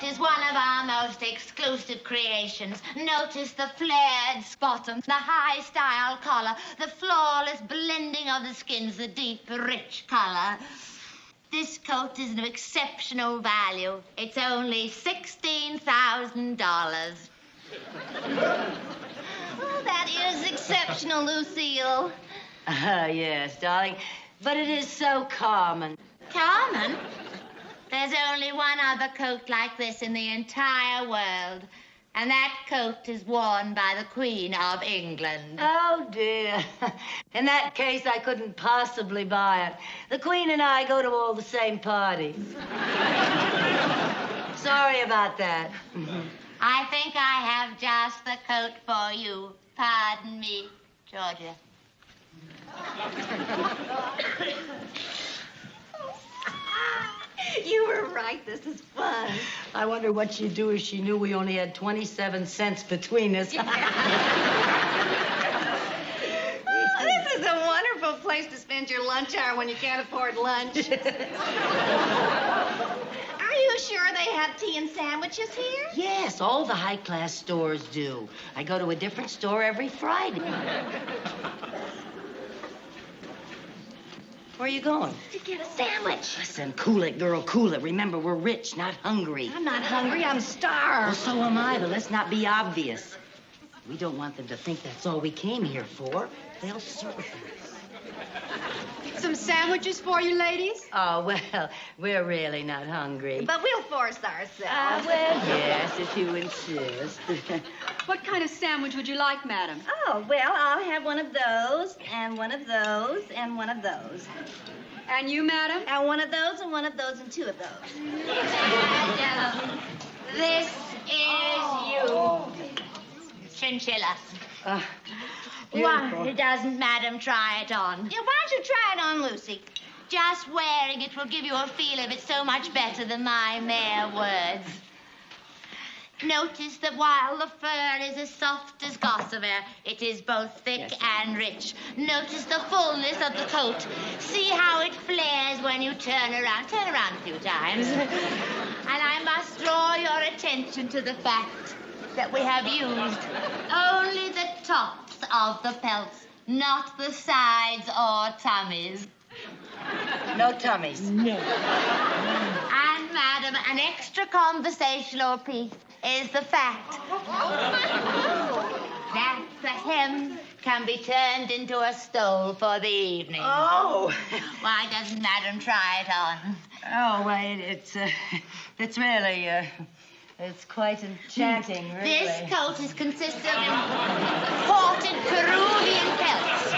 is one of our most exclusive creations. Notice the flared bottom, the high-style collar, the flawless blending of the skins, the deep, rich color. This coat is of exceptional value. It's only $16,000. Oh, that is exceptional, Lucille. Yes, darling. But it is so common. Common? There's only one other coat like this in the entire world. And that coat is worn by the Queen of England. Oh, dear. In that case, I couldn't possibly buy it. The Queen and I go to all the same parties. Sorry about that. I think I have just the coat for you. Pardon me, Georgia. You were right. This is fun. I wonder what she'd do if she knew we only had 27 cents between us. This is a wonderful place to spend your lunch hour when you can't afford lunch. Are you sure they have tea and sandwiches here? Yes, all the high-class stores do. I go to a different store every Friday. Where are you going? To get a sandwich. Listen, cool it, girl, cool it. Remember, we're rich, not hungry. I'm not hungry. I'm starved. Well, so am I, but let's not be obvious. We don't want them to think that's all we came here for. They'll serve us. Some sandwiches for you, ladies? Oh, well, we're really not hungry. But we'll force ourselves. Well, yes, if you insist. What kind of sandwich would you like, madam? Oh, well, I'll have one of those, and one of those, and one of those. And you, madam? And one of those, and one of those, and two of those. Madam, this is you. Chinchillas. Why doesn't Madam try it on? Yeah, why don't you try it on, Lucy? Just wearing it will give you a feel of it so much better than my mere words. Notice that while the fur is as soft as gossamer, it is both thick and rich. Notice the fullness of the coat. See how it flares when you turn around. Turn around a few times. And I must draw your attention to the fact that we have used only the tops of the pelts, not the sides or tummies. No tummies. No. And, madam, an extra conversational piece is the fact that the hem can be turned into a stole for the evening. Oh. Why doesn't Madam try it on? Oh, wait, it's really, it's quite enchanting, really. This coat is consisted of imported Peruvian pelts,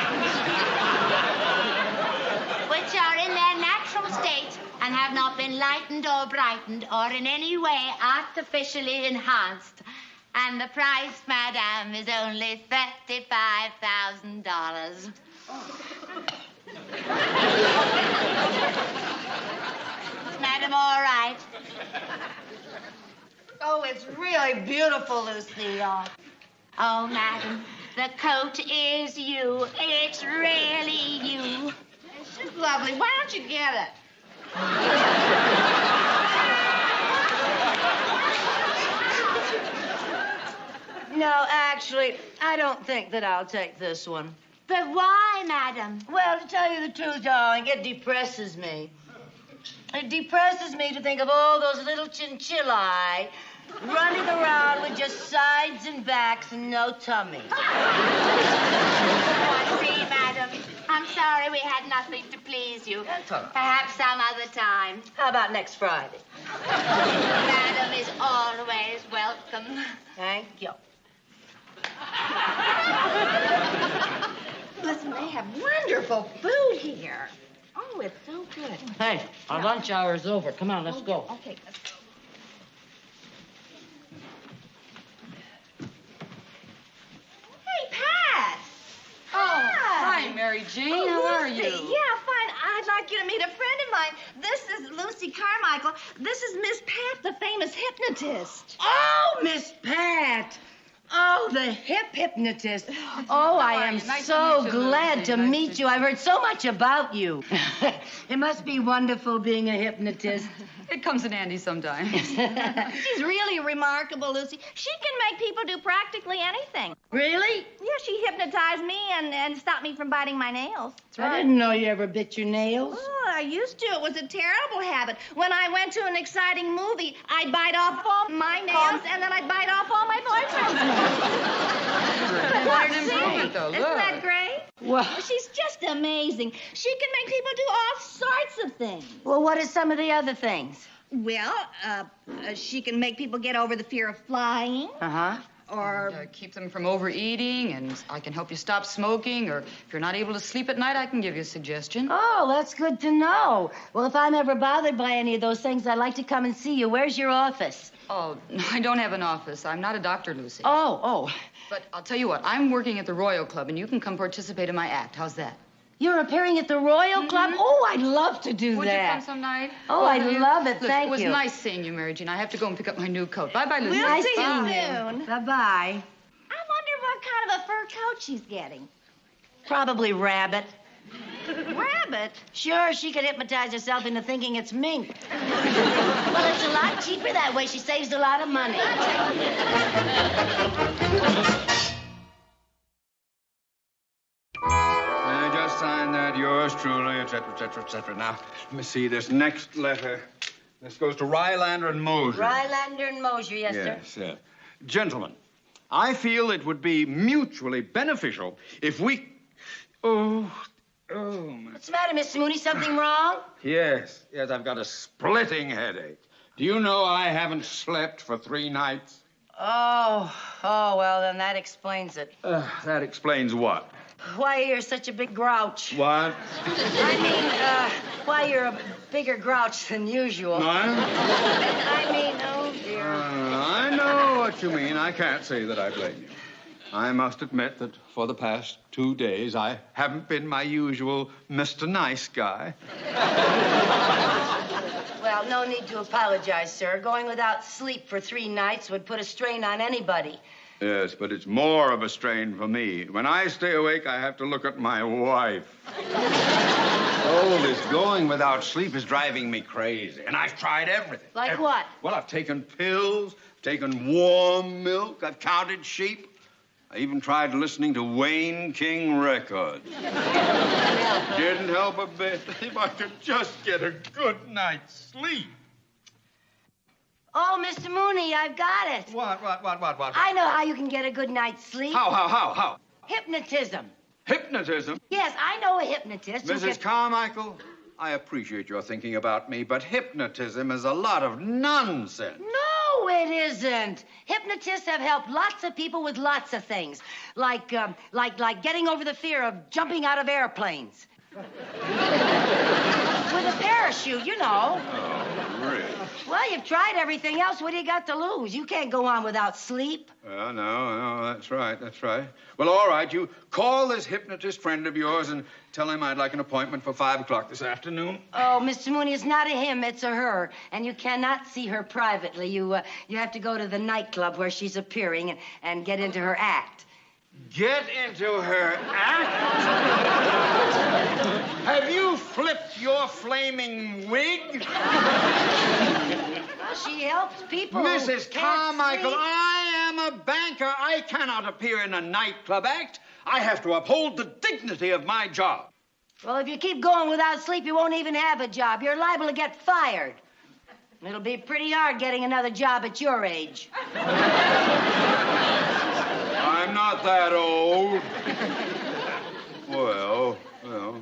which are in their natural state and have not been lightened or brightened or in any way artificially enhanced. And the price, madame, is only $35,000. Is Madam all right? Oh, it's really beautiful, Lucy. Oh, madam, the coat is you. It's really you. It's just lovely. Why don't you get it? No, actually, I don't think that I'll take this one. But why, madam? Well, to tell you the truth, darling, it depresses me. It depresses me to think of all those little chinchillae running around with just sides and backs and no tummy. Oh, I see, madam. I'm sorry we had nothing to please you. That's all right. Perhaps some other time. How about next Friday? Madam is always welcome. Thank you. Listen, they have wonderful food here. Oh, it's so good. Hey, our lunch hour is over. Come on, let's go. Okay, let's go. Hey, Pat! Oh, hi, Mary Jane. How are Lucy. you? Yeah, fine. I'd like you to meet a friend of mine. This is Lucy Carmichael. This is Miss Pat, the famous hypnotist. Oh, Miss Pat. Oh, the hypnotist. Oh, I am Nice to so meet you, glad Lucy. to Nice meet to- you. I've heard so much about you. It must be wonderful being a hypnotist. It comes in handy sometimes. She's really remarkable, Lucy. She can make people do practically anything. Really? Yeah, she hypnotized me and stopped me from biting my nails. I didn't know you ever bit your nails. Oh, I used to. It was a terrible habit. When I went to an exciting movie, I'd bite off all my nails, and then I'd bite off all my boyfriend's nails. Quite an improvement, though. Isn't Look. that great? Well, She's just amazing. She can make people do all sorts of things. well, what are some of the other things? Well, she can make people get over the fear of flying, Uh-huh. or Keep them from overeating, and I can help you stop smoking, or if you're not able to sleep at night, I can give you a suggestion. Oh, that's good to know. Well, if I'm ever bothered by any of those things, I'd like to come and see you. Where's your office? Oh, I don't have an office. I'm not a doctor, Lucy. Oh. But I'll tell you what, I'm working at the Royal Club, and you can come participate in my act. How's that? You're appearing at the Royal Club? Oh, I'd love to do Would you that. come some night? Oh, I'd Will you? love it. Look, Thank it was you. nice seeing you, Mary Jean. I have to go and pick up my new coat. Bye-bye, Lucy. We'll see you Bye. soon. Bye-bye. I wonder what kind of a fur coat she's getting. Probably rabbit. Rabbit? Sure, she could hypnotize herself into thinking it's mink. Well, it's a lot cheaper that way. She saves a lot of money. I just signed that, yours truly, etc., etc., etc. Now, let me see this next letter. This goes to Rylander and Mosier. Rylander and Mosier, yes, sir. Yes. Gentlemen, I feel it would be mutually beneficial if we... Oh, my... What's the matter, Mr. Mooney? Something wrong? Yes, I've got a splitting headache. Do you know I haven't slept for 3 nights? Oh, well, then that explains it. That explains what? Why you're such a big grouch. What? I mean, why you're a bigger grouch than usual. What? I mean, oh, dear. I know what you mean. I can't say that I blame you. I must admit that for the past 2 days, I haven't been my usual Mr. Nice Guy. Well, no need to apologize, sir. Going without sleep for 3 nights would put a strain on anybody. Yes, but it's more of a strain for me. When I stay awake, I have to look at my wife. Oh, this going without sleep is driving me crazy. And I've tried everything. Like what? Well, I've taken pills, taken warm milk, I've counted sheep. I even tried listening to Wayne King records. Didn't help a bit. If I could just get a good night's sleep. Oh, Mr. Mooney, I've got it. What? I know how you can get a good night's sleep. How? Hypnotism. Hypnotism? Yes, I know a hypnotist. who Mrs. can- Carmichael, I appreciate your thinking about me, but hypnotism is a lot of nonsense. No, it isn't. Hypnotists have helped lots of people with lots of things, like getting over the fear of jumping out of airplanes. With a parachute, you know. Oh, really? Well, you've tried everything else. What do you got to lose? You can't go on without sleep. Well, no, that's right. Well, all right, you call this hypnotist friend of yours and tell him I'd like an appointment for 5 o'clock this afternoon. Oh, Mr. Mooney, it's not a him, it's a her. And you cannot see her privately. You have to go to the nightclub where she's appearing and get into her act. Get into her act? Have you flipped your flaming wig? Well, she helps people. who Mrs. can't Carmichael, sleep. I am a banker. I cannot appear in a nightclub act. I have to uphold the dignity of my job. Well, if you keep going without sleep, you won't even have a job. You're liable to get fired. It'll be pretty hard getting another job at your age. I'm not that old. Well,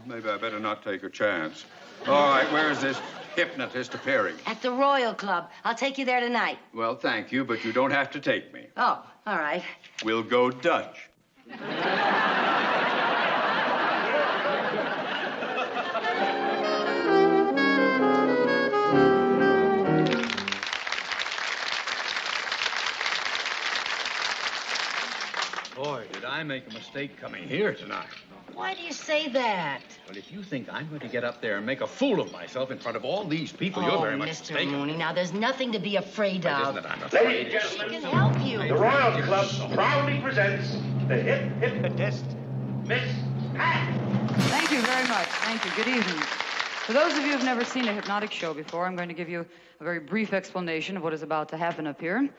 maybe I better not take a chance. All right, where's this hypnotist appearing? At the Royal Club. I'll take you there tonight. Well, thank you, but you don't have to take me. Oh, all right. We'll go Dutch. Boy, did I make a mistake coming here tonight. Why do you say that? Well, if you think I'm going to get up there and make a fool of myself in front of all these people, you're very much Mr. mistaken. Mooney, now there's nothing to be afraid of. Isn't it? I'm afraid. Ladies and She gentlemen, can help you. the Royal Club proudly presents the hip hypnotist, Miss Pat. Thank you very much. Thank you. Good evening. For those of you who've never seen a hypnotic show before, I'm going to give you a very brief explanation of what is about to happen up here.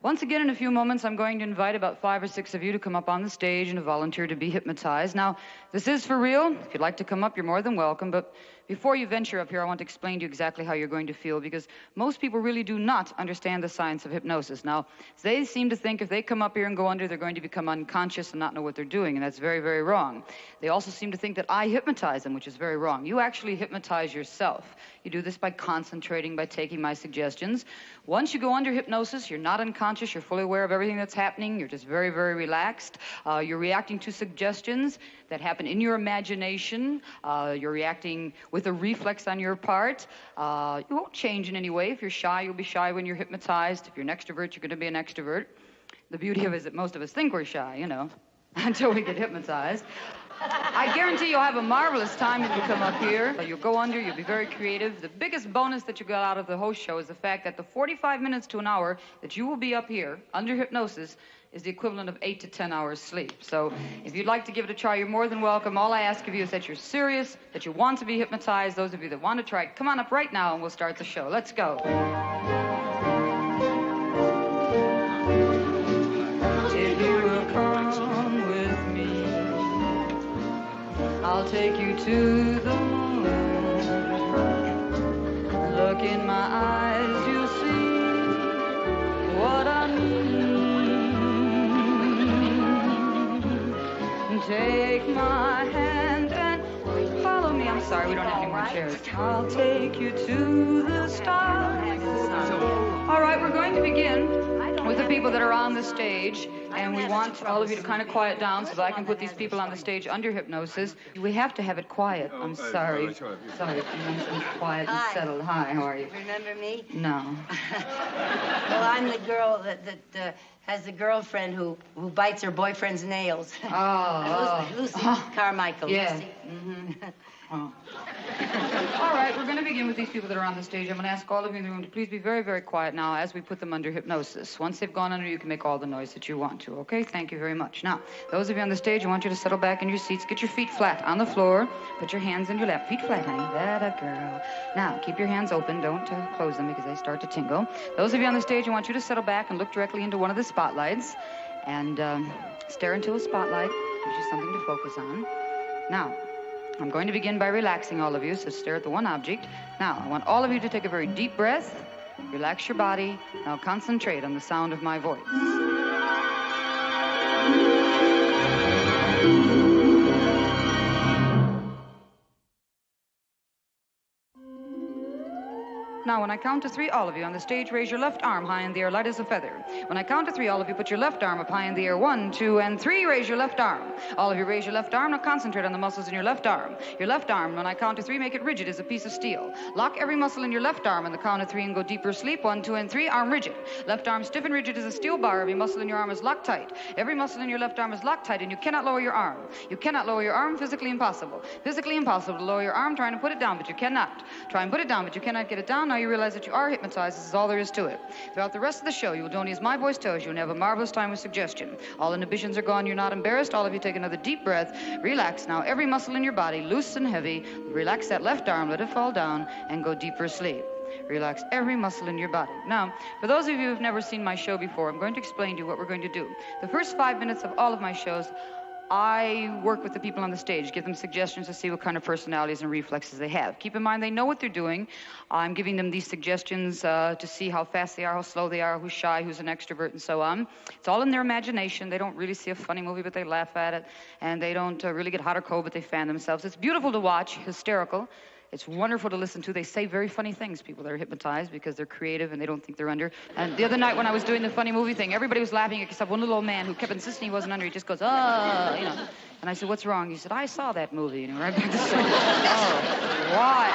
Once again, in a few moments, I'm going to invite about 5 or 6 of you to come up on the stage and to volunteer to be hypnotized. Now, this is for real. If you'd like to come up, you're more than welcome. But before you venture up here, I want to explain to you exactly how you're going to feel, because most people really do not understand the science of hypnosis. Now, they seem to think if they come up here and go under, they're going to become unconscious and not know what they're doing, and that's very, very wrong. They also seem to think that I hypnotize them, which is very wrong. You actually hypnotize yourself. You do this by concentrating, by taking my suggestions. Once you go under hypnosis, you're not unconscious. You're fully aware of everything that's happening. You're just very, very relaxed. You're reacting to suggestions that happen in your imagination. You're reacting with a reflex on your part. You won't change in any way. If you're shy, you'll be shy when you're hypnotized. If you're an extrovert, you're going to be an extrovert. The beauty of it is that most of us think we're shy, you know, until we get hypnotized. I guarantee you'll have a marvelous time if you come up here. You'll go under, you'll be very creative. The biggest bonus that you got out of the host show is the fact that the 45 minutes to an hour that you will be up here under hypnosis is the equivalent of 8 to 10 hours sleep. So if you'd like to give it a try, you're more than welcome. All I ask of you is that you're serious, that you want to be hypnotized. Those of you that want to try it, come on up right now and we'll start the show. Let's go. If you will come with me, I'll take you to the moon. Look in my eyes, you'll see what I mean. Take my hand and follow me. I'm sorry, we don't have any more chairs. I'll take you to the stars. All right, we're going to begin with the people that are on the stage, and we want all of you to kind of quiet down so that I can put these people on the stage under hypnosis. We have to have it quiet. I'm sorry. Sorry, nice and quiet and settled. Hi, how are you? Remember me? No. Well, I'm the girl that has the girlfriend who bites her boyfriend's nails. Oh. Lucy Carmichael. Yeah. Lucy. Mm-hmm. Oh. All right, we're going to begin with these people that are on the stage. I'm going to ask all of you in the room to please be very, very quiet now as we put them under hypnosis. Once they've gone under, you can make all the noise that you want to, okay? Thank you very much. Now, those of you on the stage, I want you to settle back in your seats. Get your feet flat on the floor. Put your hands in your lap. Feet flat, honey. That a girl. Now, keep your hands open. Don't close them because they start to tingle. Those of you on the stage, I want you to settle back and look directly into one of the spotlights and stare into a spotlight. Gives you something to focus on. Now, I'm going to begin by relaxing all of you, so stare at the one object. Now, I want all of you to take a very deep breath, relax your body. Now concentrate on the sound of my voice. Now, when I count to 3, all of you on the stage, raise your left arm high in the air, light as a feather. When I count to 3, all of you put your left arm up high in the air. 1, 2, and 3, raise your left arm. All of you raise your left arm. Now concentrate on the muscles in your left arm. Your left arm, when I count to 3, make it rigid as a piece of steel. Lock every muscle in your left arm on the count of 3 and go deeper asleep. 1, 2, and 3, arm rigid. Left arm stiff and rigid as a steel bar. Every muscle in your arm is locked tight. Every muscle in your left arm is locked tight, and you cannot lower your arm. You cannot lower your arm. Physically impossible. Physically impossible to lower your arm, trying to put it down, but you cannot. Try and put it down, but you cannot get it down. Now you realize that you are hypnotized. This is all there is to it. Throughout the rest of the show, you will do only as my voice tells you and have a marvelous time with suggestion. All inhibitions are gone. You're not embarrassed. All of you take another deep breath. Relax now. Every muscle in your body, loose and heavy. Relax that left arm. Let it fall down and go deeper asleep. Relax every muscle in your body. Now, for those of you who've never seen my show before, I'm going to explain to you what we're going to do. The first 5 minutes of all of my shows, I work with the people on the stage, give them suggestions to see what kind of personalities and reflexes they have. Keep in mind, they know what they're doing. I'm giving them these suggestions to see how fast they are, how slow they are, who's shy, who's an extrovert, and so on. It's all in their imagination. They don't really see a funny movie, but they laugh at it. And they don't really get hot or cold, but they fan themselves. It's beautiful to watch, hysterical. It's wonderful to listen to. They say very funny things, people that are hypnotized, because they're creative and they don't think they're under. And the other night when I was doing the funny movie thing, everybody was laughing except one little old man who kept insisting he wasn't under. He just goes, oh, you know. And I said, what's wrong? He said, I saw that movie. You know, right back to say, oh, why?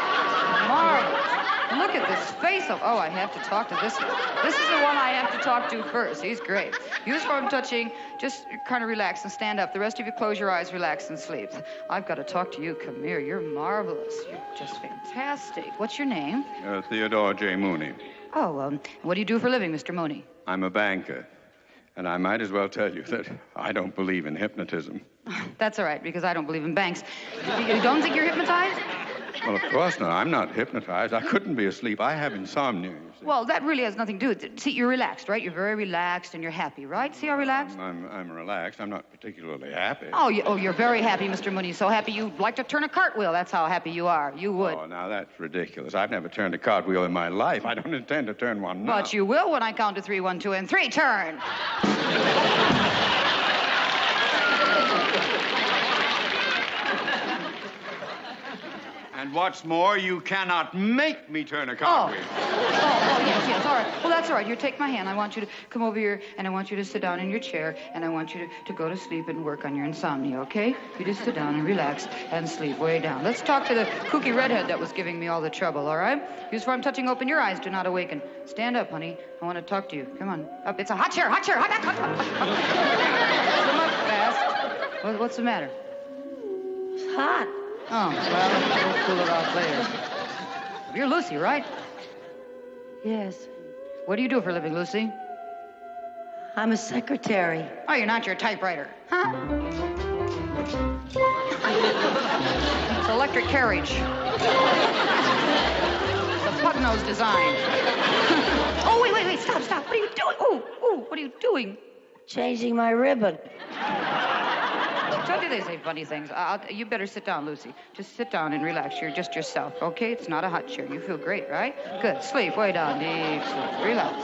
Marvelous. Look at this face of... Oh, I have to talk to this one. This is the one I have to talk to first. He's great. Use form touching. Just kind of relax and stand up. The rest of you close your eyes, relax, and sleep. I've got to talk to you. Come here. You're marvelous. You're just fantastic. What's your name? Theodore J. Mooney. Oh, what do you do for a living, Mr. Mooney? I'm a banker. And I might as well tell you that I don't believe in hypnotism. That's all right, because I don't believe in banks. You don't think you're hypnotized? Well, of course not. I'm not hypnotized. I couldn't be asleep. I have insomnia, you see. Well, that really has nothing to do with it. See, you're relaxed, right? You're very relaxed and you're happy, right? See how relaxed? I'm relaxed. I'm not particularly happy. Oh, you're very happy, Mr. Mooney. So happy you'd like to turn a cartwheel. That's how happy you are. You would. Oh, now that's ridiculous. I've never turned a cartwheel in my life. I don't intend to turn one now. But you will when I count to 3, 1, 2, and 3. Turn. And what's more, you cannot make me turn a cartwheel. Yes, all right. Well, that's all right. You take my hand. I want you to come over here, and I want you to sit down in your chair, and I want you to go to sleep and work on your insomnia, okay? You just sit down and relax and sleep way down. Let's talk to the kooky redhead that was giving me all the trouble, all right? Use form touching, open your eyes, do not awaken. Stand up, honey. I want to talk to you. Come on. Up. It's a hot chair, hot chair, hot. Come up fast. What's the matter? It's hot. Oh, well, we'll cool it off later. You're Lucy, right? Yes. What do you do for a living, Lucy? I'm a secretary. Oh, you're not your typewriter. Huh? It's electric carriage. It's a pug-nose design. Oh, wait, stop. What are you doing? Oh, what are you doing? Changing my ribbon. Don't do they say funny things? You better sit down, Lucy. Just sit down and relax. You're just yourself, okay? It's not a hot chair. You feel great, right? Good. Sleep. Way down. Deep sleep. Relax.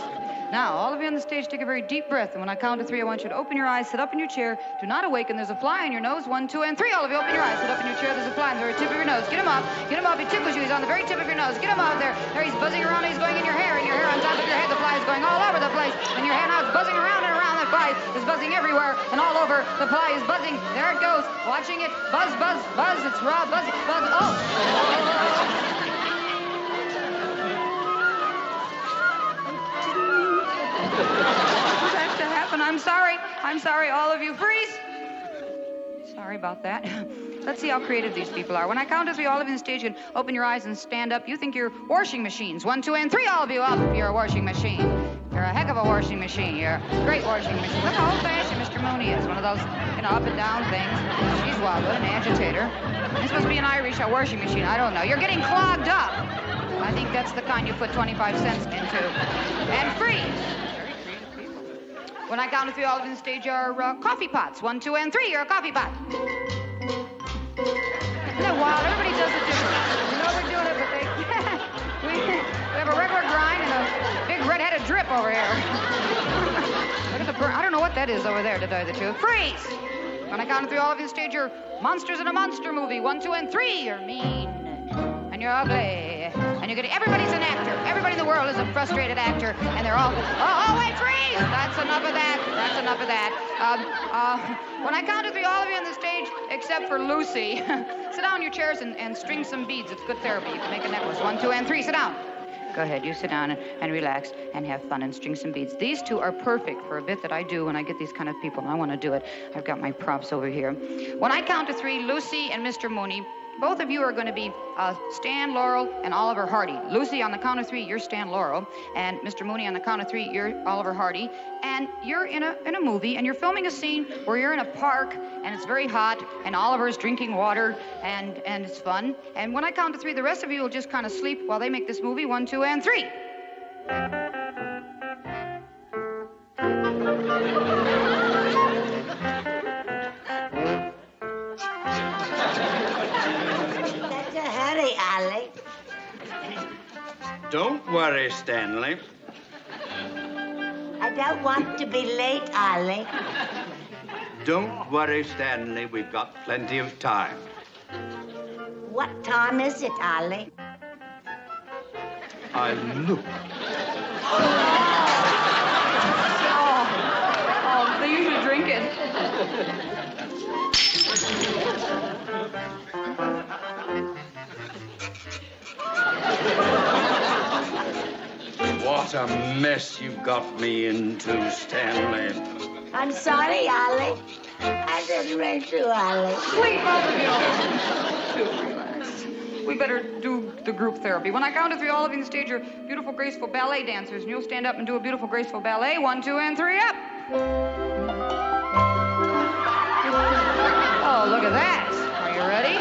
Now, all of you on the stage, take a very deep breath. And when I count to 3, I want you to open your eyes, sit up in your chair. Do not awaken. There's a fly in your nose. 1, 2, and 3. All of you, open your eyes, sit up in your chair. There's a fly on the very tip of your nose. Get him up. Get him up. He tickles you. He's on the very tip of your nose. Get him out there. There, he's buzzing around. He's going in your hair. And your hair on top of your head. The fly is going all over the place. And your hair now is buzzing around and around. The fly is buzzing everywhere and all over. The fly is buzzing. There it goes. Watching it. Buzz, buzz, buzz. It's raw. Buzz, buzz. Oh. That to happen. I'm sorry, all of you. Freeze! Sorry about that. Let's see how creative these people are. When I count to 3, all of you on the stage can open your eyes and stand up. You think you're washing machines. 1, 2, and 3, all of you up. You're a washing machine. You're a heck of a washing machine. You're a great washing machine. Look how old-fashioned Mr. Mooney is. One of those, up and down things. She's wild. What an agitator. This must be an Irish washing machine. I don't know. You're getting clogged up. I think that's the kind you put 25 cents into. And freeze. When I count to 3, all of you on the stage are coffee pots. 1, 2, and 3, you're a coffee pot. Isn't that wild? Everybody does it different. We know we're doing it, but we have a regular grind and a big red-headed drip over here. Look at the I don't know what that is over there, to tell you the truth. Freeze! When I count to 3, all of you on the stage are monsters in a monster movie. 1, 2, and 3, you're mean. And you're ugly. And you're getting... Everybody's an actor. Everybody in the world is a frustrated actor. And they're all... Oh, wait, freeze! That's enough of that. That's enough of that. When I count to 3, all of you on the stage, except for Lucy, sit down in your chairs and string some beads. It's good therapy. You can make a necklace. 1, 2, and 3. Sit down. Go ahead. You sit down and relax and have fun and string some beads. These two are perfect for a bit that I do when I get these kind of people. And I want to do it. I've got my props over here. When I count to 3, Lucy and Mr. Mooney... Both of you are going to be Stan Laurel and Oliver Hardy. Lucy, on the count of 3, you're Stan Laurel. And Mr. Mooney, on the count of 3, you're Oliver Hardy. And you're in a movie, and you're filming a scene where you're in a park, and it's very hot, and Oliver's drinking water, and it's fun. And when I count to 3, the rest of you will just kind of sleep while they make this movie. 1, 2, and 3. Ollie. Don't worry, Stanley. I don't want to be late, Ollie. Don't worry, Stanley. We've got plenty of time. What time is it, Ollie? I look. Oh, they usually drink it. What a mess you got me into, Stanley. I'm sorry, Ollie. I didn't mean to, Ollie. Sleep, both of you. Relax. We better do the group therapy. When I count to 3, all of you on the stage are beautiful, graceful ballet dancers, and you'll stand up and do a beautiful, graceful ballet. 1, 2, and 3, up. Oh, look at that. Are you ready?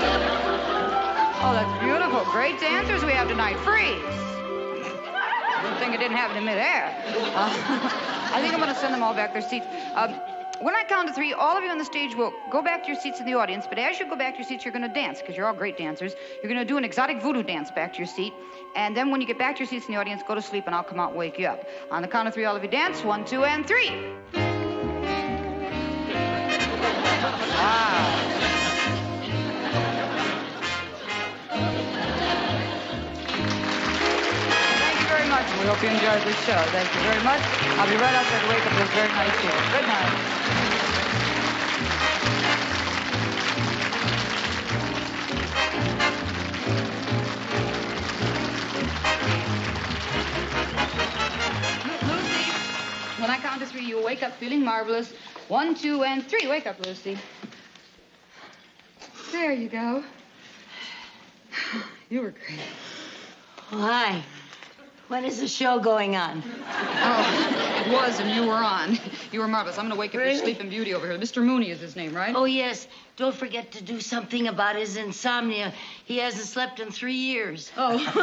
Oh, that's beautiful. Great dancers we have tonight. Freeze. Good thing it didn't happen in midair. I think I'm going to send them all back their seats. When I count to 3, all of you on the stage will go back to your seats in the audience, but as you go back to your seats, you're going to dance, because you're all great dancers. You're going to do an exotic voodoo dance back to your seat, and then when you get back to your seats in the audience, go to sleep, and I'll come out and wake you up. On the count of 3, all of you dance. 1, 2, and 3. Thank you very much, and we hope you enjoyed this show. Thank you very much. I'll be right out there to wake up this very nice show. Good night. Lucy, when I count to 3, you'll wake up feeling marvelous. 1, 2, and 3. Wake up, Lucy. There you go. You were great. Why? When is the show going on? Oh, it was, and you were on. You were marvelous. I'm going to wake up your sleeping beauty over here. Mr. Mooney is his name, right? Oh, yes. Don't forget to do something about his insomnia. He hasn't slept in 3 years. Oh. He does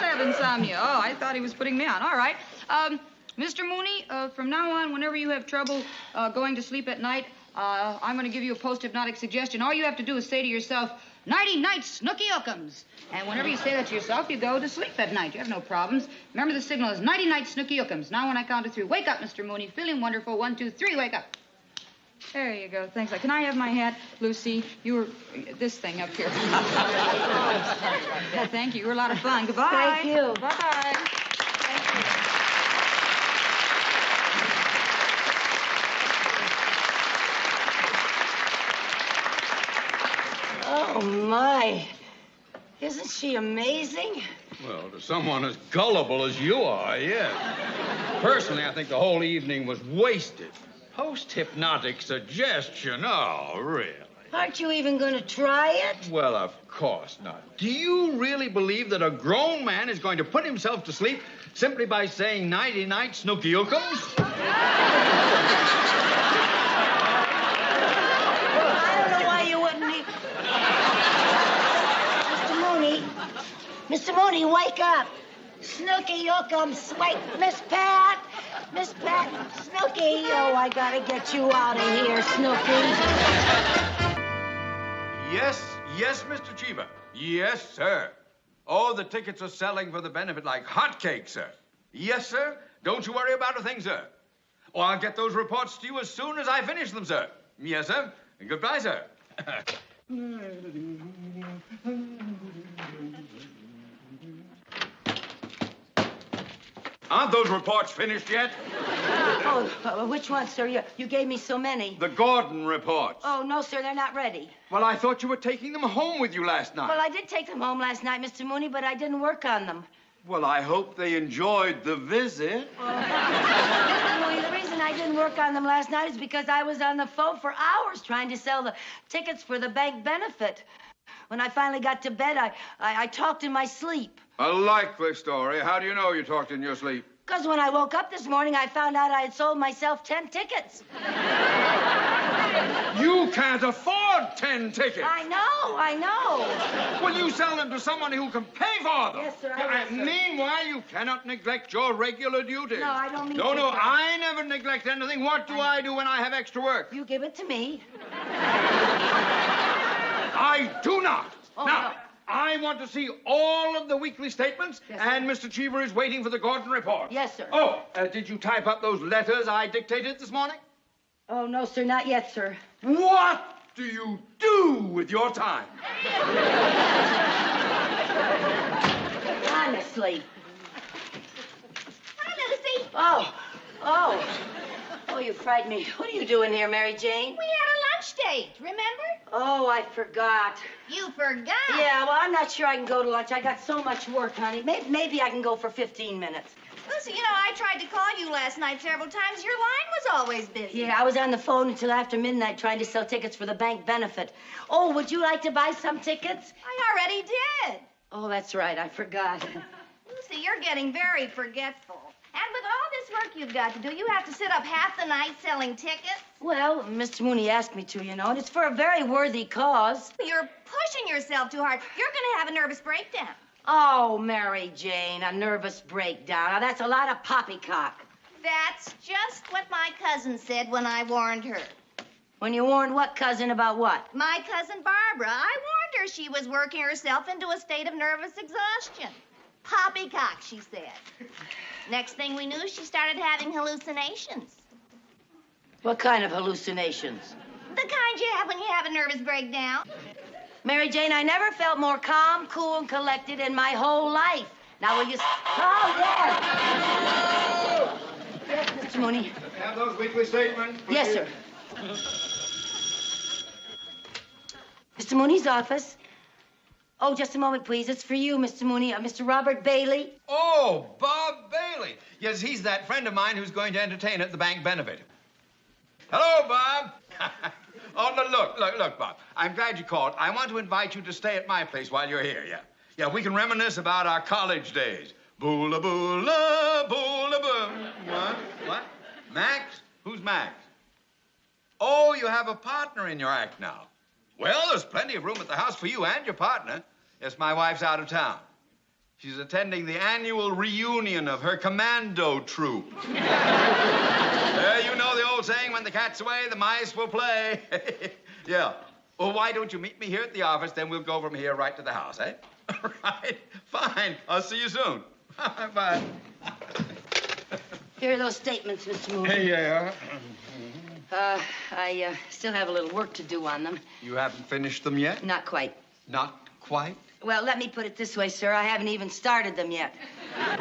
have insomnia. Oh, I thought he was putting me on. All right. Mr. Mooney, from now on, whenever you have trouble going to sleep at night, I'm going to give you a post-hypnotic suggestion. All you have to do is say to yourself, "Nighty-night, Snooky-Ookums." And whenever you say that to yourself, you go to sleep at night. You have no problems. Remember, the signal is "Nighty-night, Snooky-Ookums." Now, when I count to 3, wake up, Mr. Mooney. Feeling wonderful. 1, 2, 3, wake up. There you go. Thanks. Can I have my hat, Lucy? You were this thing up here. Thank you. You were a lot of fun. Goodbye. Thank you. Bye-bye. Oh, my. Isn't she amazing? Well, to someone as gullible as you are, yes. Personally, I think the whole evening was wasted. Post-hypnotic suggestion? Oh, really? Aren't you even going to try it? Well, of course not. Do you really believe that a grown man is going to put himself to sleep simply by saying "Nighty-night, Snooky-Ookums"? I don't know why you wouldn't be... Mr. Mooney, wake up. Snooky-Ookums, wake, Miss Pat, Snooky. Oh, I gotta get you out of here, Snooky. Yes, Mr. Cheever. Yes, sir. Oh, the tickets are selling for the benefit like hotcakes, sir. Yes, sir. Don't you worry about a thing, sir. Oh, I'll get those reports to you as soon as I finish them, sir. Yes, sir. And goodbye, sir. Aren't those reports finished yet? Oh, which one, sir? You gave me so many. The Gordon reports. Oh, no, sir, they're not ready. Well, I thought you were taking them home with you last night. Well, I did take them home last night, Mr. Mooney, but I didn't work on them. Well, I hope they enjoyed the visit. Mr. Mooney, the reason I didn't work on them last night is because I was on the phone for hours trying to sell the tickets for the bank benefit. When I finally got to bed, I talked in my sleep. A likely story. How do you know you talked in your sleep? Because when I woke up this morning, I found out I had sold myself 10 tickets. You can't afford 10 tickets. I know. Well, you sell them to someone who can pay for them. Yes, sir, I will, sir. Meanwhile, you cannot neglect your regular duties. No, I don't mean to. No, I never neglect anything. What do I do when I have extra work? You give it to me. I do not. Oh, now, no. I want to see all of the weekly statements, yes, and Mr. Cheever is waiting for the Gordon report. Yes, sir. Oh, did you type up those letters I dictated this morning? Oh, no, sir, not yet, sir. What do you do with your time? Honestly. Hi, Lucy. Oh, you frightened me. What are you doing here, Mary Jane? We had a lunch date, remember? Oh, I forgot. You forgot? Yeah, well, I'm not sure I can go to lunch. I got so much work, honey. Maybe I can go for 15 minutes. Lucy, you know, I tried to call you last night several times. Your line was always busy. Yeah, I was on the phone until after midnight trying to sell tickets for the bank benefit. Oh, would you like to buy some tickets? I already did. Oh, that's right. I forgot. Lucy, you're getting very forgetful. And with all this work you've got to do, you have to sit up half the night selling tickets? Well, Mr. Mooney asked me to, you know, and it's for a very worthy cause. You're pushing yourself too hard. You're going to have a nervous breakdown. Oh, Mary Jane, a nervous breakdown. Now, that's a lot of poppycock. That's just what my cousin said when I warned her. When you warned what cousin about what? My cousin Barbara. I warned her she was working herself into a state of nervous exhaustion. Poppycock, she said. Next thing we knew, she started having hallucinations. What kind of hallucinations? The kind you have when you have a nervous breakdown. Mary Jane, I never felt more calm, cool, and collected in my whole life. Now, will you... Oh, yes! Yes, Mr. Mooney. Have those weekly statements? Please. Yes, sir. Mr. Mooney's office. Oh, just a moment, please. It's for you, Mr. Mooney. Mr. Robert Bailey. Oh, Bob Bailey. Yes, he's that friend of mine who's going to entertain at the bank benefit. Hello, Bob. Oh, look, Bob. I'm glad you called. I want to invite you to stay at my place while you're here, yeah. Yeah, we can reminisce about our college days. Boola, boola, boola, boom. What? Max? Who's Max? Oh, you have a partner in your act now. Well, there's plenty of room at the house for you and your partner. Yes, my wife's out of town. She's attending the annual reunion of her commando troop. You know the old saying, when the cat's away, the mice will play. Yeah. Well, why don't you meet me here at the office, then we'll go from here right to the house, eh? All right. Fine. I'll see you soon. Bye. Here are those statements, Mr. Mooney. Hey, yeah. I still have a little work to do on them. You haven't finished them yet? Not quite. Not quite? Well, let me put it this way, sir. I haven't even started them yet.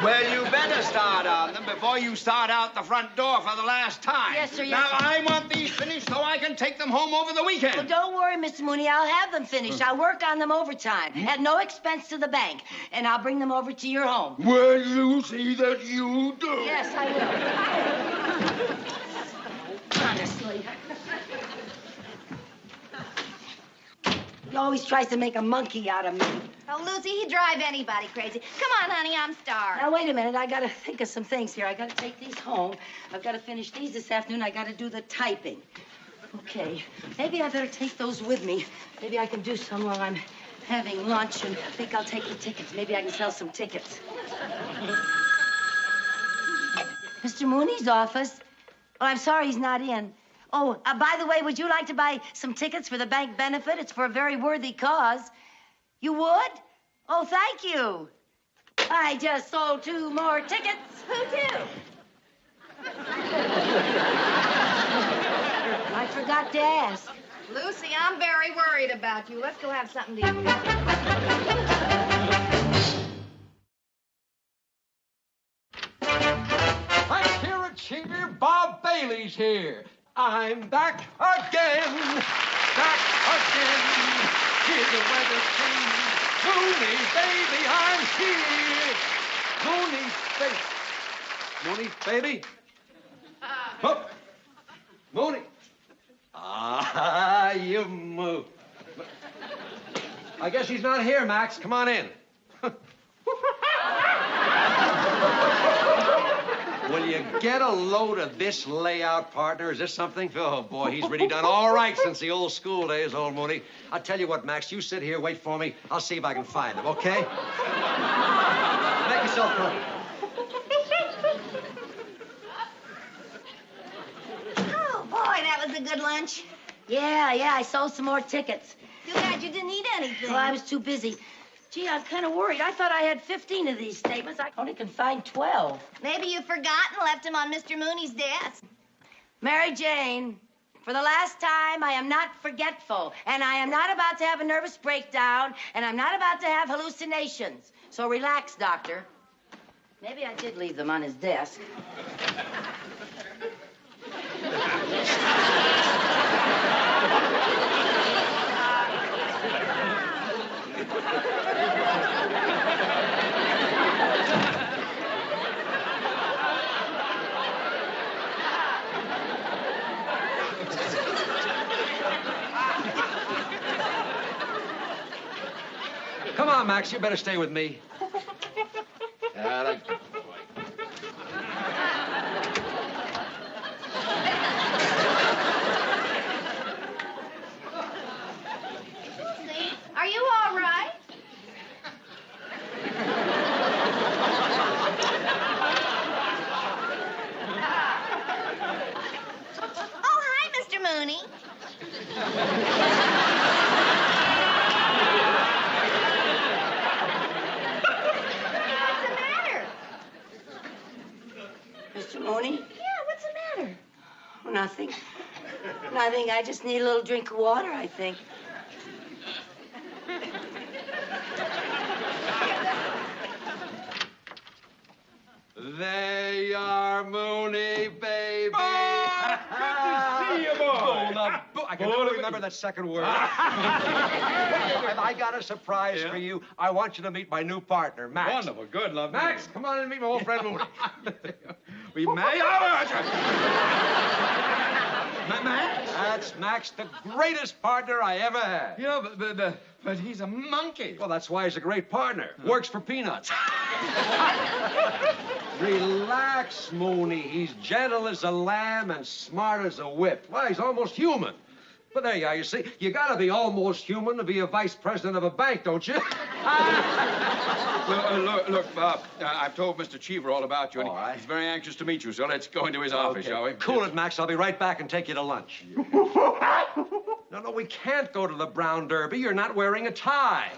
Well, you better start on them before you start out the front door for the last time. Yes, sir, yes, Now, sir. I want these finished so I can take them home over the weekend. Well, don't worry, Mr. Mooney. I'll have them finished. I'll work on them overtime at no expense to the bank, and I'll bring them over to your home. Well, you see that you do. Yes, I will. Honestly. He always tries to make a monkey out of me. Oh, Lucy, he'd drive anybody crazy. Come on, honey, I'm starved. Now, wait a minute. I got to think of some things here. I got to take these home. I've got to finish these this afternoon. I got to do the typing. Okay. Maybe I better take those with me. Maybe I can do some while I'm having lunch, and I think I'll take the tickets. Maybe I can sell some tickets. Mr. Mooney's office. Oh, I'm sorry he's not in. Oh, by the way, would you like to buy some tickets for the bank benefit? It's for a very worthy cause. You would? Oh, thank you. I just sold 2 more tickets. Who to? I forgot to ask. Lucy, I'm very worried about you. Let's go have something to eat. Let's hear it, cheer. Bob Bailey's here. I'm back again. Back again. Hear the weather change. Mooney, baby, I'm here. Mooney, baby. Mooney, baby. Oh. Mooney. Ah, you move. I guess he's not here, Max. Come on in. Will you get a load of this layout, partner? Is this something? Oh, boy, he's really done all right since the old school days, old Mooney. I'll tell you what, Max, you sit here, wait for me. I'll see if I can find him, okay? Make yourself comfortable. Oh, boy, that was a good lunch. Yeah, I sold some more tickets. Too bad you didn't eat anything. Well, I was too busy. Gee, I'm kind of worried. I thought I had 15 of these statements. I only can find 12. Maybe you forgot and left them on Mr. Mooney's desk. Mary Jane, for the last time, I am not forgetful. And I am not about to have a nervous breakdown. And I'm not about to have hallucinations. So relax, doctor. Maybe I did leave them on his desk. Come on, Max, you better stay with me. Are you all right? Oh, hi, Mr. Mooney. What's the matter? Mr. Mooney? Yeah, what's the matter? Oh, nothing. Nothing. I just need a little drink of water, I think. There you are, Mooney, baby. Oh, good to see you, boy. I can never remember that second word. I got a surprise for you. I want you to meet my new partner, Max. Wonderful. Good, love. Max, come on and meet my old friend Mooney. We may. Max? That's Max, the greatest partner I ever had. Yeah, but he's a monkey. Well, that's why he's a great partner. Works for peanuts. Relax, Mooney. He's gentle as a lamb and smart as a whip. Why, he's almost human. But there you are, you see. You gotta be almost human to be a vice president of a bank, don't you? Look, I've told Mr. Cheever all about you, and All right. he's very anxious to meet you, so let's go into his office, shall we? Cool it, Max. I'll be right back and take you to lunch. No, we can't go to the Brown Derby. You're not wearing a tie.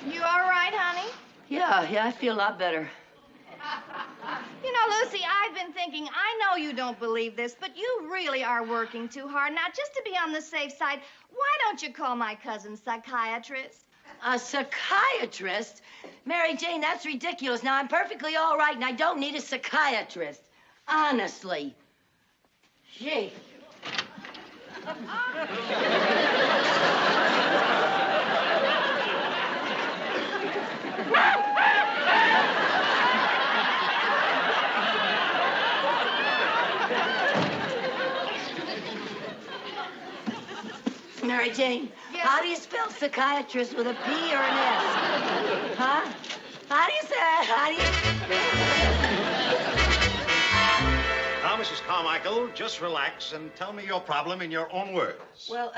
You all right, honey? Yeah, I feel a lot better. You know, Lucy, I've been thinking, I know you don't believe this, but you really are working too hard. Now, just to be on the safe side, why don't you call my cousin psychiatrist? A psychiatrist? Mary Jane, that's ridiculous. Now, I'm perfectly all right, and I don't need a psychiatrist. Honestly. Gee. Mary Jane, Yes? how do you spell psychiatrist with a P or an S? Huh? How do you say it? How do you... Now, Mrs. Carmichael, just relax and tell me your problem in your own words. Well,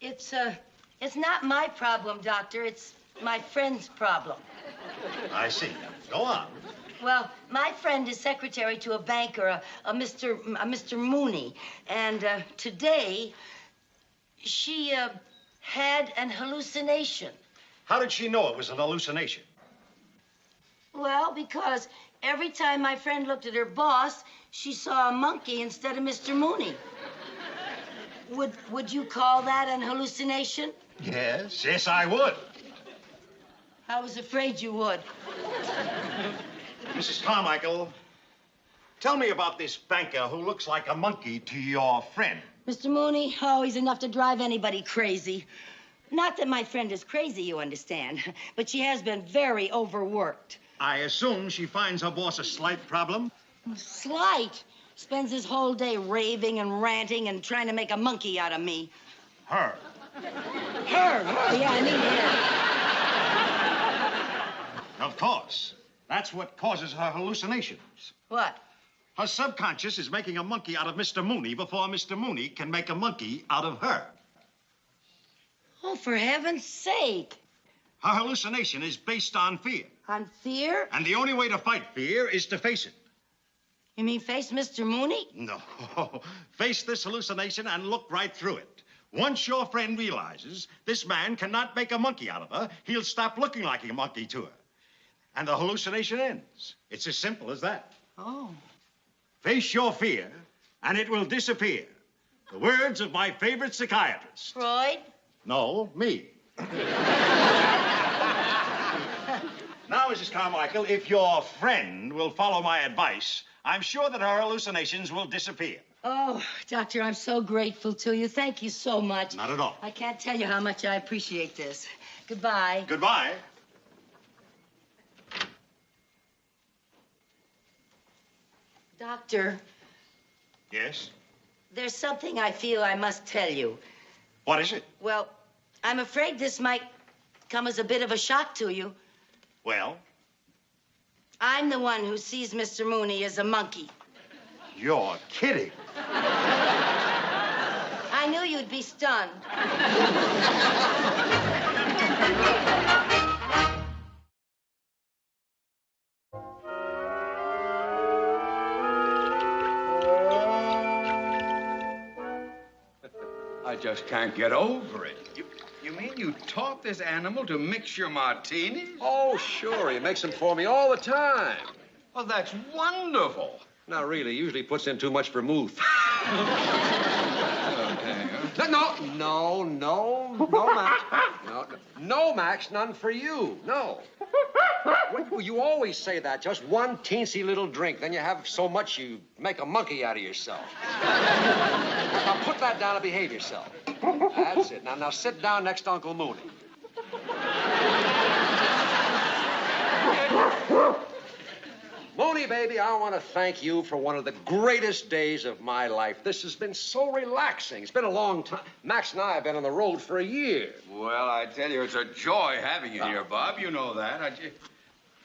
it's not my problem, Doctor. It's my friend's problem. I see. Go on. Well, my friend is secretary to a banker, a Mr. Mooney, and today she had an hallucination. How did she know it was an hallucination? Well, because every time my friend looked at her boss, she saw a monkey instead of Mr. Mooney. Would you call that an hallucination? Yes, I would. I was afraid you would. Mrs. Carmichael, tell me about this banker who looks like a monkey to your friend. Mr. Mooney, oh, he's enough to drive anybody crazy. Not that my friend is crazy, you understand, but she has been very overworked. I assume she finds her boss a slight problem? Slight. Spends his whole day raving and ranting and trying to make a monkey out of me. Her. Her, yeah, I mean her. Of course. That's what causes her hallucinations. What? Her subconscious is making a monkey out of Mr. Mooney before Mr. Mooney can make a monkey out of her. Oh, for heaven's sake. Her hallucination is based on fear. On fear? And the only way to fight fear is to face it. You mean face Mr. Mooney? No. Face this hallucination and look right through it. Once your friend realizes this man cannot make a monkey out of her, he'll stop looking like a monkey to her. And the hallucination ends. It's as simple as that. Oh. Face your fear, and it will disappear. The words of my favorite psychiatrist. Freud? No, me. Now, Mrs. Carmichael, if your friend will follow my advice, I'm sure that her hallucinations will disappear. Oh, Doctor, I'm so grateful to you. Thank you so much. Not at all. I can't tell you how much I appreciate this. Goodbye. Goodbye. Doctor, Yes? there's something I feel I must tell you. What is it? Well, I'm afraid this might come as a bit of a shock to you. Well, I'm the one who sees Mr. Mooney as a monkey. you're kidding. I knew you'd be stunned. I just can't get over it. You mean you taught this animal to mix your martinis? Oh, sure. He makes them for me all the time. Well, that's wonderful. Not really. Usually puts in too much vermouth. Okay, huh? No, Max. No, Max, none for you. No. Well, you always say that. Just one teensy little drink. Then you have so much you make a monkey out of yourself. Now put that down and behave yourself. That's it. Now sit down next to Uncle Mooney. Mooney, baby, I want to thank you for one of the greatest days of my life. This has been so relaxing. It's been a long time. Max and I have been on the road for a year. Well, I tell you, it's a joy having you here, Bob. You know that.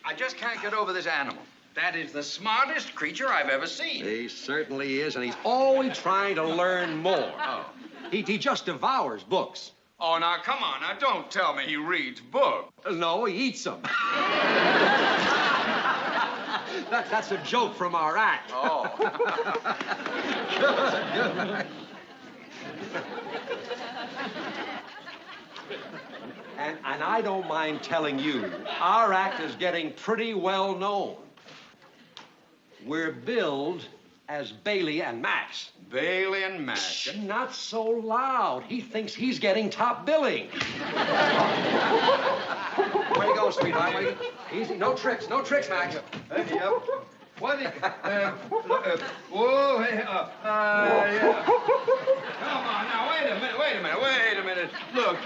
I just can't get over this animal. That is the smartest creature I've ever seen. He certainly is, and he's always trying to learn more. Oh. He just devours books. Oh, now, come on. Now, don't tell me he reads books. No, he eats them. That's a joke from our act. Oh. And I don't mind telling you, our act is getting pretty well known. We're billed as Bailey and Max. Bailey and Max. Shh, not so loud. He thinks he's getting top billing. Where you go, sweetheart? Where you... Easy. No tricks, Max. Yep. What is... whoa, hey, yeah. Come on, now, wait a minute. Look,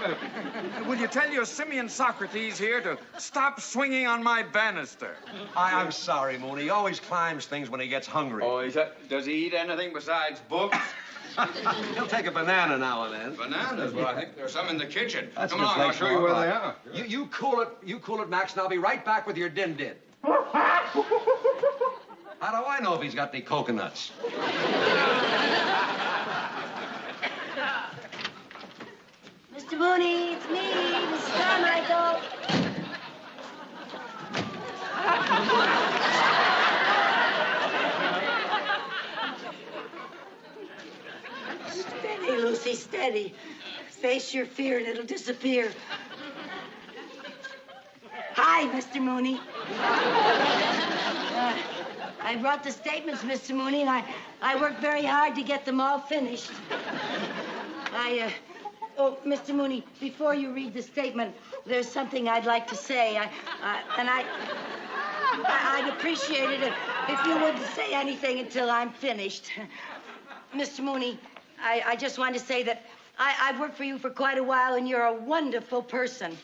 will you tell your simian Socrates here to stop swinging on my banister? I'm sorry, Mooney. He always climbs things when he gets hungry. Oh, does he eat anything besides books? He'll take a banana now and then. Bananas? Well, I think there's some in the kitchen. That's Come along, I'll show you where they are. You cool it, Max, and I'll be right back with your din-din. How do I know if he's got any coconuts? Mr. Mooney, it's me, Mrs. Carmichael. Steady, Lucy, steady. Face your fear and it'll disappear. Hi, Mr. Mooney. I brought the statements, Mr. Mooney, and I worked very hard to get them all finished. Oh, Mr. Mooney, before you read the statement, there's something I'd like to say. I'd appreciate it if you wouldn't say anything until I'm finished. Mr. Mooney, I just wanted to say that I've worked for you for quite a while, and you're a wonderful person.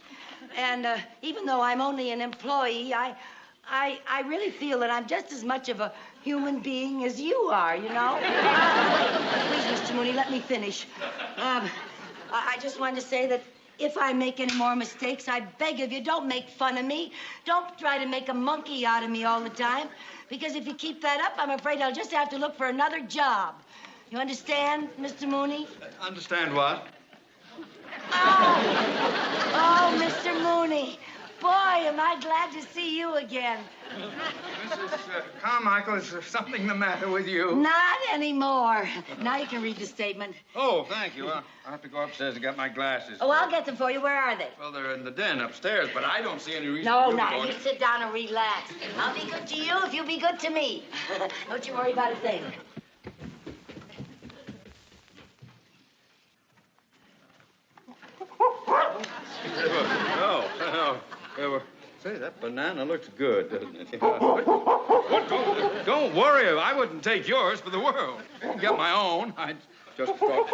And even though I'm only an employee, I really feel that I'm just as much of a human being as you are, you know? Please, Mr. Mooney, let me finish. I just wanted to say that if I make any more mistakes, I beg of you, don't make fun of me. Don't try to make a monkey out of me all the time. Because if you keep that up, I'm afraid I'll just have to look for another job. You understand, Mr. Mooney? Understand what? Oh, Mr. Mooney. Boy, am I glad to see you again. Mrs. Carmichael, is there something the matter with you? Not anymore. Now you can read the statement. Oh, thank you. I'll have to go upstairs and get my glasses. Oh, I'll get them for you. Where are they? Well, they're in the den upstairs, but I don't see any reason No, for you now, going... you sit down and relax. I'll be good to you if you be good to me. Don't you worry about a thing. No. Say, that banana looks good, doesn't it? What? Don't worry. I wouldn't take yours for the world. I can get my own. I just thought...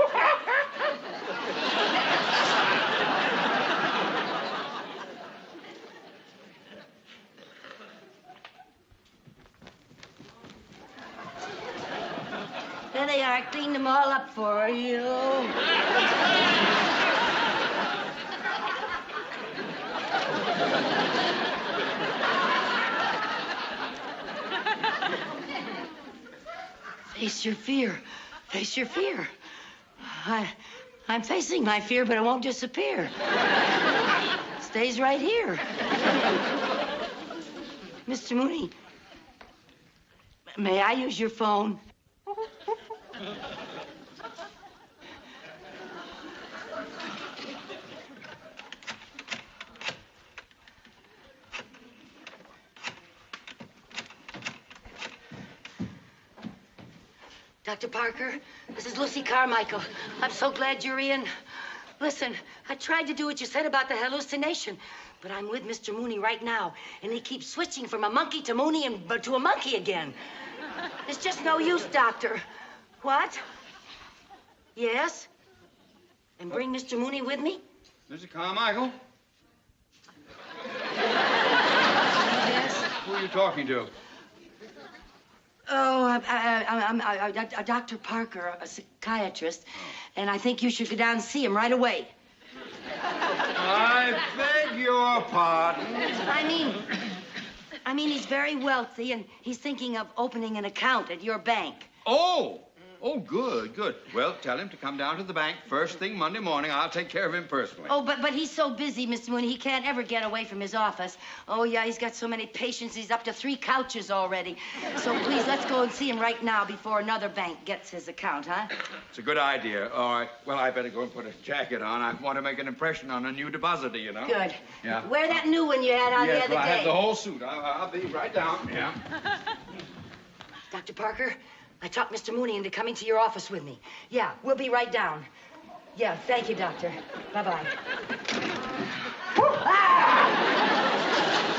they are. I cleaned them all up for you. Face your fear. Face your fear. I'm facing my fear, but it won't disappear. Stays right here. Mr. Mooney, may I use your phone? Dr. Parker, this is Lucy Carmichael. I'm so glad you're in. Listen, I tried to do what you said about the hallucination, but I'm with Mr. Mooney right now, and he keeps switching from a monkey to Mooney and to a monkey again. It's just no use, Doctor. What? Yes? And bring Mr. Mooney with me? Mr. Carmichael? Yes? Who are you talking to? Oh, I'm Dr. Parker, a psychiatrist, and I think you should go down and see him right away. I beg your pardon. I mean, he's very wealthy, and he's thinking of opening an account at your bank. Oh, good. Well, tell him to come down to the bank first thing Monday morning. I'll take care of him personally. Oh, but he's so busy, Mr. Mooney, he can't ever get away from his office. Oh, yeah, he's got so many patients. He's up to 3 couches already. So please, let's go and see him right now before another bank gets his account, huh? It's a good idea. All right. Well, I better go and put a jacket on. I want to make an impression on a new depositor, you know. Good. Yeah. Wear that new one you had on the other I day. have the whole suit. I'll be right down. Yeah. Dr. Parker, I talked Mr. Mooney into coming to your office with me. Yeah, we'll be right down. Yeah, thank you, Doctor. Bye-bye. Ah!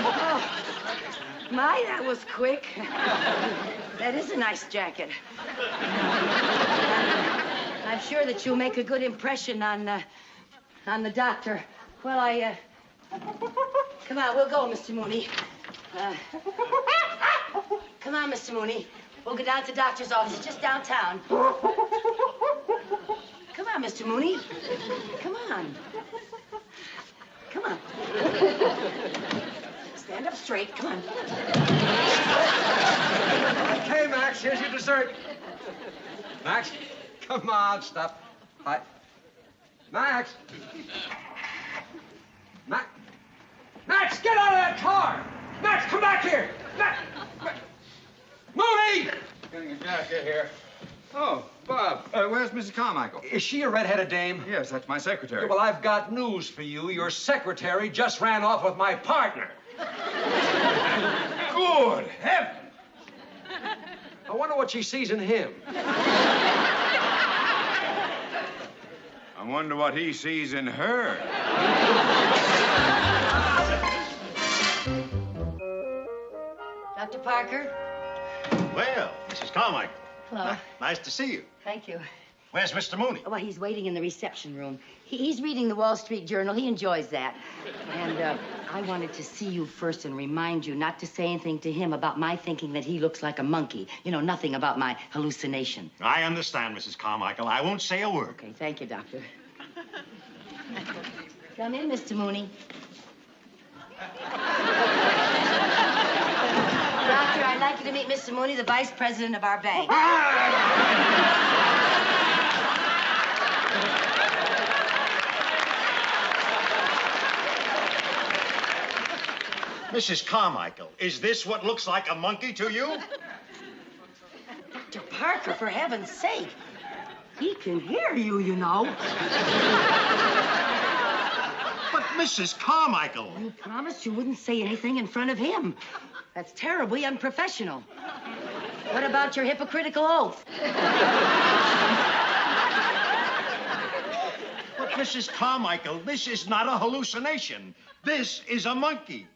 Oh, my, that was quick. That is a nice jacket. I'm sure that you'll make a good impression on the doctor. Well, come on, we'll go, Mr. Mooney. Come on, Mr. Mooney. We'll go down to the doctor's office. It's just downtown. Come on, Mr. Mooney. Come on. Come on. Stand up straight. Come on. Okay, Max, here's your dessert. Max, come on, stop. Hi. Max. Max, get out of that car! Max, come back here! Max! Mooney! Getting a jacket here. Oh, Bob, where's Mrs. Carmichael? Is she a red-headed dame? Yes, that's my secretary. Well, I've got news for you. Your secretary just ran off with my partner. Good heavens! I wonder what she sees in him. I wonder what he sees in her. Dr. Parker? Well, Mrs. Carmichael. Hello. Nice to see you. Thank you. Where's Mr. Mooney? Well, he's waiting in the reception room. He's reading the Wall Street Journal. He enjoys that. And I wanted to see you first and remind you not to say anything to him about my thinking that he looks like a monkey. You know, nothing about my hallucination. I understand, Mrs. Carmichael. I won't say a word. Okay, thank you, Doctor. Come in, Mr. Mooney. Doctor, I'd like you to meet Mr. Mooney, the vice president of our bank. Mrs. Carmichael, is this what looks like a monkey to you? Dr. Parker, for heaven's sake. He can hear you, you know. But Mrs. Carmichael. You promised you wouldn't say anything in front of him. That's terribly unprofessional. What about your hypocritical oath? But Mrs. Carmichael, this is not a hallucination. This is a monkey.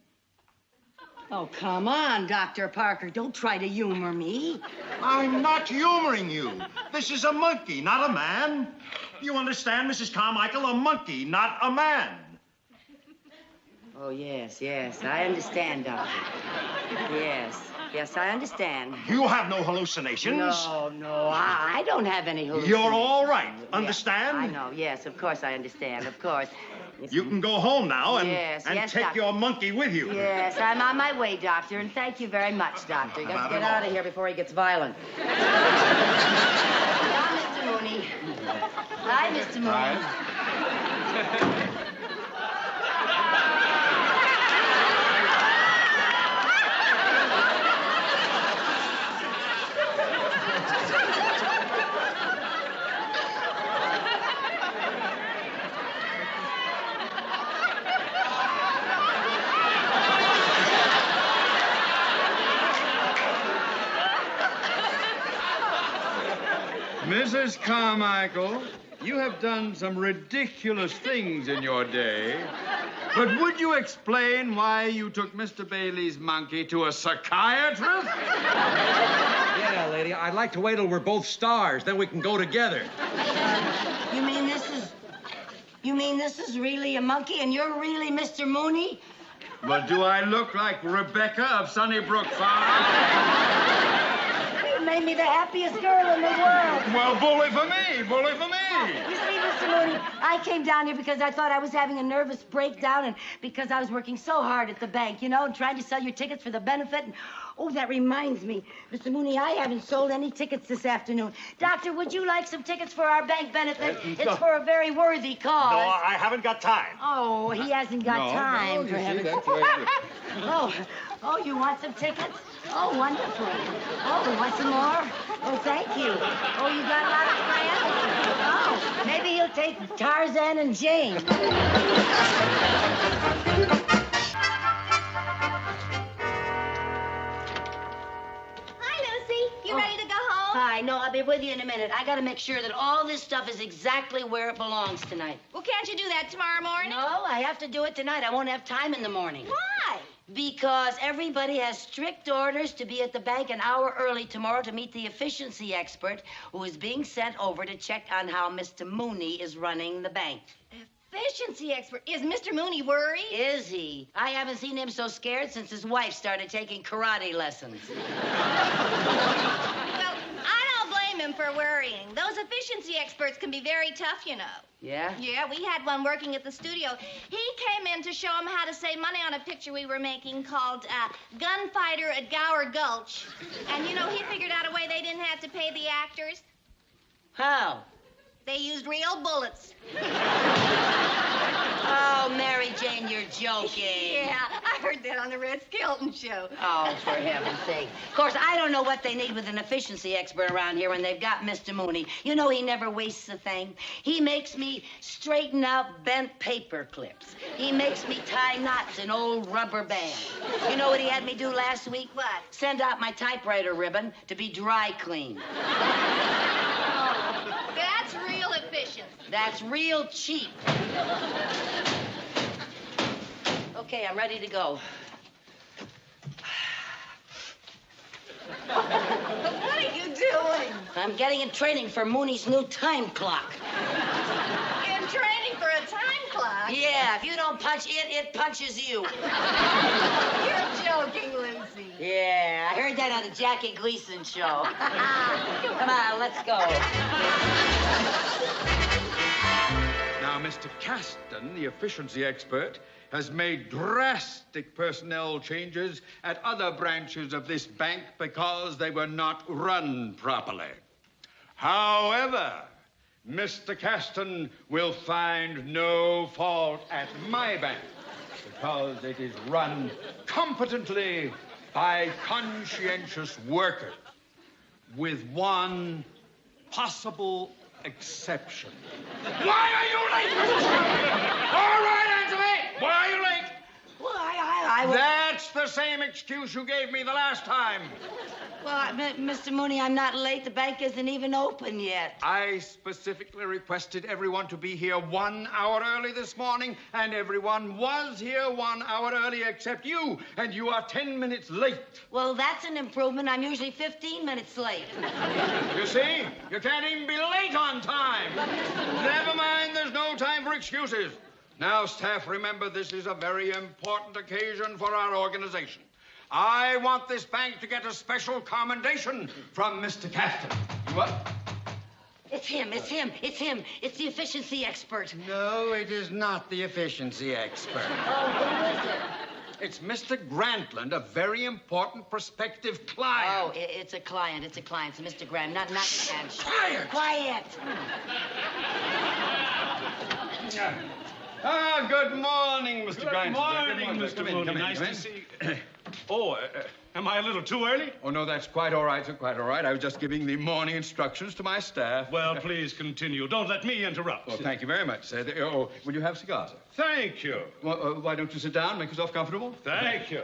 Oh, come on, Dr. Parker. Don't try to humor me. I'm not humoring you. This is a monkey, not a man. You understand, Mrs. Carmichael? A monkey, not a man. Oh, yes, I understand, Doctor. Yes. Yes, I understand. You have no hallucinations. No, I don't have any hallucinations. You're all right. Understand? I know, yes, of course I understand, of course. You can go home now and, Yes, take Doctor. your monkey with you. Yes, I'm on my way, Doctor, and thank you very much, Doctor. Let's get out of here before he gets violent. Bye, Mr. Mooney. Bye, Mr. Mooney. Mrs. Carmichael, you have done some ridiculous things in your day. But would you explain why you took Mr. Bailey's monkey to a psychiatrist? Yeah, lady, I'd like to wait till we're both stars, then we can go together. You mean this is really a monkey and you're really Mr. Mooney? But do I look like Rebecca of Sunnybrook Farm? You made me the happiest girl in the world. Well, bully for me, bully for me. You see, Mr. Mooney, I came down here because I thought I was having a nervous breakdown and because I was working so hard at the bank, and trying to sell your tickets for the benefit. And, oh, that reminds me, Mr. Mooney, I haven't sold any tickets this afternoon. Doctor, would you like some tickets for our bank benefit? It's for a very worthy cause. No, I haven't got time. Oh, he hasn't got time for heaven's sake. Oh, you want some tickets? Oh, wonderful. Oh, want some more? Oh, thank you. Oh, you got a lot of friends? Oh, maybe he'll take Tarzan and Jane. Hi, Lucy. You ready to go home? Hi, no, I'll be with you in a minute. I gotta make sure that all this stuff is exactly where it belongs tonight. Well, can't you do that tomorrow morning? No, I have to do it tonight. I won't have time in the morning. Why? Because everybody has strict orders to be at the bank an hour early tomorrow to meet the efficiency expert who is being sent over to check on how Mr. Mooney is running the bank. Efficiency expert. Is Mr. Mooney worried? Is he? I haven't seen him so scared since his wife started taking karate lessons. Well, I don't blame him for worrying. Those efficiency experts can be very tough, you know. Yeah? Yeah, we had one working at the studio. He came in to show him how to save money on a picture we were making called Gunfighter at Gower Gulch. And, he figured out a way they didn't have to pay the actors. How? They used real bullets. Oh, Mary Jane, you're joking. Yeah, I heard that on the Red Skelton show. Oh, for heaven's sake. Of course, I don't know what they need with an efficiency expert around here when they've got Mr. Mooney. He never wastes a thing. He makes me straighten out bent paper clips. He makes me tie knots in old rubber bands. You know what he had me do last week? What? Send out my typewriter ribbon to be dry cleaned. That's real efficient. That's real cheap. Okay, I'm ready to go. What are you doing? I'm getting in training for Mooney's new time clock. In training for a time clock? Yeah, if you don't punch it, it punches you. You're joking, Lucy. Yeah, I heard that on the Jackie Gleason show. Come on, let's go. Now, Mr. Caston, the efficiency expert, has made drastic personnel changes at other branches of this bank because they were not run properly. However, Mr. Caston will find no fault at my bank because it is run competently by conscientious workers, with one possible exception. Why are you late? All right, answer me. Why are you late? Well, That's the same excuse you gave me the last time. Well, Mr. Mooney, I'm not late. The bank isn't even open yet. I specifically requested everyone to be here 1 hour early this morning, and everyone was here 1 hour early except you, and you are 10 minutes late. Well, that's an improvement. I'm usually 15 minutes late. You see? You can't even be late on time. Never mind, there's no time for excuses. Now, staff, remember, this is a very important occasion for our organization. I want this bank to get a special commendation from Mr. Caston. What? It's him. It's him. It's the efficiency expert. No, it is not the efficiency expert. Oh, who is it? It's Mr. Grantland, a very important prospective client. Oh, it's a client. It's Mr. Grant, not Cash. Quiet! Quiet. Good morning, Mr. Grantland. Good morning, Mr. Mooney. Nice to see you. Am I a little too early? Oh, no, that's quite all right, sir, quite all right. I was just giving the morning instructions to my staff. Well, please continue. Don't let me interrupt. Well, thank you very much, sir. Will you have cigars, sir? Thank you. Well, why don't you sit down, make yourself comfortable? Thank you.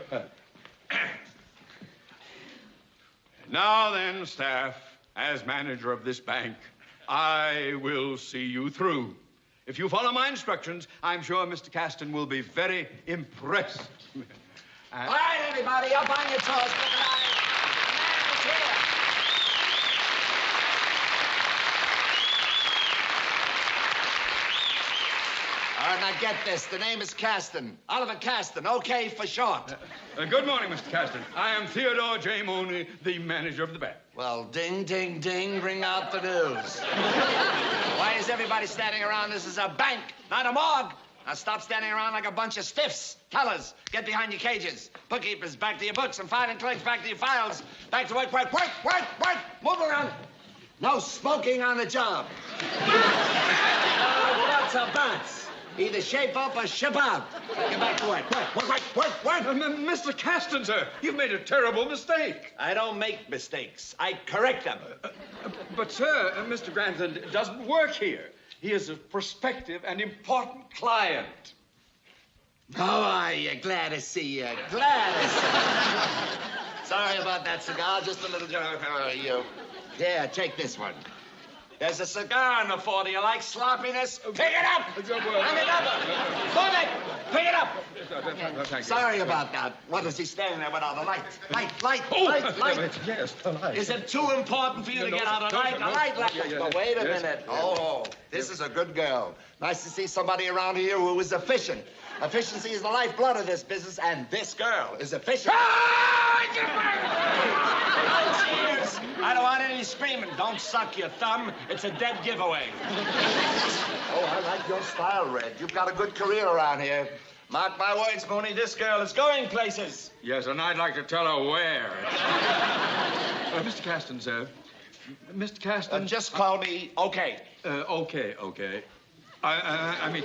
Now then, staff, as manager of this bank, I will see you through. If you follow my instructions, I'm sure Mr. Caston will be very impressed. All right, everybody, up on your toes. Look alive. The man is here. All right, now get this. The name is Caston. Oliver Caston, okay for short. Good morning, Mr. Caston. I am Theodore J. Mooney, the manager of the bank. Well, ding, ding, ding, bring out the news. Why is everybody standing around? This is a bank, not a morgue. Now stop standing around like a bunch of stiffs. Tellers, get behind your cages. Bookkeepers, back to your books. And filing clerks, back to your files. Back to work. Move around. No smoking on the job. What's a bounce? Either shape up or ship out. Get back to work. Work. Mr. Caston, sir, you've made a terrible mistake. I don't make mistakes. I correct them. But, sir, Mr. Grantland doesn't work here. He is a prospective and important client. How are you? Glad to see you. Glad to see you. Sorry about that cigar. Just a little jar. How are you? Yeah, take this one. There's a cigar in the 40. You like sloppiness? Pick it up! Pick it up! Move it! Pick it up! Thank you. Sorry about that. What is he standing there without a light? Light! Yes, the light. Is it too important for you to get out a light? A light. But wait a minute. Oh, this is a good girl. Nice to see somebody around here who is efficient. Efficiency is the lifeblood of this business, and this girl is efficient. Cheers! I don't want any screaming. Don't suck your thumb. It's a dead giveaway. Oh, I like your style, Red. You've got a good career around here. Mark my words, Mooney, this girl is going places. Yes, and I'd like to tell her where. Mr. Caston, sir. Mr. Caston. Just call me okay. Okay. I mean,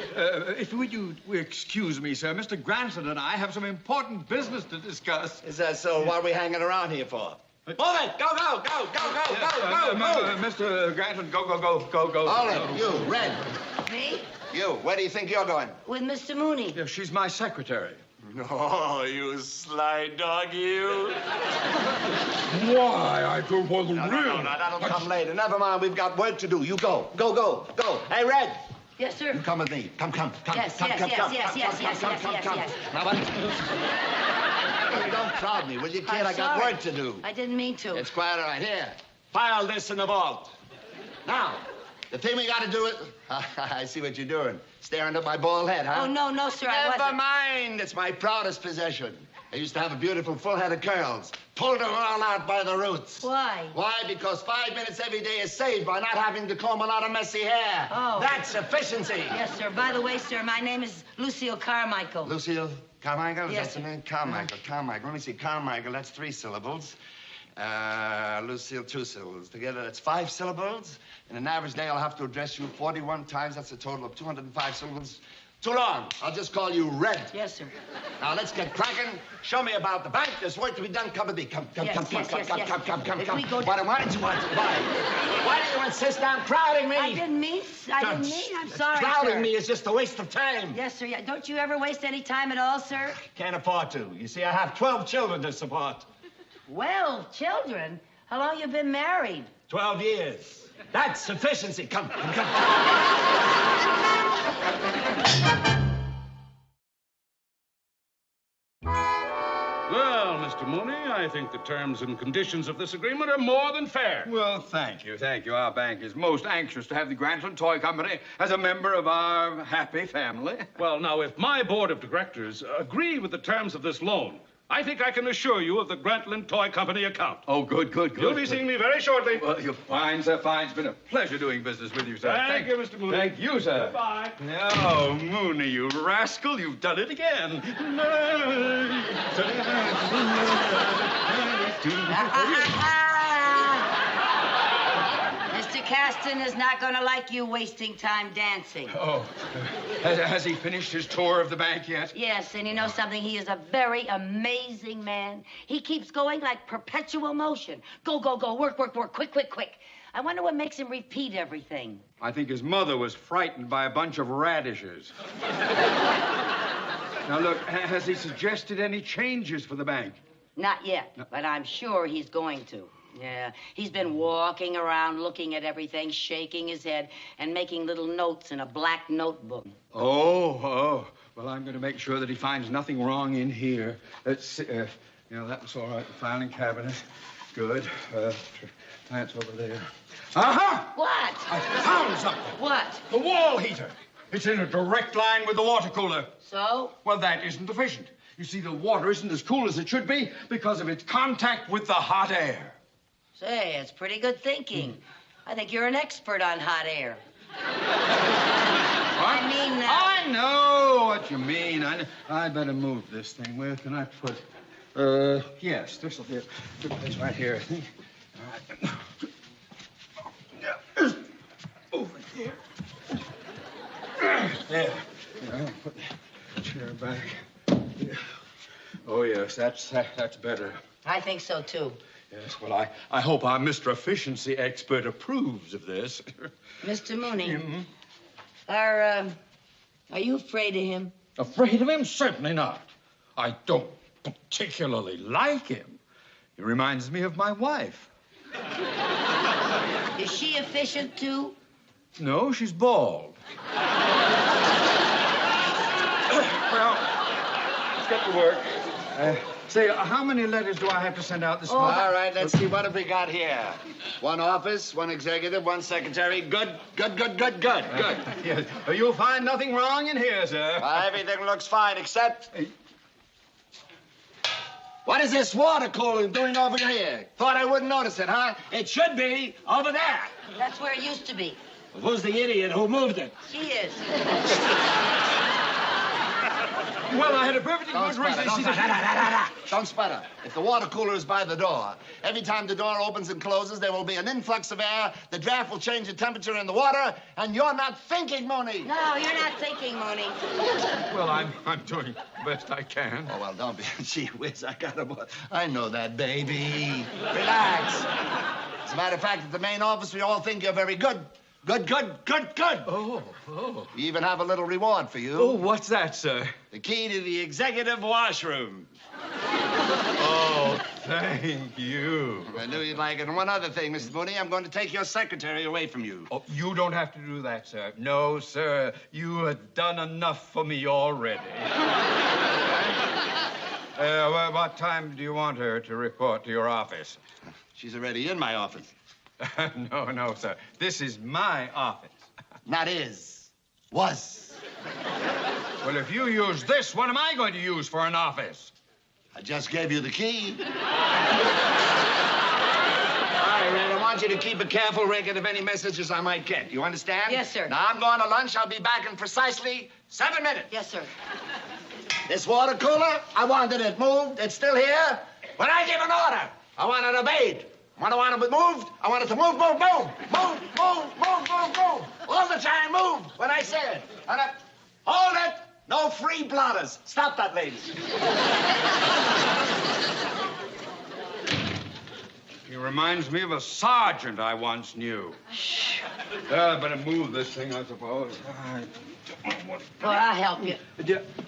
if you excuse me, sir, Mr. Grantland and I have some important business to discuss. Is that so? What are we hanging around here for? Move it! Go! Mr. Grantland, go. All right, you, Red. Me? You, where do you think you're going? With Mr. Mooney. Yeah, she's my secretary. Oh, you sly dog, you. Why? I don't want to No, that'll come later. Never mind, we've got work to do. You go. Hey, Red. Yes, sir. You come with me. Come. Yes. Now, what? Don't crowd me, will you, kid? I got work to do. I didn't mean to. It's quite all right. Here, file this in the vault. Now, the thing we got to do is... I see what you're doing. Staring at my bald head, huh? Oh, no, sir, I Never wasn't. mind. It's my proudest possession. I used to have a beautiful full head of curls. Pulled them all out by the roots. Why? Why? Because 5 minutes every day is saved by not having to comb a lot of messy hair. Oh. That's efficiency. Yes, sir. By the way, sir, my name is Lucille Carmichael. Lucille Carmichael? Yes, That's the sir. name? Carmichael. Let me see. Carmichael, that's 3 syllables. Lucille, 2 syllables. Together, that's 5 syllables. In an average day, I'll have to address you 41 times. That's a total of 205 syllables. Too long. I'll just call you Red. Yes, sir. Now, let's get cracking. Show me about the bank. There's work to be done. Come with me. Come. Yes. If we go Why did you want to buy? Why do you insist on crowding me? I didn't mean. I'm sorry, Crowding sir. me is just a waste of time. Yes, sir. Don't you ever waste any time at all, sir? Can't afford to. You see, I have 12 children to support. 12 children? How long you been married? 12 years. That's sufficiency. Come. Well, Mr. Mooney, I think the terms and conditions of this agreement are more than fair. Well, thank you. Our bank is most anxious to have the Grantland Toy Company as a member of our happy family. Well, now, if my board of directors agree with the terms of this loan, I think I can assure you of the Grantland Toy Company account. Oh, good. You'll be seeing me very shortly. Well, you're fine, sir, fine. It's been a pleasure doing business with you, sir. Thank you, Mr. Mooney. Thank you, sir. Goodbye. No, Mooney, you rascal. You've done it again. Mr. Caston is not going to like you wasting time dancing. Oh, has he finished his tour of the bank yet? Yes, and you know something? He is a very amazing man. He keeps going like perpetual motion. Go, go, go, work, work, work, quick, quick, quick. I wonder what makes him repeat everything. I think his mother was frightened by a bunch of radishes. Now, look, has he suggested any changes for the bank? Not yet, No. but I'm sure he's going to. Yeah, he's been walking around looking at everything, shaking his head, and making little notes in a black notebook. Oh. Well, I'm going to make sure that he finds nothing wrong in here. Let's, that was all right. The filing cabinet. Good. That's over there. Aha! What? I found something. What? The wall heater. It's in a direct line with the water cooler. So? Well, that isn't efficient. You see, the water isn't as cool as it should be because of its contact with the hot air. Say, it's pretty good thinking. I think you're an expert on hot air. What? I know what you mean. I better move this thing. Where can I put? Yes, this will be a good place right here, I think. All right. Over here. There. I'll put the chair back. Oh, yes, that's better. I think so, too. Yes, well, I hope our Mr. Efficiency expert approves of this. Mr. Mooney, Mm-hmm. are you afraid of him? Afraid of him? Certainly not. I don't particularly like him. He reminds me of my wife. Is she efficient, too? No, she's bald. Well, let's get to work. Say, how many letters do I have to send out this month? All right, let's see. What have we got here? One office, one executive, one secretary. Good. Yes. You'll find nothing wrong in here, sir. Everything looks fine, except... What is this water cooler doing over here? Thought I wouldn't notice it, huh? It should be over there. That's where it used to be. Who's the idiot who moved it? She is. Well, I had a perfectly good reason. Don't sputter. If the water cooler is by the door, every time the door opens and closes, there will be an influx of air. The draft will change the temperature in the water, and you're not thinking, Mooney. No, you're not thinking, Mooney. Well, I'm doing the best I can. Oh, well, don't be. Gee whiz, I know that, baby. Relax. As a matter of fact, at the main office, we all think you're very good. Good. Oh. We even have a little reward for you. Oh, what's that, sir? The key to the executive washroom. Oh, thank you. I knew you'd like it. And one other thing, Mrs. Mooney, I'm going to take your secretary away from you. Oh, you don't have to do that, sir. No, sir. You have done enough for me already. What time do you want her to report to your office? She's already in my office. No, sir. This is my office. Not is. Was. Well, if you use this, what am I going to use for an office? I just gave you the key. All right, Red, I want you to keep a careful record of any messages I might get. You understand? Yes, sir. Now, I'm going to lunch. I'll be back in precisely 7 minutes. Yes, sir. This water cooler, I wanted it moved. It's still here. When I give an order, I want it obeyed. When I want it moved, I want it to move. Move. All the time, move when I say it. Hold it. No free blotters. Stop that, ladies. He reminds me of a sergeant I once knew. I better move this thing, I suppose. Well, I'll help you.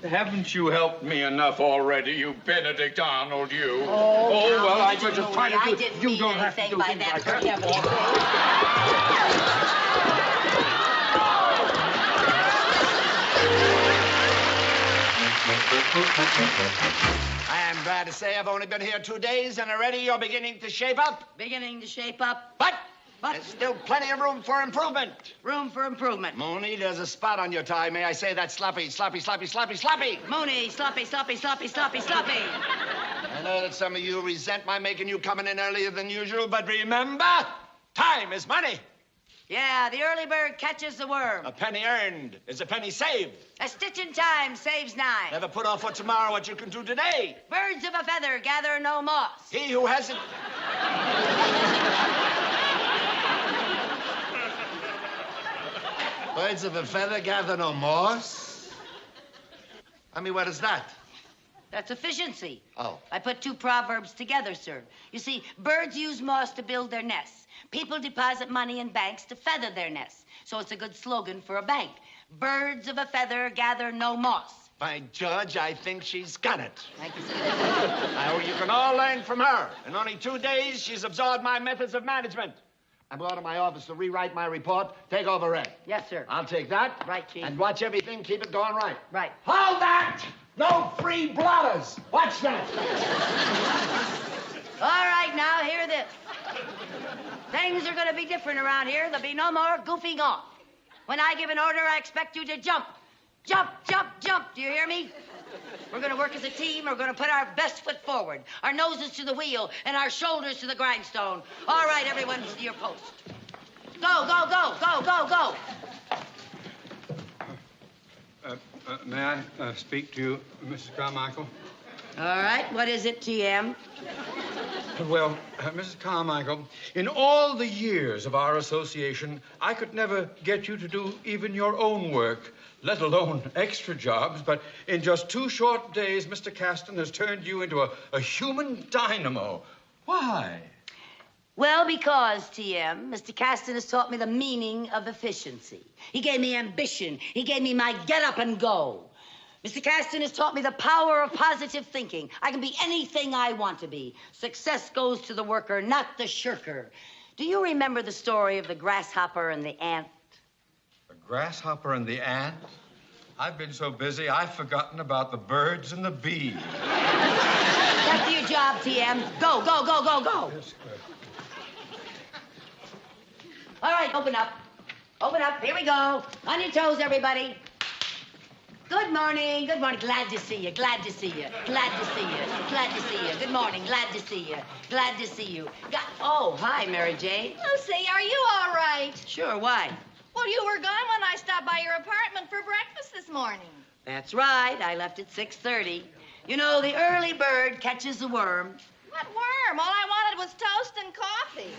Haven't you helped me enough already, you Benedict Arnold, you? Oh, well, I Mr. just try to Mooney, do... I didn't You mean don't have to anything do by things that, like for that. heaven's I am glad to say I've only been here 2 days, and already you're beginning to shape up. Beginning to shape up. But there's still plenty of room for improvement. Room for improvement. Mooney, there's a spot on your tie. May I say that sloppy. Mooney, sloppy. know that some of you resent my making you coming in earlier than usual, but remember, time is money. Yeah, the early bird catches the worm. A penny earned is a penny saved. A stitch in time saves 9. Never put off for tomorrow what you can do today. Birds of a feather gather no moss. He who hasn't... Birds of a feather gather no moss? I mean, what is that? That's efficiency. Oh. I put 2 proverbs together, sir. You see, birds use moss to build their nests. People deposit money in banks to feather their nests. So it's a good slogan for a bank. Birds of a feather gather no moss. By George, I think she's got it. Thank you, sir. Now, you can all learn from her. In only 2 days, she's absorbed my methods of management. I'm going to my office to rewrite my report. Take over, Red. Yes, sir. I'll take that. Right, Chief. And watch everything. Keep it going right. Right. Hold that! No free blotters. Watch that. All right, now, hear this. Things are going to be different around here. There'll be no more goofing off. When I give an order, I expect you to jump. Jump, jump, jump. Do you hear me? We're going to work as a team. We're going to put our best foot forward, our noses to the wheel, and our shoulders to the grindstone. All right, everyone, to your post. Go, go, go, go, go, go. May I speak to you, Mrs. Carmichael? All right, what is it, TM? Well, Mrs. Carmichael, in all the years of our association, I could never get you to do even your own work, let alone extra jobs. But in just 2 short days, Mr. Caston has turned you into a human dynamo. Why? Well, because, TM, Mr. Caston has taught me the meaning of efficiency. He gave me ambition. He gave me my get up and go. Mr. Caston has taught me the power of positive thinking. I can be anything I want to be. Success goes to the worker, not the shirker. Do you remember the story of the grasshopper and the ant? The grasshopper and the ant? I've been so busy, I've forgotten about the birds and the bees. Back to your job, TM. Go, go, go, go, go. Yes, All right, open up. Open up. Here we go. On your toes, everybody. Good morning. Good morning. Glad to see you. Glad to see you. Glad to see you. Glad to see you. Good morning. Glad to see you. Glad to see you. Oh, hi, Mary Jane. Lucy, are you all right? Sure, why? Well, you were gone when I stopped by your apartment for breakfast this morning. That's right. I left at 6:30. You know, the early bird catches the worm. What worm? All I wanted was toast and coffee.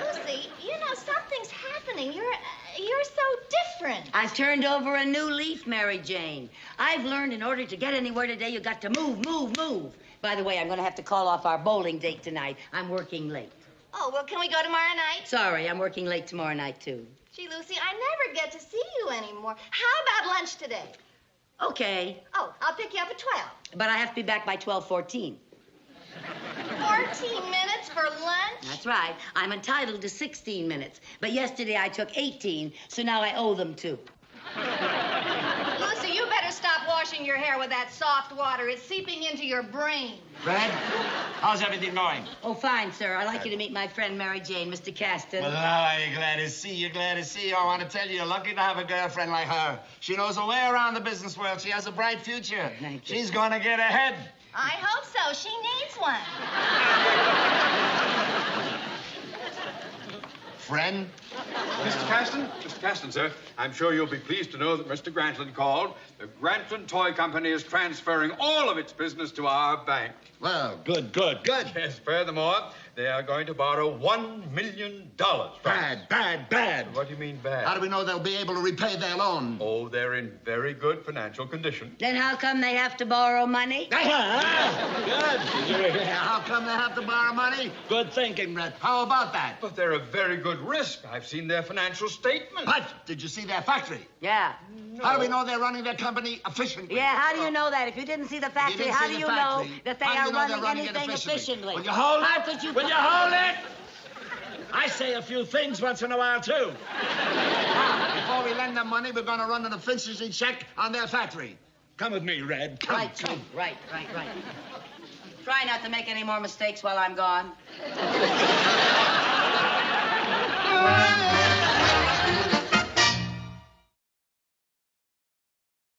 Lucy, you know, something's happening. You're so different. I've turned over a new leaf, Mary Jane. I've learned in order to get anywhere today, you got to move, move, move. By the way, I'm going to have to call off our bowling date tonight. I'm working late. Oh, well, can we go tomorrow night? Sorry, I'm working late tomorrow night, too. Gee, Lucy, I never get to see you anymore. How about lunch today? Okay. Oh, I'll pick you up at 12. But I have to be back by 12:14. 14 minutes for lunch? That's right. I'm entitled to 16 minutes. But yesterday I took 18, so now I owe them 2. Lucy, you better stop washing your hair with that soft water. It's seeping into your brain. Fred, how's everything going? Oh, fine, sir. I'd like you to meet my friend Mary Jane, Mr. Caston. Well, I'm glad to see you, glad to see you. I want to tell you, you're lucky to have a girlfriend like her. She knows her way around the business world. She has a bright future. Thank you. She's going to get ahead. I hope so. She needs one. Friend? Mr. Caston, sir, I'm sure you'll be pleased to know that Mr. Grantland called. The Grantland Toy Company is transferring all of its business to our bank. Well, good. Yes, furthermore, they are going to borrow $1 million. Bad. What do you mean bad? How do we know they'll be able to repay their loan? Oh, they're in very good financial condition. Then how come they have to borrow money? Good. How come they have to borrow money? Good thinking, Red. How about that? But they're a very good risk. I've seen their financial statements. But did you see their factory? Yeah. No. How do we know they're running their company efficiently? Yeah, how do you know that? If you didn't see the factory, how do you know that they are running anything efficiently? Will you hold How it? could you... Will you hold it? I say a few things once in a while, too. Now, before we lend them money, we're going to run an efficiency check on their factory. Come with me, Red. Come. Right. Try not to make any more mistakes while I'm gone.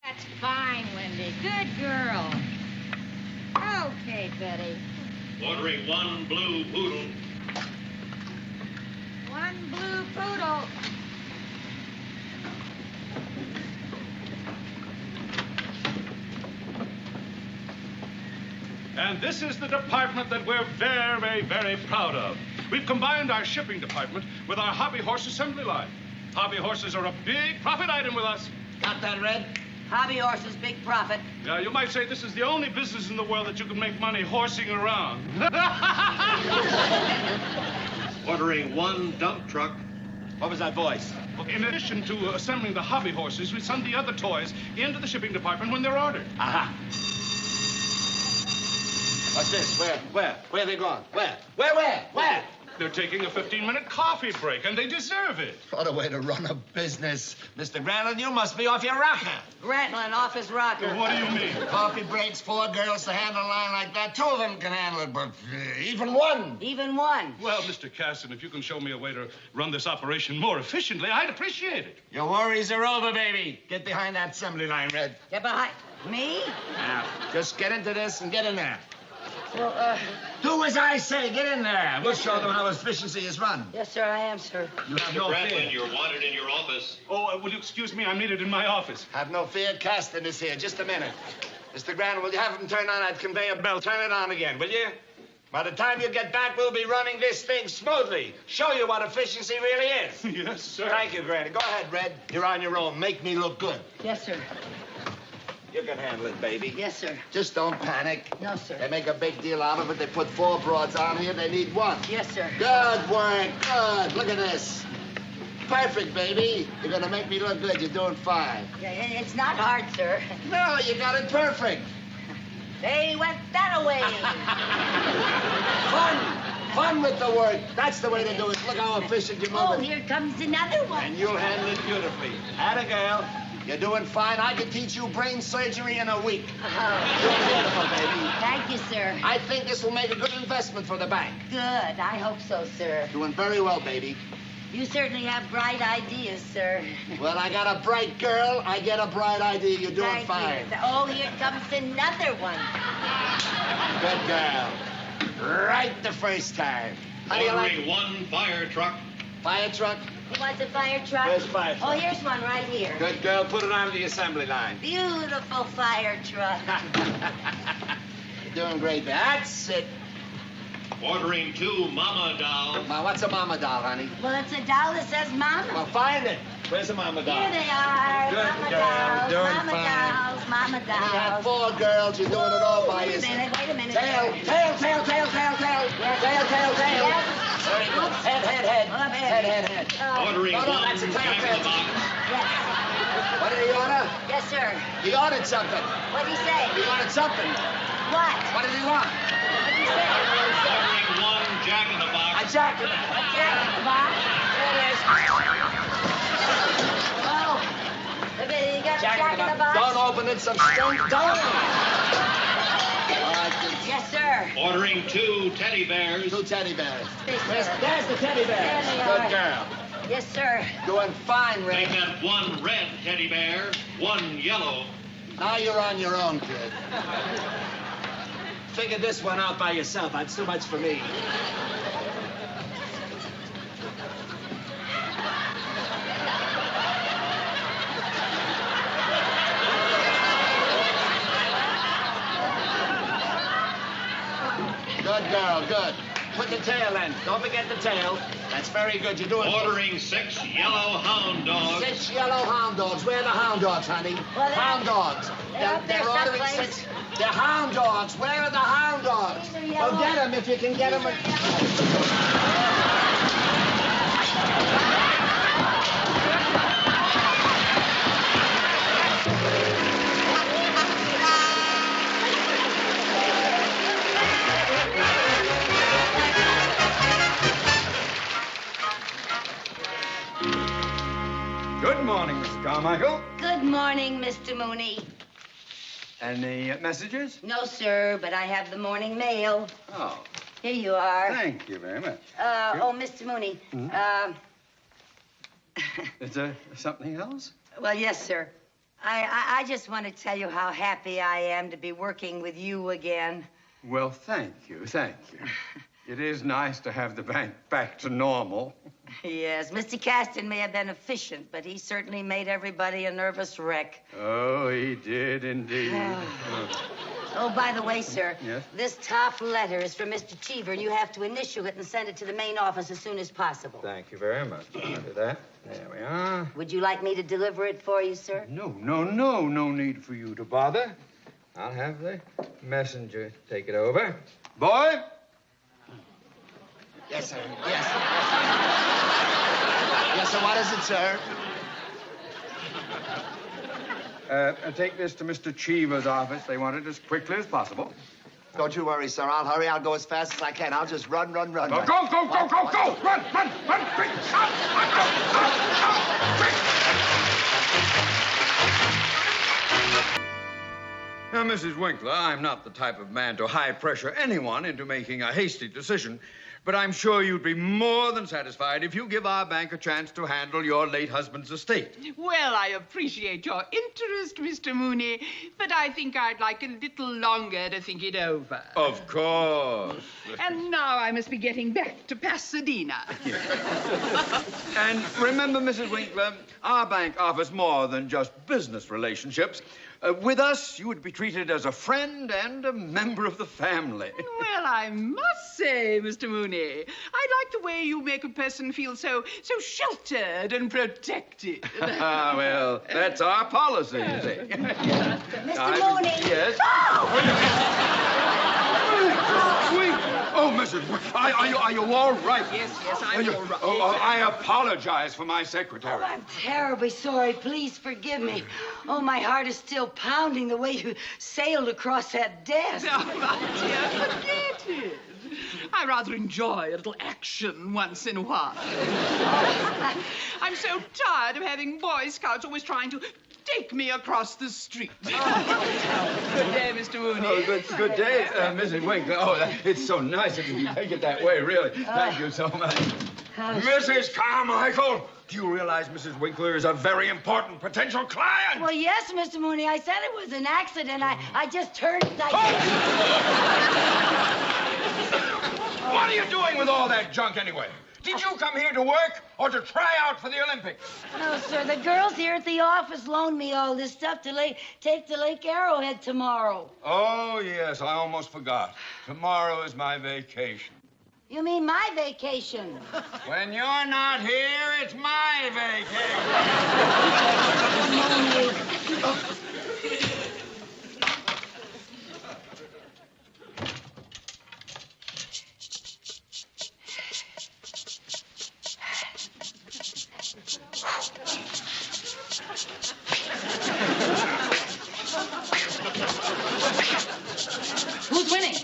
That's fine, Wendy. Good girl. Okay, Betty. Ordering 1 blue poodle. 1 blue poodle. And this is the department that we're very, very proud of. We've combined our shipping department with our hobby horse assembly line. Hobby horses are a big profit item with us. Got that, Red? Hobby horses, big profit. Yeah, you might say this is the only business in the world that you can make money horsing around. Ordering 1 dump truck. What was that voice? In addition to assembling the hobby horses, we send the other toys into the shipping department when they're ordered. Aha. What's this? Where? Where are they going? Where? They're taking a 15-minute coffee break, and they deserve it. What a way to run a business. Mr. Granlund, you must be off your rocker. Grantland off his rocker. What do you mean? Coffee breaks, 4 girls to handle a line like that. 2 of them can handle it, but even one. Even one. Well, Mr. Casson, if you can show me a way to run this operation more efficiently, I'd appreciate it. Your worries are over, baby. Get behind that assembly line, Red. Get behind. Me? Now, just get into this and get in there. Well, Do as I say. Get in there. We'll show them how efficiency is run. yes, sir, I am, sir. You have no fear. You're wanted in your office. Oh, will you excuse me? I'm needed in my office. Have no fear. Caston is here. Just a minute. Mr. Granlund, will you have him turn on that conveyor belt? Turn it on again, will you? By the time you get back, we'll be running this thing smoothly. Show you what efficiency really is. Yes, sir. Thank you, Granny. Go ahead, Red. You're on your own. Make me look good. Yes, sir. You can handle it, baby. Yes, sir. Just don't panic. No, sir. They make a big deal out of it. They put 4 broads on here. They need 1. Yes, sir. Good work. Good. Look at this. Perfect, baby. You're gonna make me look good. You're doing fine. Yeah, it's not hard, sir. No, you got it perfect. They went that away. Fun with the work. That's the way to do it. Look how efficient you're Oh, moving. here comes another one. And you'll handle it beautifully. Atta girl. You're doing fine. I could teach you brain surgery in a week. You're beautiful, baby. Thank you, sir. I think this will make a good investment for the bank. Good. I hope so, sir. Doing very well, baby. You certainly have bright ideas, sir. Well, I got a bright girl. I get a bright idea. You're doing Thank fine. you. Oh, here comes another one. Good girl. Right the first time. How do you like Ordering 1 fire truck. fire truck? He wants a fire truck? Where's fire truck? Oh, here's one right here. Good girl. Put it on the assembly line. Beautiful fire truck. You're doing great. That's it. Ordering 2 mama dolls. Now, what's a mama doll, honey? Well, it's a doll that says Mama. Well, find it. Where's the mama doll? Here they are. Good Mama girl, dolls, doing Mama fine. dolls, Mama You have dolls. 4 girls. You're doing it all by Wait a yourself. minute, wait a minute. Tail. Yes. Very good. Head. Ordering No, 1 that's a tail. jack in the box. Yes. What did he order? Yes, sir. He ordered something. What'd he say? He ordered something. What? What did he want? What'd he say? Ordering 1 jack in the A box. jacket. A jack in the box? There it is. Oh. You got a jack in the box? Don't open it. Some stink. Don't. All right, Yes, sir. Ordering 2 teddy bears. 2 teddy bears. Yes, sir. There's the teddy bears. There they Good are. girl. Yes, sir. Doing fine, They Red. got 1 red teddy bear, 1 yellow. Now you're on your own, kid. Figure this one out by yourself. That's too much for me. Good girl, good. Put the tail in. Don't forget the tail. That's very good. You're doing Ordering 6 yellow hound dogs. 6 yellow hound dogs. Where are the hound dogs, honey? Well, they're- hound dogs. they're up there ordering someplace. 6. They're hound dogs. Where are the hound dogs? These are Well, yellow. get them if you can get them. Good morning, Miss Carmichael. Good morning, Mr. Mooney. Any messages? No, sir, but I have the morning mail. Oh, Here you are. thank you very much. Oh, Mr. Mooney. Is there something else? Well, yes, sir. I just want to tell you how happy I am to be working with you again. Well, thank you, thank you. It is nice to have the bank back to normal. Yes, Mr. Caston may have been efficient, but he certainly made everybody a nervous wreck. Oh, he did indeed. Oh, by the way, sir. Yes? This top letter is from Mr. Cheever, and you have to initial it and send it to the main office as soon as possible. Thank you very much. I'll do that. There we are. Would you like me to deliver it for you, sir? No need for you to bother. I'll have the messenger take it over. Boy! Yes, sir. Yes. Yes, sir. What is it, sir? Take this to Mr. Cheever's office. They want it as quickly as possible. Don't you worry, sir. I'll hurry. I'll go as fast as I can. I'll just run. Go! Run! Quick! Now, Mrs. Winkler, I'm not the type of man to high-pressure anyone into making a hasty decision, but I'm sure you'd be more than satisfied if you give our bank a chance to handle your late husband's estate. Well, I appreciate your interest, Mr. Mooney, but I think I'd like a little longer to think it over. Of course. And now I must be getting back to Pasadena. And remember, Mrs. Winkler, our bank offers more than just business relationships. With us, you would be treated as a friend and a member of the family. Well, I must say, Mr. Mooney, I like the way you make a person feel so sheltered and protected. Well, that's our policy, you see. Mr. Mooney! Yes? Oh, Mrs. Winkler, are you all right? Yes, I'm all right. Oh, I apologize for my secretary. Oh, I'm terribly sorry. Please forgive me. Oh, my heart is still pounding the way you sailed across that desk. Oh, my dear, forget it. I rather enjoy a little action once in a while. I'm so tired of having Boy Scouts always trying to take me across the street. Good day, Mr. Mooney. Oh, good day, Mrs. Winkler. Oh, it's so nice of you to take it that way, really. Thank you so much. Mrs. Carmichael, do you realize Mrs. Winkler is a very important potential client? Well, yes, Mr. Mooney. I said it was an accident. I just turned... What are you doing with all that junk, anyway? Did you come here to work or to try out for the Olympics? No, sir. The girls here at the office loaned me all this stuff to take to Lake Arrowhead tomorrow. Oh, yes. I almost forgot. Tomorrow is my vacation. You mean my vacation? When you're not here, it's my vacation. Who's winning?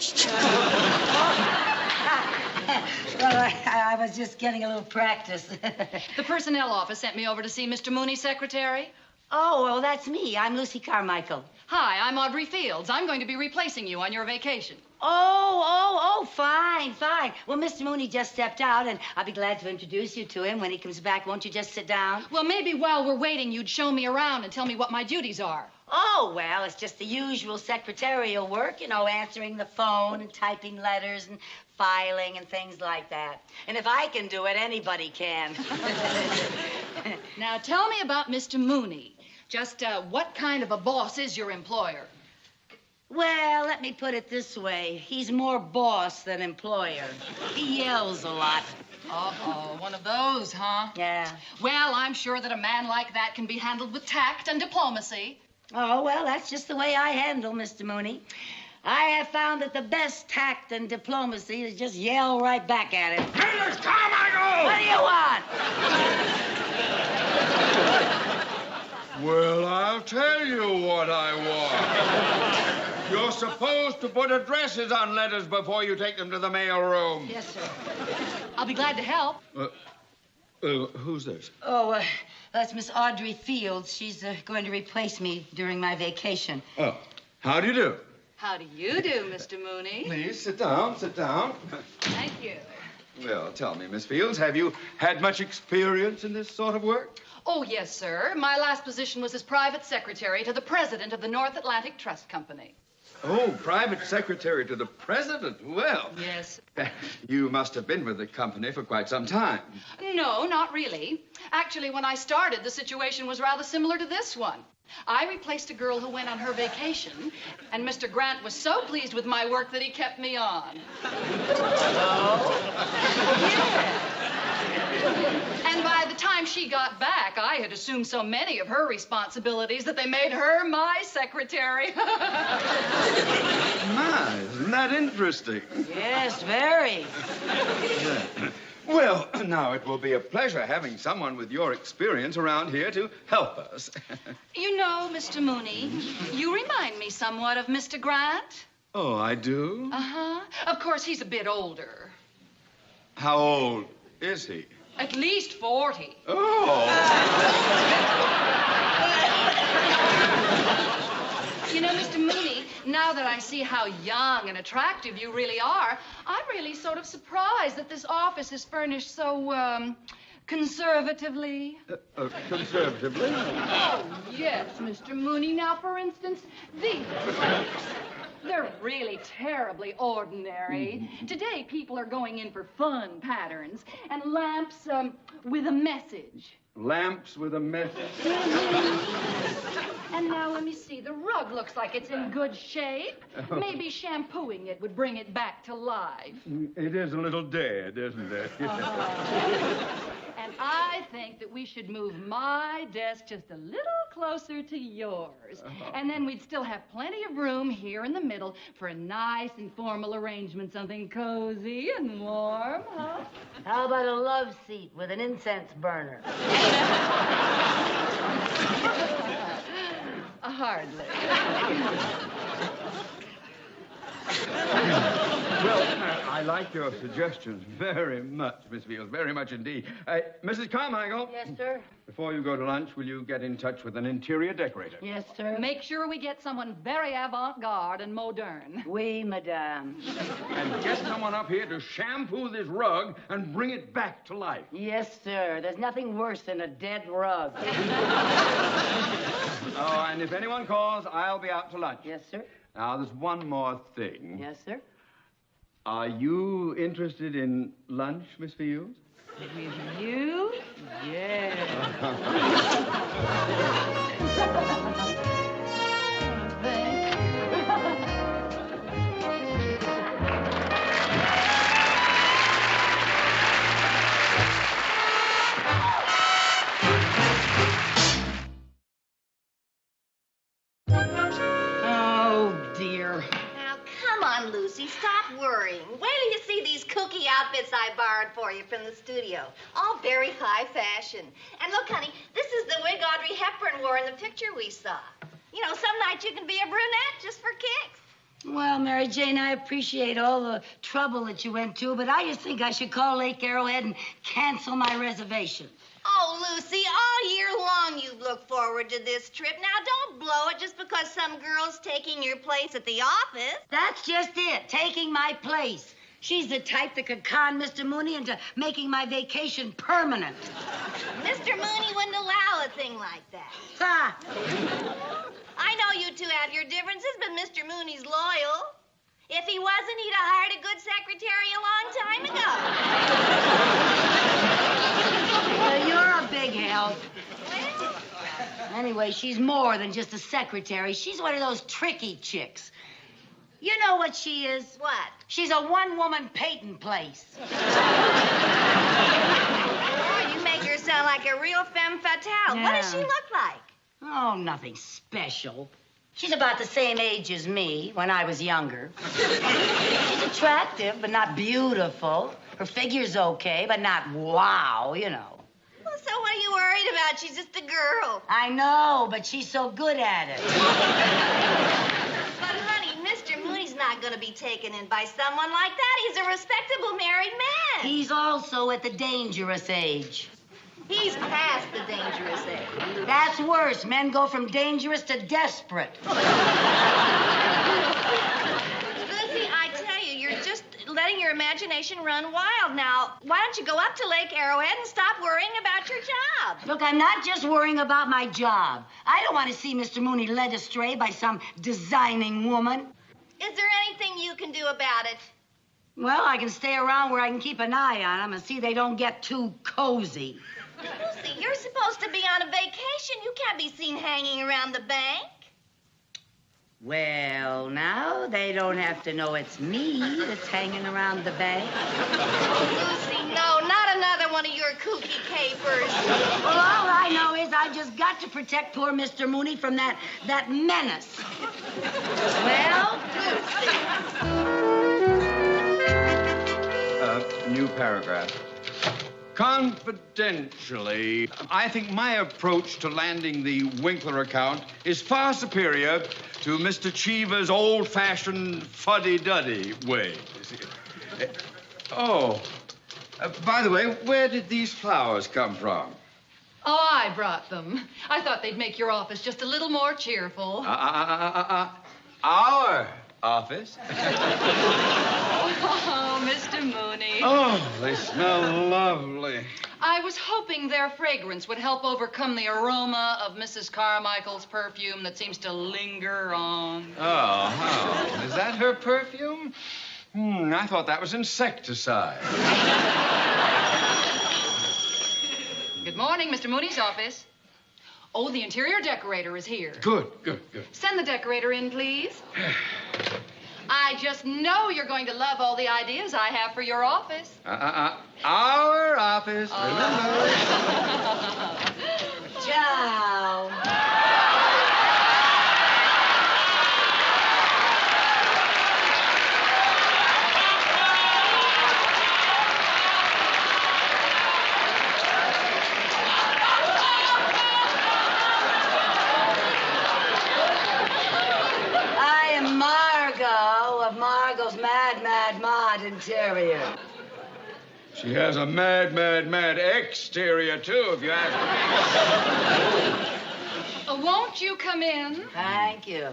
Well, I was just getting a little practice. The personnel office sent me over to see Mr. Mooney's secretary. Oh, well, that's me. I'm Lucy Carmichael. Hi, I'm Audrey Fields. I'm going to be replacing you on your vacation. Oh, fine. Well, Mr. Mooney just stepped out, and I'll be glad to introduce you to him when he comes back. Won't you just sit down? Well, maybe while we're waiting, you'd show me around and tell me what my duties are. Oh, well, it's just the usual secretarial work, answering the phone and typing letters and filing and things like that. And if I can do it, anybody can. Now, tell me about Mr. Mooney. Just what kind of a boss is your employer? Well, let me put it this way. He's more boss than employer. He yells a lot. Uh-oh, one of those, huh? Yeah. Well, I'm sure that a man like that can be handled with tact and diplomacy. Oh, well, that's just the way I handle Mr. Mooney. I have found that the best tact and diplomacy is just yell right back at him. Mrs. Carmichael! What do you want? Well, I'll tell you what I want. You're supposed to put addresses on letters before you take them to the mail room. Yes, sir. I'll be glad to help. Who's this? Oh, that's Miss Audrey Fields. She's going to replace me during my vacation. Oh, how do you do? How do you do, Mr. Mooney? Please, sit down. Thank you. Well, tell me, Miss Fields, have you had much experience in this sort of work? Oh, yes, sir. My last position was as private secretary to the president of the North Atlantic Trust Company. Oh, private secretary to the president. Well. Yes. You must have been with the company for quite some time. No, not really. Actually, when I started, the situation was rather similar to this one. I replaced a girl who went on her vacation, and Mr. Grant was so pleased with my work that he kept me on. And by the time she got back, I had assumed so many of her responsibilities that they made her my secretary. My, isn't that interesting? Yes, very. Well, now it will be a pleasure having someone with your experience around here to help us. You know, Mr. Mooney, you remind me somewhat of Mr. Grant. Oh, I do? Uh-huh. Of course, he's a bit older. How old is he? At least 40. Oh. You know, Mr. Mooney, now that I see how young and attractive you really are, I'm really sort of surprised that this office is furnished so, conservatively. Conservatively? Oh, yes, Mr. Mooney. Now, for instance, these lamps. They're really terribly ordinary. Today, people are going in for fun patterns and lamps with a message. Lamps with a message. And now, let me see. The rug looks like it's in good shape. Maybe shampooing it would bring it back to life. It is a little dead, isn't it? And I think that we should move my desk just a little closer to yours. And then we'd still have plenty of room here in the middle for a nice informal arrangement, something cozy and warm, huh? How about a love seat with an incense burner? Hardly. Well, I like your suggestions very much, Miss Fields, very much indeed. Mrs. Carmichael. Yes, sir? Before you go to lunch, will you get in touch with an interior decorator? Yes, sir. Make sure we get someone very avant-garde and modern. Oui, madame. And get someone up here to shampoo this rug and bring it back to life. Yes, sir. There's nothing worse than a dead rug. Oh, and if anyone calls, I'll be out to lunch. Yes, sir. Now, there's one more thing. Yes, sir. Are you interested in lunch, Miss Fields? With you? Yes. Oh, dear. Now, come on, Lucy. Stop worrying. Wait till you see these kooky outfits I borrowed for you from the studio. All very high fashion. And look, honey, this is the wig Audrey Hepburn wore in the picture we saw. You know, some nights you can be a brunette just for kicks. Well, Mary Jane, I appreciate all the trouble that you went to, but I just think I should call Lake Arrowhead and cancel my reservation. Oh, Lucy, all year long you've looked forward to this trip. Now, don't blow it just because some girl's taking your place at the office. That's just it, taking my place. She's the type that could con Mr. Mooney into making my vacation permanent. Mr. Mooney wouldn't allow a thing like that. Ha! I know you two have your differences, but Mr. Mooney's loyal. If he wasn't, he'd have hired a good secretary a long time ago. You're a big help. Anyway, she's more than just a secretary. She's one of those tricky chicks. You know what she is? What? She's a one-woman patent place. Oh, you make her sound like a real femme fatale. Yeah. What does she look like? Oh, nothing special. She's about the same age as me when I was younger. She's attractive, but not beautiful. Her figure's okay, but not wow, you know. Well, so what are you worried about? She's just a girl. I know, but she's so good at it. But, honey, Mr. Mooney's not going to be taken in by someone like that. He's a respectable married man. He's also at the dangerous age. He's past the dangerous age. That's worse. Men go from dangerous to desperate. Lucy, I tell you, you're just letting your imagination run wild now. Why don't you go up to Lake Arrowhead and stop worrying about your job? Look, I'm not just worrying about my job. I don't want to see Mr. Mooney led astray by some designing woman. Is there anything you can do about it? Well, I can stay around where I can keep an eye on them and see they don't get too cozy. Lucy, you're supposed to be on a vacation. You can't be seen hanging around the bank. Well, now, they don't have to know it's me that's hanging around the bank. Lucy, no, not another one of your kooky capers. Well, all I know is I just got to protect poor Mr. Mooney from that menace. Well, Lucy. New paragraph. Confidentially, I think my approach to landing the Winkler account is far superior to Mr. Cheever's old-fashioned fuddy-duddy way. By the way, where did these flowers come from? Oh, I brought them. I thought they'd make your office just a little more cheerful. Our office? Oh, Mr. Mooney. Oh, they smell lovely. I was hoping their fragrance would help overcome the aroma of Mrs. Carmichael's perfume that seems to linger on. Oh, is that her perfume? I thought that was insecticide. Good morning, Mr. Mooney's office. Oh, the interior decorator is here. Good. Send the decorator in, please. I just know you're going to love all the ideas I have for your office. Our office, remember. Ciao. Mad interior. She has a mad exterior, too, if you ask me. Won't you come in? Thank you.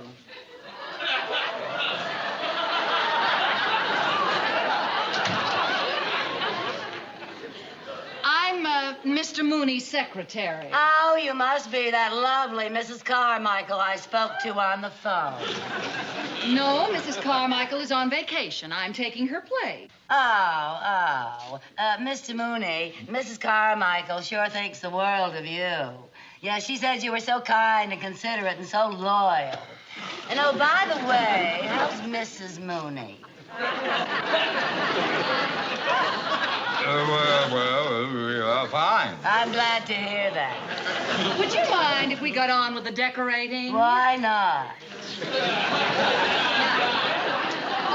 I'm Mr. Mooney's secretary. Oh, you must be that lovely Mrs. Carmichael I spoke to on the phone. No, Mrs. Carmichael is on vacation. I'm taking her place. Mr. Mooney, Mrs. Carmichael sure thinks the world of you. Yeah, she says you were so kind and considerate and so loyal. And oh, by the way, how's Mrs. Mooney? Fine. I'm glad to hear that. Would you mind if we got on with the decorating? Why not?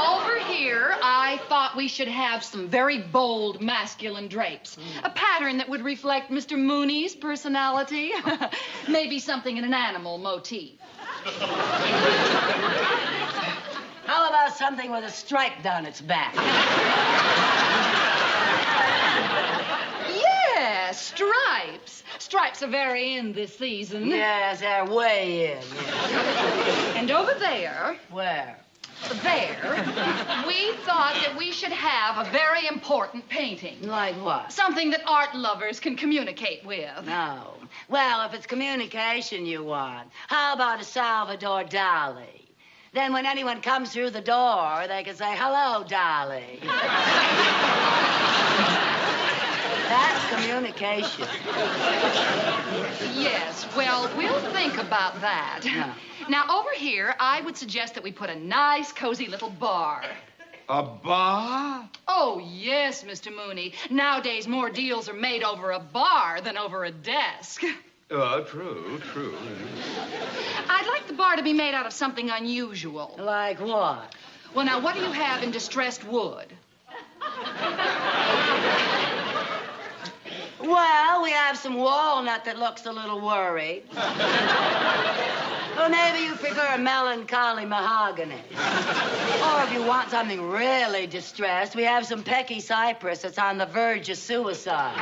Over here, I thought we should have some very bold masculine drapes. A pattern that would reflect Mr. Mooney's personality. Maybe something in an animal motif. How about something with a stripe down its back? Yes, stripes. Stripes are very in this season. Yes, they're way in. Yes. And over there... Where? There, we thought that we should have a very important painting. Like what? Something that art lovers can communicate with. No. Well, if it's communication you want, how about a Salvador Dali? Then when anyone comes through the door, they can say, "Hello, Dali." That's communication. Yes, well, we'll think about that. No. Now, over here, I would suggest that we put a nice, cozy little bar. A bar? Oh, yes, Mr. Mooney. Nowadays, more deals are made over a bar than over a desk. Oh, true. I'd like the bar to be made out of something unusual. Like what? Well, now, what do you have in distressed wood? Well, we have some walnut that looks a little worried. Or maybe you prefer melancholy mahogany. Or if you want something really distressed, we have some pecky cypress that's on the verge of suicide.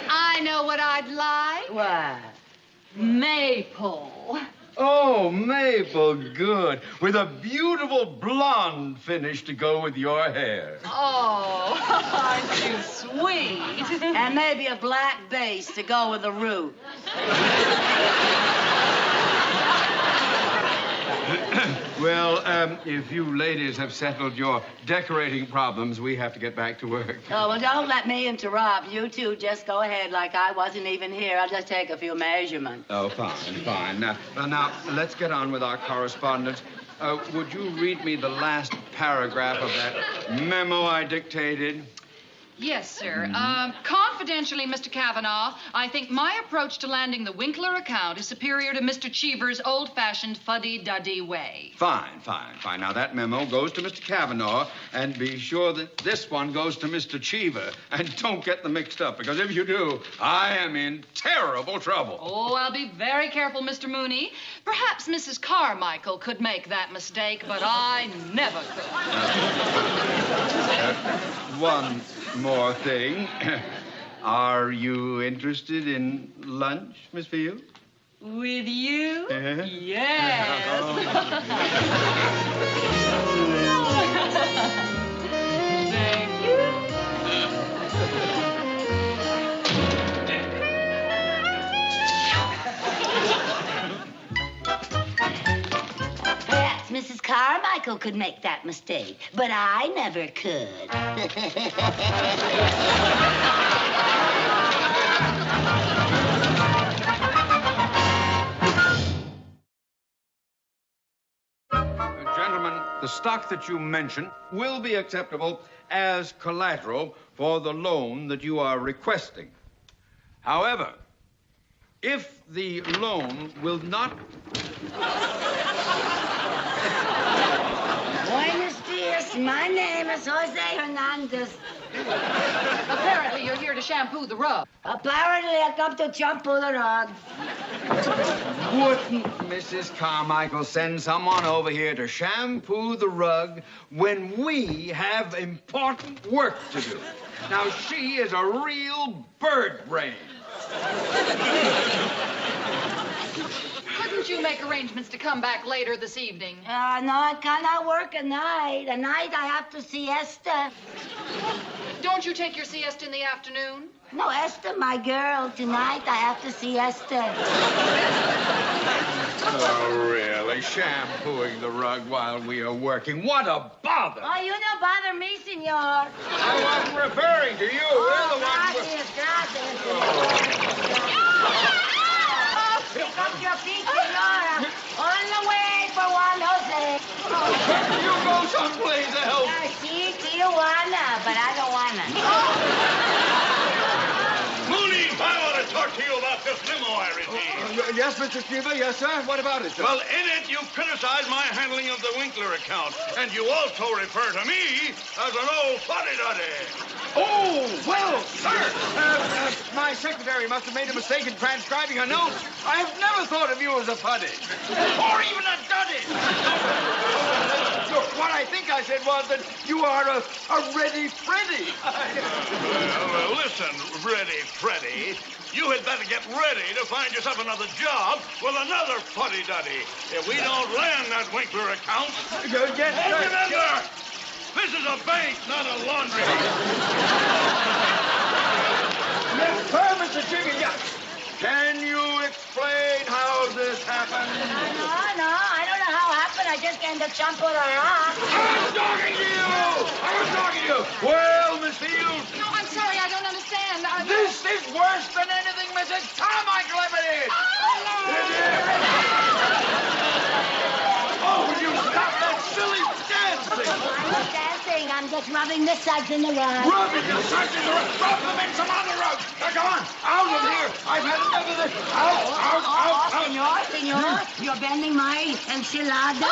I know what I'd like. What? Maple. Oh, maple, good. With a beautiful blonde finish to go with your hair. Oh, aren't you sweet? And maybe a black base to go with the root. Well, if you ladies have settled your decorating problems, we have to get back to work. Oh, well, don't let me interrupt. You two just go ahead like I wasn't even here. I'll just take a few measurements. Oh, fine. Now, let's get on with our correspondence. Would you read me the last paragraph of that memo I dictated? Yes, sir. Confidentially, Mr. Kavanaugh, I think my approach to landing the Winkler account is superior to Mr. Cheever's old-fashioned fuddy-duddy way. Fine. Now, that memo goes to Mr. Kavanaugh, and be sure that this one goes to Mr. Cheever. And don't get them mixed up, because if you do, I am in terrible trouble. Oh, I'll be very careful, Mr. Mooney. Perhaps Mrs. Carmichael could make that mistake, but I never could. One more thing. Are you interested in lunch, Miss Field? With you? Uh-huh. Yes. Thank you. Perhaps Mrs. Carmichael could make that mistake, but I never could. Gentlemen, the stock that you mentioned will be acceptable as collateral for the loan that you are requesting. However, if the loan will not... Buenos dias. My name is Jose Hernandez. Apparently, you're here to shampoo the rug. Apparently, I come to shampoo the rug. Wouldn't Mrs. Carmichael send someone over here to shampoo the rug when we have important work to do? Now, she is a real bird brain. Couldn't you make arrangements to come back later this evening? No, I cannot work at night. At night, I have to see Esther. Don't you take your siesta in the afternoon? No, Esther, my girl. Tonight, I have to see Esther. Oh, really? Shampooing the rug while we are working? What a bother! Oh, you don't bother me, senor. I wasn't referring to you. We're the ones... Gracias. Pick up your feet, senora. On the way for Juan Jose. You go someplace else. See, Tijuana, but I don't wanna. Mooney, I want to talk to you about this limo I received. Yes, Mr. Cheever. Yes, sir. What about it, sir? Well, in it, you criticize my handling of the Winkler account, and you also refer to me as an old fuddy-duddy. Oh, well, sir. My secretary must have made a mistake in transcribing a note. I have never thought of you as a fuddy. Or even a duddy. Look, what I think I said was that you are a ready Freddy. Well, listen, Ready Freddy. You had better get ready to find yourself another job with another fuddy-duddy. If we don't land that Winkler account... And remember, this is a bank, not a laundry. Yes, sir, Mr. Cheever. Yes. Can you explain how this happened? No, I don't know how it happened. I just came to shampoo the rug. I was talking to you. Well, Miss Field. No, I'm sorry, I don't understand. This is worse than anything Mrs. Carmichael ever did. Oh, will you stop that silly dancing? I'm not dancing. I'm just rubbing the suds in the rug. Rubbing the suds in the rug. Rub them in some other rug. Now, come on. Out of here. I've had enough of this. Out. Senor, you're bending my enchilada.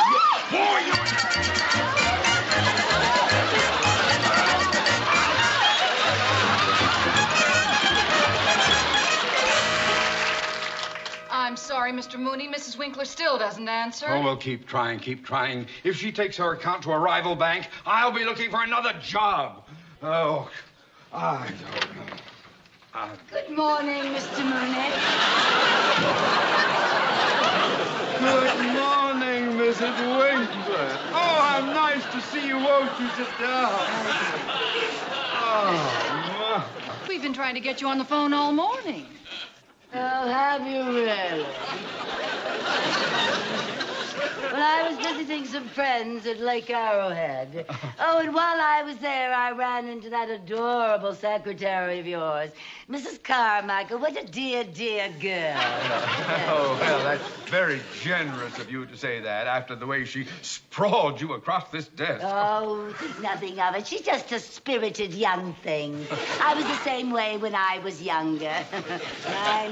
I'm sorry, Mr. Mooney. Mrs. Winkler still doesn't answer. Oh, well, keep trying. If she takes her account to a rival bank, I'll be looking for another job. Oh, I don't know. Good morning, Mr. Mooney. Good morning, Mrs. Winkler. Oh, how nice to see you. Won't you sit down? Oh, We've been trying to get you on the phone all morning. Oh, have you really? Well, I was visiting some friends at Lake Arrowhead. Oh, and while I was there, I ran into that adorable secretary of yours, Mrs. Carmichael. What a dear, dear girl. Oh, well, that's very generous of you to say that after the way she sprawled you across this desk. Oh, think nothing of it. She's just a spirited young thing. I was the same way when I was younger.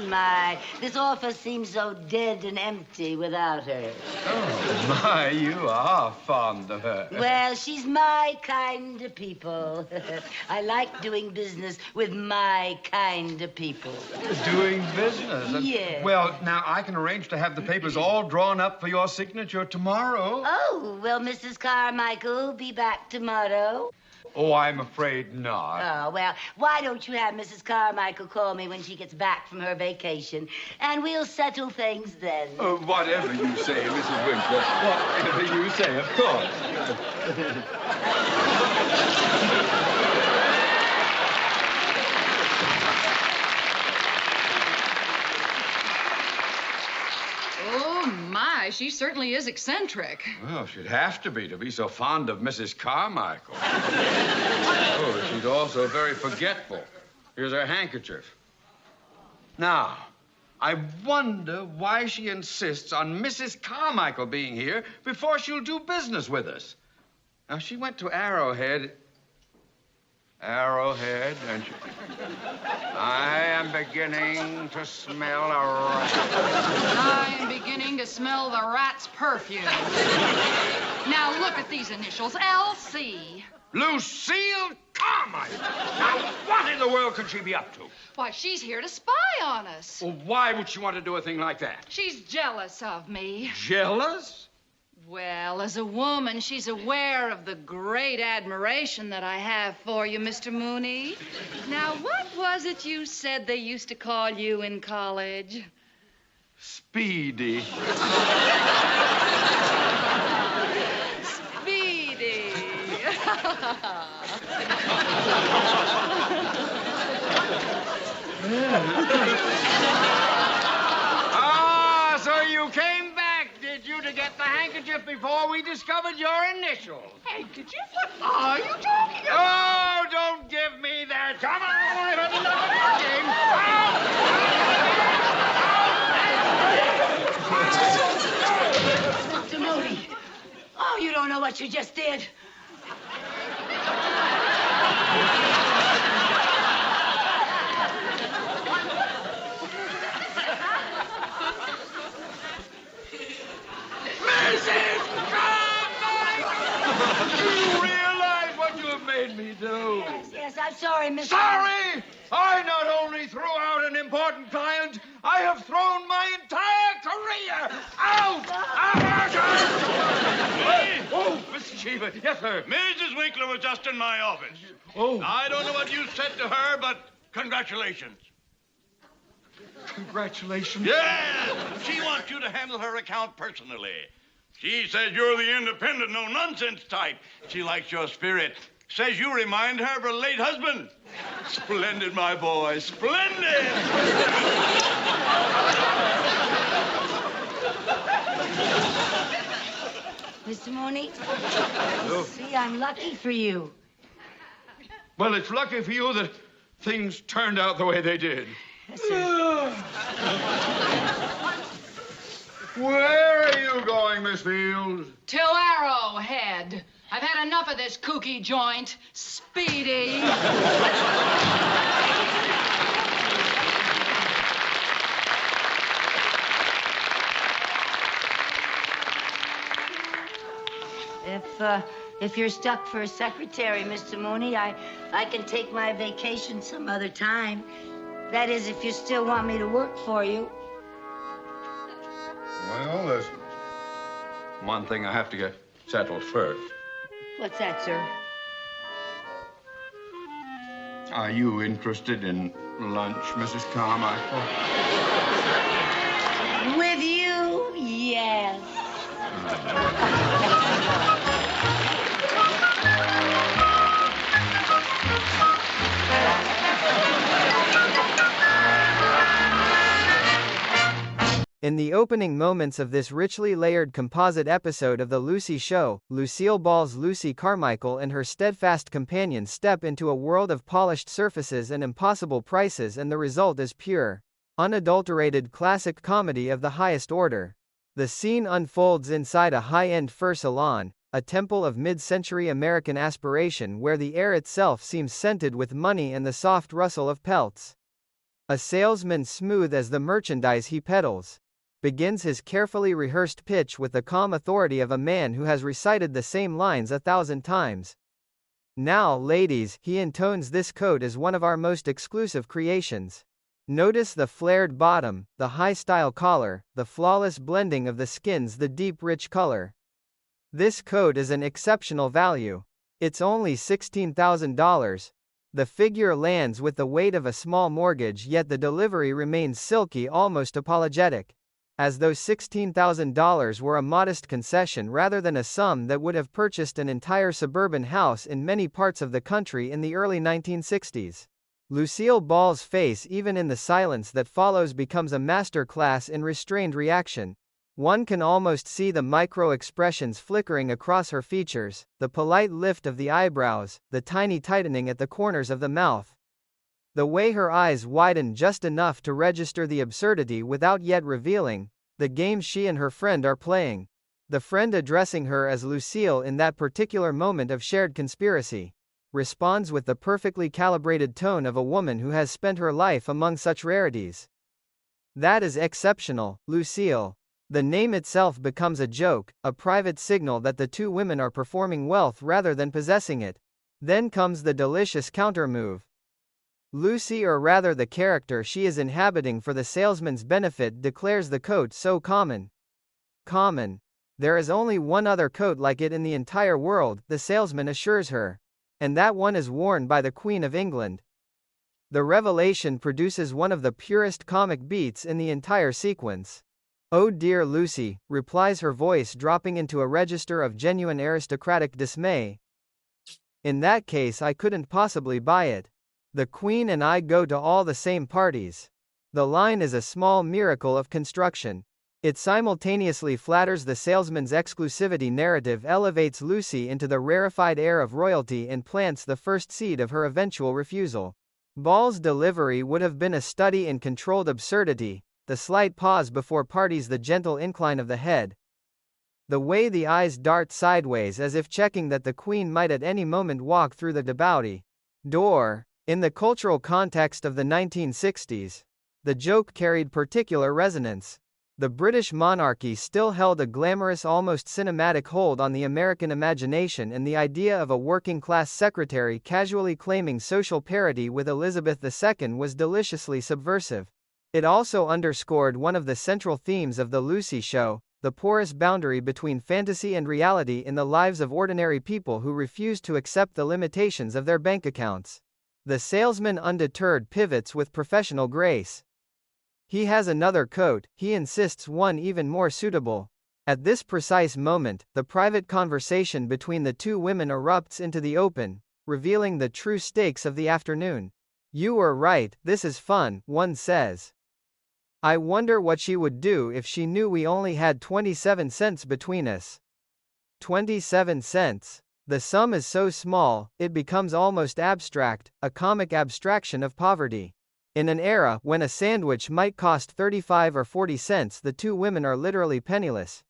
My. This office seems so dead and empty without her. Oh, my, you are fond of her. Well, she's my kind of people. I like doing business with my kind of people. Doing business? Yes. Well, now, I can arrange to have the papers all drawn up for your signature tomorrow. Oh, will Mrs. Carmichael be back tomorrow? Oh, I'm afraid not. Oh, well, why don't you have Mrs. Carmichael call me when she gets back from her vacation, and we'll settle things then. Whatever you say, Mrs. Winkler. Whatever you say, of course. Oh, my, she certainly is eccentric. Well, she'd have to be so fond of Mrs. Carmichael. Oh, she's also very forgetful. Here's her handkerchief. Now, I wonder why she insists on Mrs. Carmichael being here before she'll do business with us. Now, she went to Arrowhead, and I am beginning to smell a rat. I am beginning to smell the rat's perfume. Now, look at these initials, L.C. Lucille Carmichael! Now, what in the world could she be up to? Why, she's here to spy on us. Well, why would she want to do a thing like that? She's jealous of me. Jealous? Well, as a woman, she's aware of the great admiration that I have for you, Mr. Mooney. Now, what was it you said they used to call you in college? Speedy. Speedy. Ah, so you came back, did you, to get the handkerchief before we discovered your initials? Handkerchief? What are you talking about? Oh, don't give me that. Come on, I've had enough of your game. Dr. Moody. Oh, you don't know what you just did. You realize what you have made me do? Yes, I'm sorry, Mr. Sorry? I not only threw out an important client, I have thrown my entire career out! Oh, Mr. Cheever. Yes, sir. Mrs. Winkler was just in my office. Oh. I don't know what you said to her, but congratulations. Congratulations. Yeah, she wants you to handle her account personally. She says you're the independent, no-nonsense type. She likes your spirit. Says you remind her of her late husband. Splendid, my boy, splendid! Mr. Mooney? See, I'm lucky for you. Well, it's lucky for you that things turned out the way they did. Yes, sir. Where are you going, Miss Fields? To Arrowhead. I've had enough of this kooky joint. Speedy. If you're stuck for a secretary, Mr. Mooney, I can take my vacation some other time. That is, if you still want me to work for you. Well, there's one thing I have to get settled first. What's that, sir? Are you interested in lunch, Mrs. Carmichael? With you, yes. In the opening moments of this richly layered composite episode of The Lucy Show, Lucille Ball's Lucy Carmichael and her steadfast companion step into a world of polished surfaces and impossible prices, and the result is pure, unadulterated classic comedy of the highest order. The scene unfolds inside a high-end fur salon, a temple of mid-century American aspiration where the air itself seems scented with money and the soft rustle of pelts. A salesman, smooth as the merchandise he peddles, begins his carefully rehearsed pitch with the calm authority of a man who has recited the same lines 1,000 times. "Now, ladies," he intones, "this coat is one of our most exclusive creations. Notice the flared bottom, the high-style collar, the flawless blending of the skins, the deep rich color. This coat is an exceptional value. It's only $16,000. The figure lands with the weight of a small mortgage, yet the delivery remains silky, almost apologetic, as though $16,000 were a modest concession rather than a sum that would have purchased an entire suburban house in many parts of the country in the early 1960s. Lucille Ball's face, even in the silence that follows, becomes a master class in restrained reaction. One can almost see the micro-expressions flickering across her features, the polite lift of the eyebrows, the tiny tightening at the corners of the mouth. The way her eyes widen just enough to register the absurdity without yet revealing the game she and her friend are playing. The friend, addressing her as Lucille in that particular moment of shared conspiracy, responds with the perfectly calibrated tone of a woman who has spent her life among such rarities. "That is exceptional, Lucille." The name itself becomes a joke, a private signal that the two women are performing wealth rather than possessing it. Then comes the delicious countermove. Lucy, or rather the character she is inhabiting for the salesman's benefit, declares the coat so common. Common. There is only one other coat like it in the entire world, the salesman assures her. And that one is worn by the Queen of England. The revelation produces one of the purest comic beats in the entire sequence. "Oh dear, Lucy," replies her voice, dropping into a register of genuine aristocratic dismay. "In that case I couldn't possibly buy it. The Queen and I go to all the same parties." The line is a small miracle of construction. It simultaneously flatters the salesman's exclusivity narrative, elevates Lucy into the rarefied air of royalty, and plants the first seed of her eventual refusal. Ball's delivery would have been a study in controlled absurdity, the slight pause before parties, the gentle incline of the head, the way the eyes dart sideways as if checking that the Queen might at any moment walk through the debauchee door. In the cultural context of the 1960s, the joke carried particular resonance. The British monarchy still held a glamorous, almost cinematic hold on the American imagination, and the idea of a working-class secretary casually claiming social parity with Elizabeth II was deliciously subversive. It also underscored one of the central themes of The Lucy Show, the porous boundary between fantasy and reality in the lives of ordinary people who refused to accept the limitations of their bank accounts. The salesman, undeterred, pivots with professional grace. He has another coat, he insists, one even more suitable. At this precise moment, the private conversation between the two women erupts into the open, revealing the true stakes of the afternoon. "You were right, this is fun," one says. "I wonder what she would do if she knew we only had 27 cents between us." 27 cents. The sum is so small, it becomes almost abstract, a comic abstraction of poverty. In an era when a sandwich might cost 35 or 40 cents, the two women are literally penniless.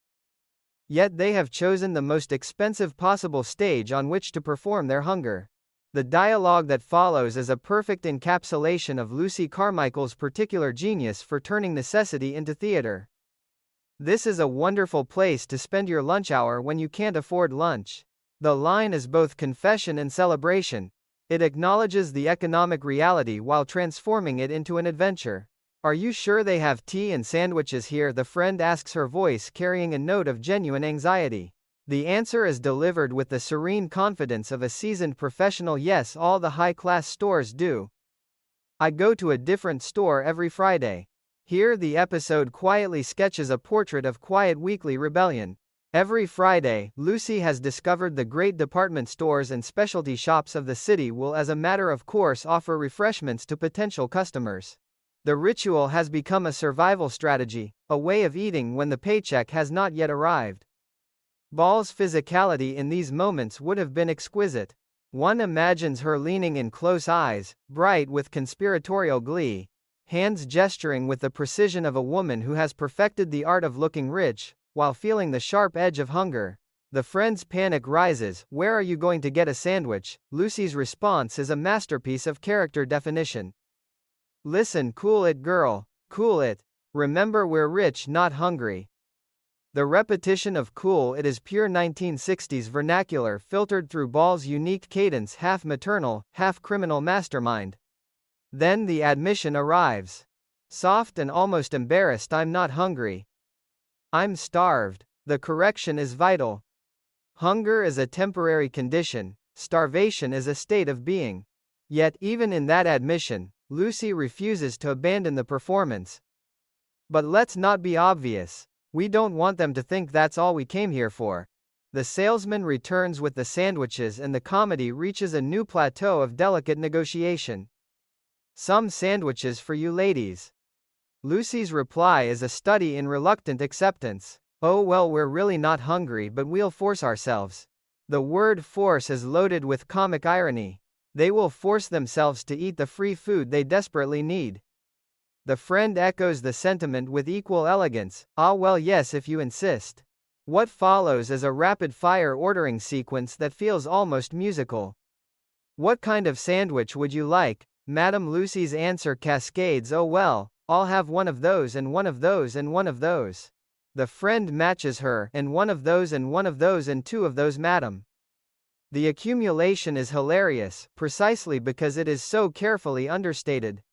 Yet they have chosen the most expensive possible stage on which to perform their hunger. The dialogue that follows is a perfect encapsulation of Lucy Carmichael's particular genius for turning necessity into theater. "This is a wonderful place to spend your lunch hour when you can't afford lunch." The line is both confession and celebration. It acknowledges the economic reality while transforming it into an adventure. "Are you sure they have tea and sandwiches here?" the friend asks, her voice carrying a note of genuine anxiety. The answer is delivered with the serene confidence of a seasoned professional. "Yes, all the high-class stores do. I go to a different store every Friday." Here the episode quietly sketches a portrait of quiet weekly rebellion. Every Friday, Lucy has discovered the great department stores and specialty shops of the city will, as a matter of course, offer refreshments to potential customers. The ritual has become a survival strategy, a way of eating when the paycheck has not yet arrived. Ball's physicality in these moments would have been exquisite. One imagines her leaning in close eyes, bright with conspiratorial glee, hands gesturing with the precision of a woman who has perfected the art of looking rich, while feeling the sharp edge of hunger. The friend's panic rises. "Where are you going to get a sandwich?" Lucy's response is a masterpiece of character definition. "Listen, cool it, girl. Cool it. Remember, we're rich, not hungry." The repetition of "cool it" is pure 1960s vernacular filtered through Ball's unique cadence, half maternal, half criminal mastermind. Then the admission arrives. Soft and almost embarrassed, "I'm not hungry. I'm starved." The correction is vital. Hunger is a temporary condition, starvation is a state of being. Yet, even in that admission, Lucy refuses to abandon the performance. "But let's not be obvious. We don't want them to think that's all we came here for." The salesman returns with the sandwiches and the comedy reaches a new plateau of delicate negotiation. "Some sandwiches for you ladies." Lucy's reply is a study in reluctant acceptance. "Oh well, we're really not hungry, but we'll force ourselves." The word force is loaded with comic irony. They will force themselves to eat the free food they desperately need. The friend echoes the sentiment with equal elegance. "Ah well, yes, if you insist." What follows is a rapid-fire ordering sequence that feels almost musical. "What kind of sandwich would you like?" Madam Lucy's answer cascades. "Oh well, I'll have one of those and one of those and one of those." The friend matches her, "And one of those and one of those and two of those, madam." The accumulation is hilarious, precisely because it is so carefully understated.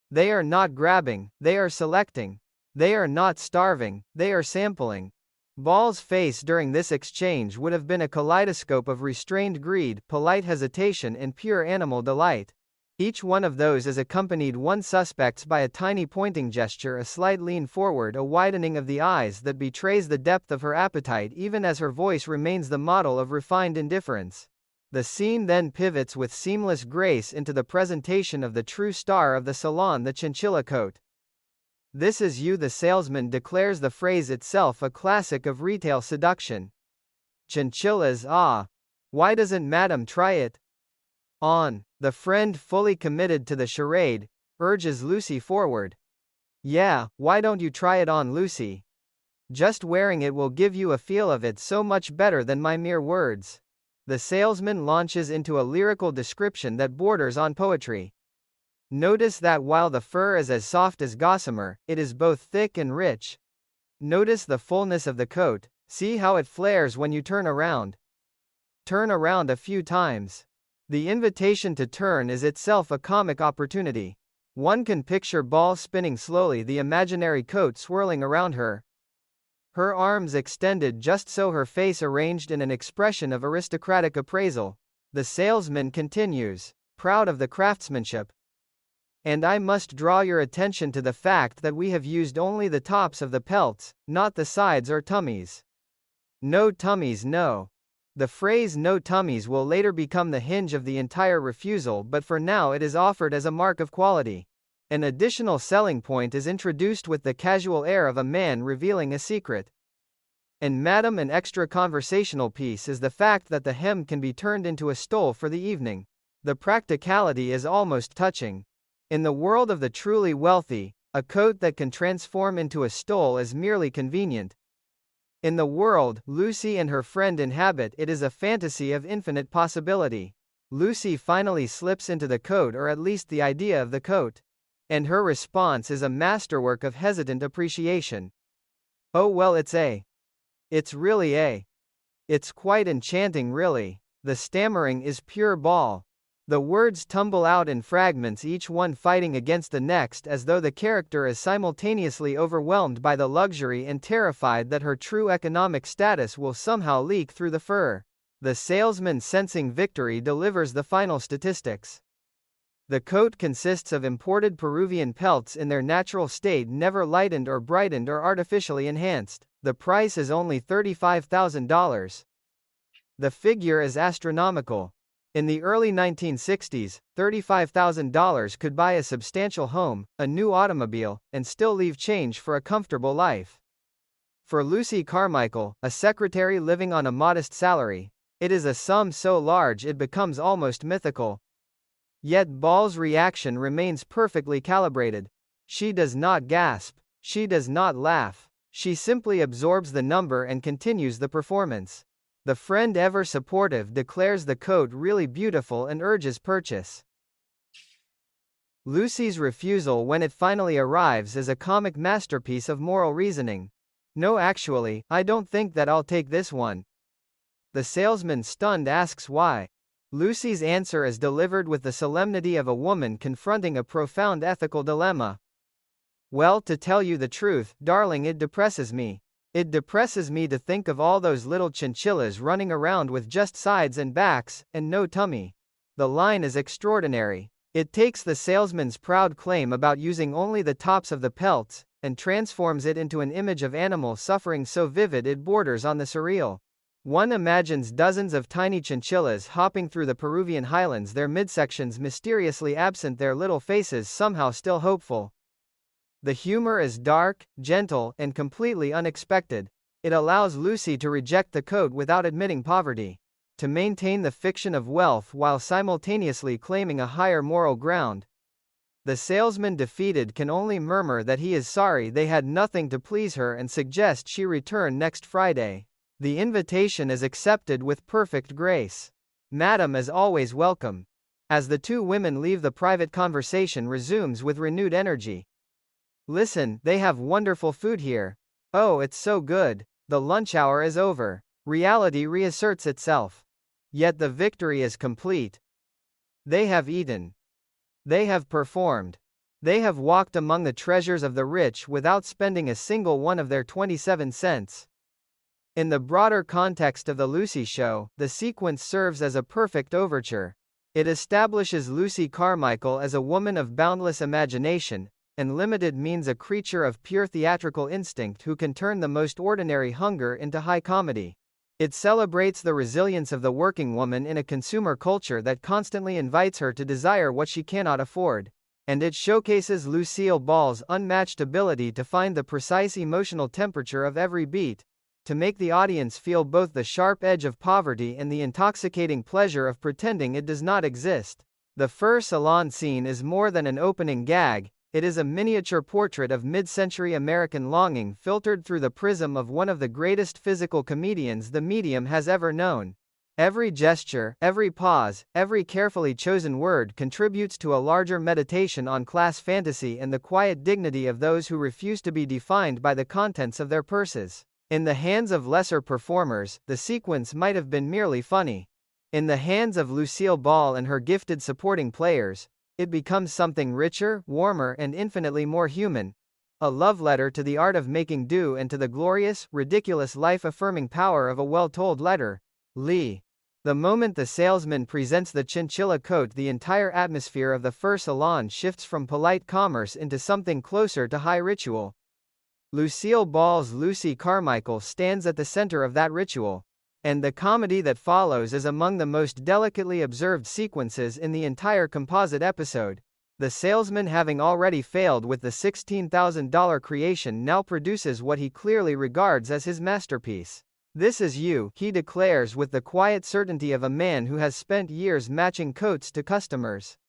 They are not grabbing, they are selecting. They are not starving, they are sampling. Ball's face during this exchange would have been a kaleidoscope of restrained greed, polite hesitation, and pure animal delight. Each one of those is accompanied one suspects by a tiny pointing gesture, a slight lean forward, a widening of the eyes that betrays the depth of her appetite even as her voice remains the model of refined indifference. The scene then pivots with seamless grace into the presentation of the true star of the salon, the chinchilla coat. "This is you," the salesman declares, the phrase itself a classic of retail seduction. "Chinchillas, ah. Why doesn't madam try it on?" The friend, fully committed to the charade, urges Lucy forward. "Yeah, why don't you try it on, Lucy? Just wearing it will give you a feel of it so much better than my mere words." The salesman launches into a lyrical description that borders on poetry. "Notice that while the fur is as soft as gossamer, it is both thick and rich. Notice the fullness of the coat. See how it flares when you turn around. Turn around a few times." The invitation to turn is itself a comic opportunity. One can picture Ball spinning slowly, the imaginary coat swirling around her. Her arms extended just so, her face arranged in an expression of aristocratic appraisal. The salesman continues, proud of the craftsmanship. "And I must draw your attention to the fact that we have used only the tops of the pelts, not the sides or tummies. No tummies, no." The phrase "no tummies" will later become the hinge of the entire refusal, but for now it is offered as a mark of quality. An additional selling point is introduced with the casual air of a man revealing a secret. And madam, an extra conversational piece is the fact that the hem can be turned into a stole for the evening. The practicality is almost touching. In the world of the truly wealthy, a coat that can transform into a stole is merely convenient. In the world Lucy and her friend inhabit, it is a fantasy of infinite possibility. Lucy finally slips into the coat, or at least the idea of the coat. And her response is a masterwork of hesitant appreciation. "Oh well, it's really it's quite enchanting, really." The stammering is pure Ball. The words tumble out in fragments, each one fighting against the next, as though the character is simultaneously overwhelmed by the luxury and terrified that her true economic status will somehow leak through the fur. The salesman, sensing victory, delivers the final statistics. The coat consists of imported Peruvian pelts in their natural state, never lightened or brightened or artificially enhanced. The price is only $35,000. The figure is astronomical. In the early 1960s, $35,000 could buy a substantial home, a new automobile, and still leave change for a comfortable life. For Lucy Carmichael, a secretary living on a modest salary, it is a sum so large it becomes almost mythical. Yet Ball's reaction remains perfectly calibrated. She does not gasp. She does not laugh. She simply absorbs the number and continues the performance. The friend ever supportive declares the coat really beautiful and urges purchase. Lucy's refusal when it finally arrives is a comic masterpiece of moral reasoning. No, actually, I don't think that I'll take this one. The salesman, stunned, asks why. Lucy's answer is delivered with the solemnity of a woman confronting a profound ethical dilemma. Well, to tell you the truth, darling, it depresses me. It depresses me to think of all those little chinchillas running around with just sides and backs, and no tummy. The line is extraordinary. It takes the salesman's proud claim about using only the tops of the pelts, and transforms it into an image of animal suffering so vivid it borders on the surreal. One imagines dozens of tiny chinchillas hopping through the Peruvian highlands, their midsections mysteriously absent, their little faces somehow still hopeful. The humor is dark, gentle, and completely unexpected. It allows Lucy to reject the coat without admitting poverty, to maintain the fiction of wealth while simultaneously claiming a higher moral ground. The salesman, defeated, can only murmur that he is sorry they had nothing to please her and suggest she return next Friday. The invitation is accepted with perfect grace. Madam is always welcome. As the two women leave, the private conversation resumes with renewed energy. Listen, they have wonderful food here. Oh, it's so good. The lunch hour is over. Reality reasserts itself. Yet the victory is complete. They have eaten. They have performed. They have walked among the treasures of the rich without spending a single one of their 27 cents. In the broader context of the Lucy Show, the sequence serves as a perfect overture. It establishes Lucy Carmichael as a woman of boundless imagination and limited means, a creature of pure theatrical instinct who can turn the most ordinary hunger into high comedy. It celebrates the resilience of the working woman in a consumer culture that constantly invites her to desire what she cannot afford. And it showcases Lucille Ball's unmatched ability to find the precise emotional temperature of every beat, to make the audience feel both the sharp edge of poverty and the intoxicating pleasure of pretending it does not exist. The fur salon scene is more than an opening gag. It is a miniature portrait of mid-century American longing filtered through the prism of one of the greatest physical comedians the medium has ever known. Every gesture, every pause, every carefully chosen word contributes to a larger meditation on class fantasy and the quiet dignity of those who refuse to be defined by the contents of their purses. In the hands of lesser performers, the sequence might have been merely funny. In the hands of Lucille Ball and her gifted supporting players, it becomes something richer, warmer, and infinitely more human. A love letter to the art of making do and to the glorious, ridiculous, life-affirming power of a well-told letter. Lee. The moment the salesman presents the chinchilla coat, the entire atmosphere of the fur salon shifts from polite commerce into something closer to high ritual. Lucille Ball's Lucy Carmichael stands at the center of that ritual. And the comedy that follows is among the most delicately observed sequences in the entire composite episode. The salesman, having already failed with the $16,000 creation, now produces what he clearly regards as his masterpiece. "This is you," he declares with the quiet certainty of a man who has spent years matching coats to customers.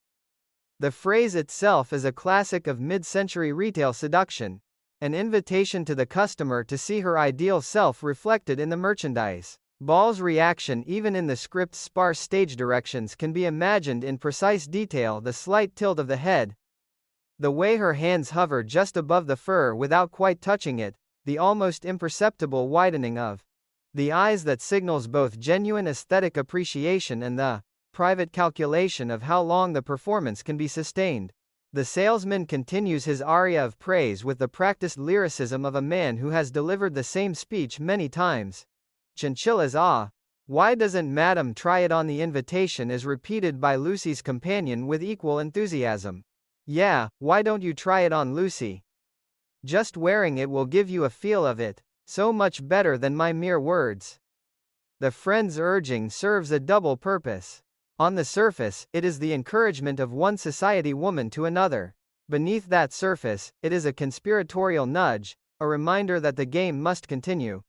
The phrase itself is a classic of mid-century retail seduction, an invitation to the customer to see her ideal self reflected in the merchandise. Ball's reaction, even in the script's sparse stage directions, can be imagined in precise detail: the slight tilt of the head, the way her hands hover just above the fur without quite touching it, the almost imperceptible widening of the eyes that signals both genuine aesthetic appreciation and the private calculation of how long the performance can be sustained. The salesman continues his aria of praise with the practiced lyricism of a man who has delivered the same speech many times. "Chinchillas, ah! Why doesn't Madam try it on?" The invitation is repeated by Lucy's companion with equal enthusiasm. "Yeah, why don't you try it on, Lucy? Just wearing it will give you a feel of it. So much better than my mere words." The friend's urging serves a double purpose. On the surface, it is the encouragement of one society woman to another. Beneath that surface, it is a conspiratorial nudge, a reminder that the game must continue.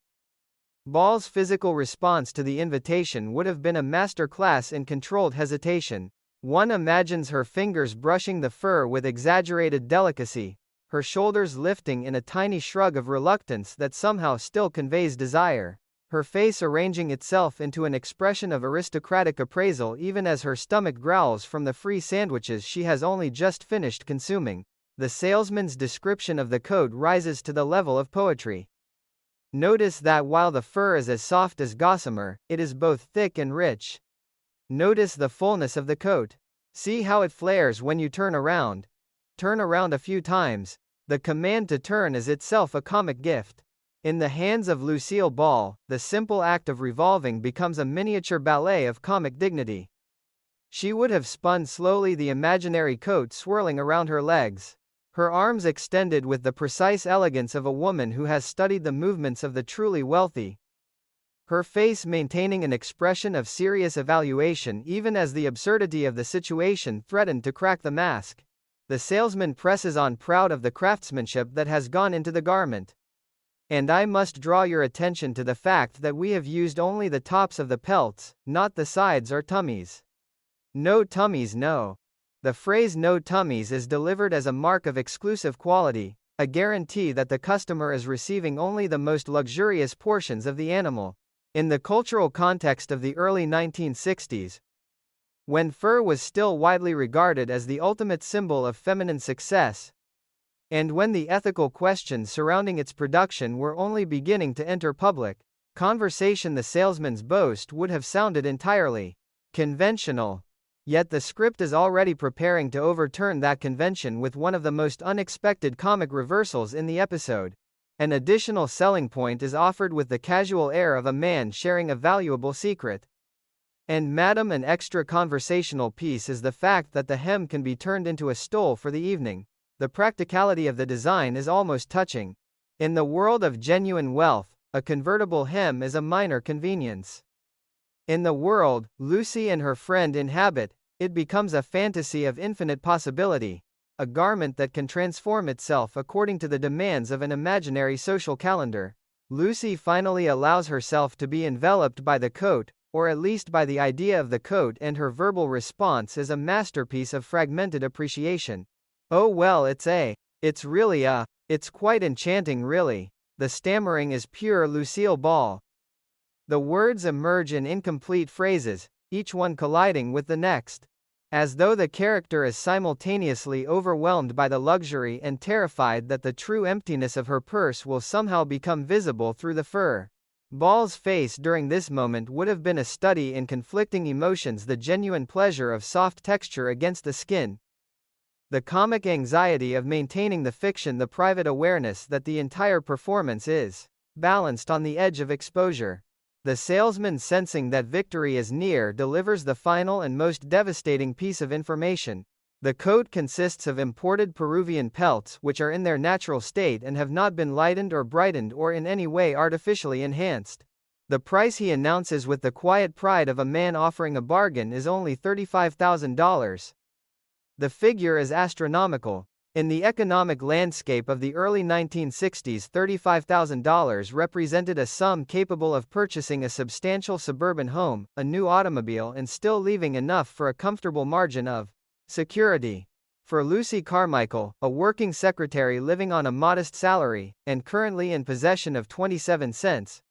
Ball's physical response to the invitation would have been a master class in controlled hesitation. One imagines her fingers brushing the fur with exaggerated delicacy, her shoulders lifting in a tiny shrug of reluctance that somehow still conveys desire, her face arranging itself into an expression of aristocratic appraisal even as her stomach growls from the free sandwiches she has only just finished consuming. The salesman's description of the coat rises to the level of poetry. Notice that while the fur is as soft as gossamer, it is both thick and rich. Notice the fullness of the coat. See how it flares when you turn around. Turn around a few times. The command to turn is itself a comic gift. In the hands of Lucille Ball, the simple act of revolving becomes a miniature ballet of comic dignity. She would have spun slowly, the imaginary coat swirling around her legs, her arms extended with the precise elegance of a woman who has studied the movements of the truly wealthy, her face maintaining an expression of serious evaluation even as the absurdity of the situation threatened to crack the mask. The salesman presses on, proud of the craftsmanship that has gone into the garment. And I must draw your attention to the fact that we have used only the tops of the pelts, not the sides or tummies. No tummies, no. The phrase "no tummies" is delivered as a mark of exclusive quality, a guarantee that the customer is receiving only the most luxurious portions of the animal. In the cultural context of the early 1960s, when fur was still widely regarded as the ultimate symbol of feminine success, and when the ethical questions surrounding its production were only beginning to enter public conversation, the salesman's boast would have sounded entirely conventional. Yet the script is already preparing to overturn that convention with one of the most unexpected comic reversals in the episode. An additional selling point is offered with the casual air of a man sharing a valuable secret. And madam, an extra conversational piece is the fact that the hem can be turned into a stole for the evening. The practicality of the design is almost touching. In the world of genuine wealth, a convertible hem is a minor convenience. In the world Lucy and her friend inhabit, it becomes a fantasy of infinite possibility, a garment that can transform itself according to the demands of an imaginary social calendar. Lucy finally allows herself to be enveloped by the coat, or at least by the idea of the coat, and her verbal response is a masterpiece of fragmented appreciation. Oh well, it's really it's quite enchanting really. The stammering is pure Lucille Ball. The words emerge in incomplete phrases, each one colliding with the next, as though the character is simultaneously overwhelmed by the luxury and terrified that the true emptiness of her purse will somehow become visible through the fur. Ball's face during this moment would have been a study in conflicting emotions, the genuine pleasure of soft texture against the skin, the comic anxiety of maintaining the fiction, the private awareness that the entire performance is balanced on the edge of exposure. The salesman, sensing that victory is near, delivers the final and most devastating piece of information. The coat consists of imported Peruvian pelts which are in their natural state and have not been lightened or brightened or in any way artificially enhanced. The price, he announces with the quiet pride of a man offering a bargain, is only $35,000. The figure is astronomical. In the economic landscape of the early 1960s, $35,000 represented a sum capable of purchasing a substantial suburban home, a new automobile, and still leaving enough for a comfortable margin of security. For Lucy Carmichael, a working secretary living on a modest salary, and currently in possession of 27 cents,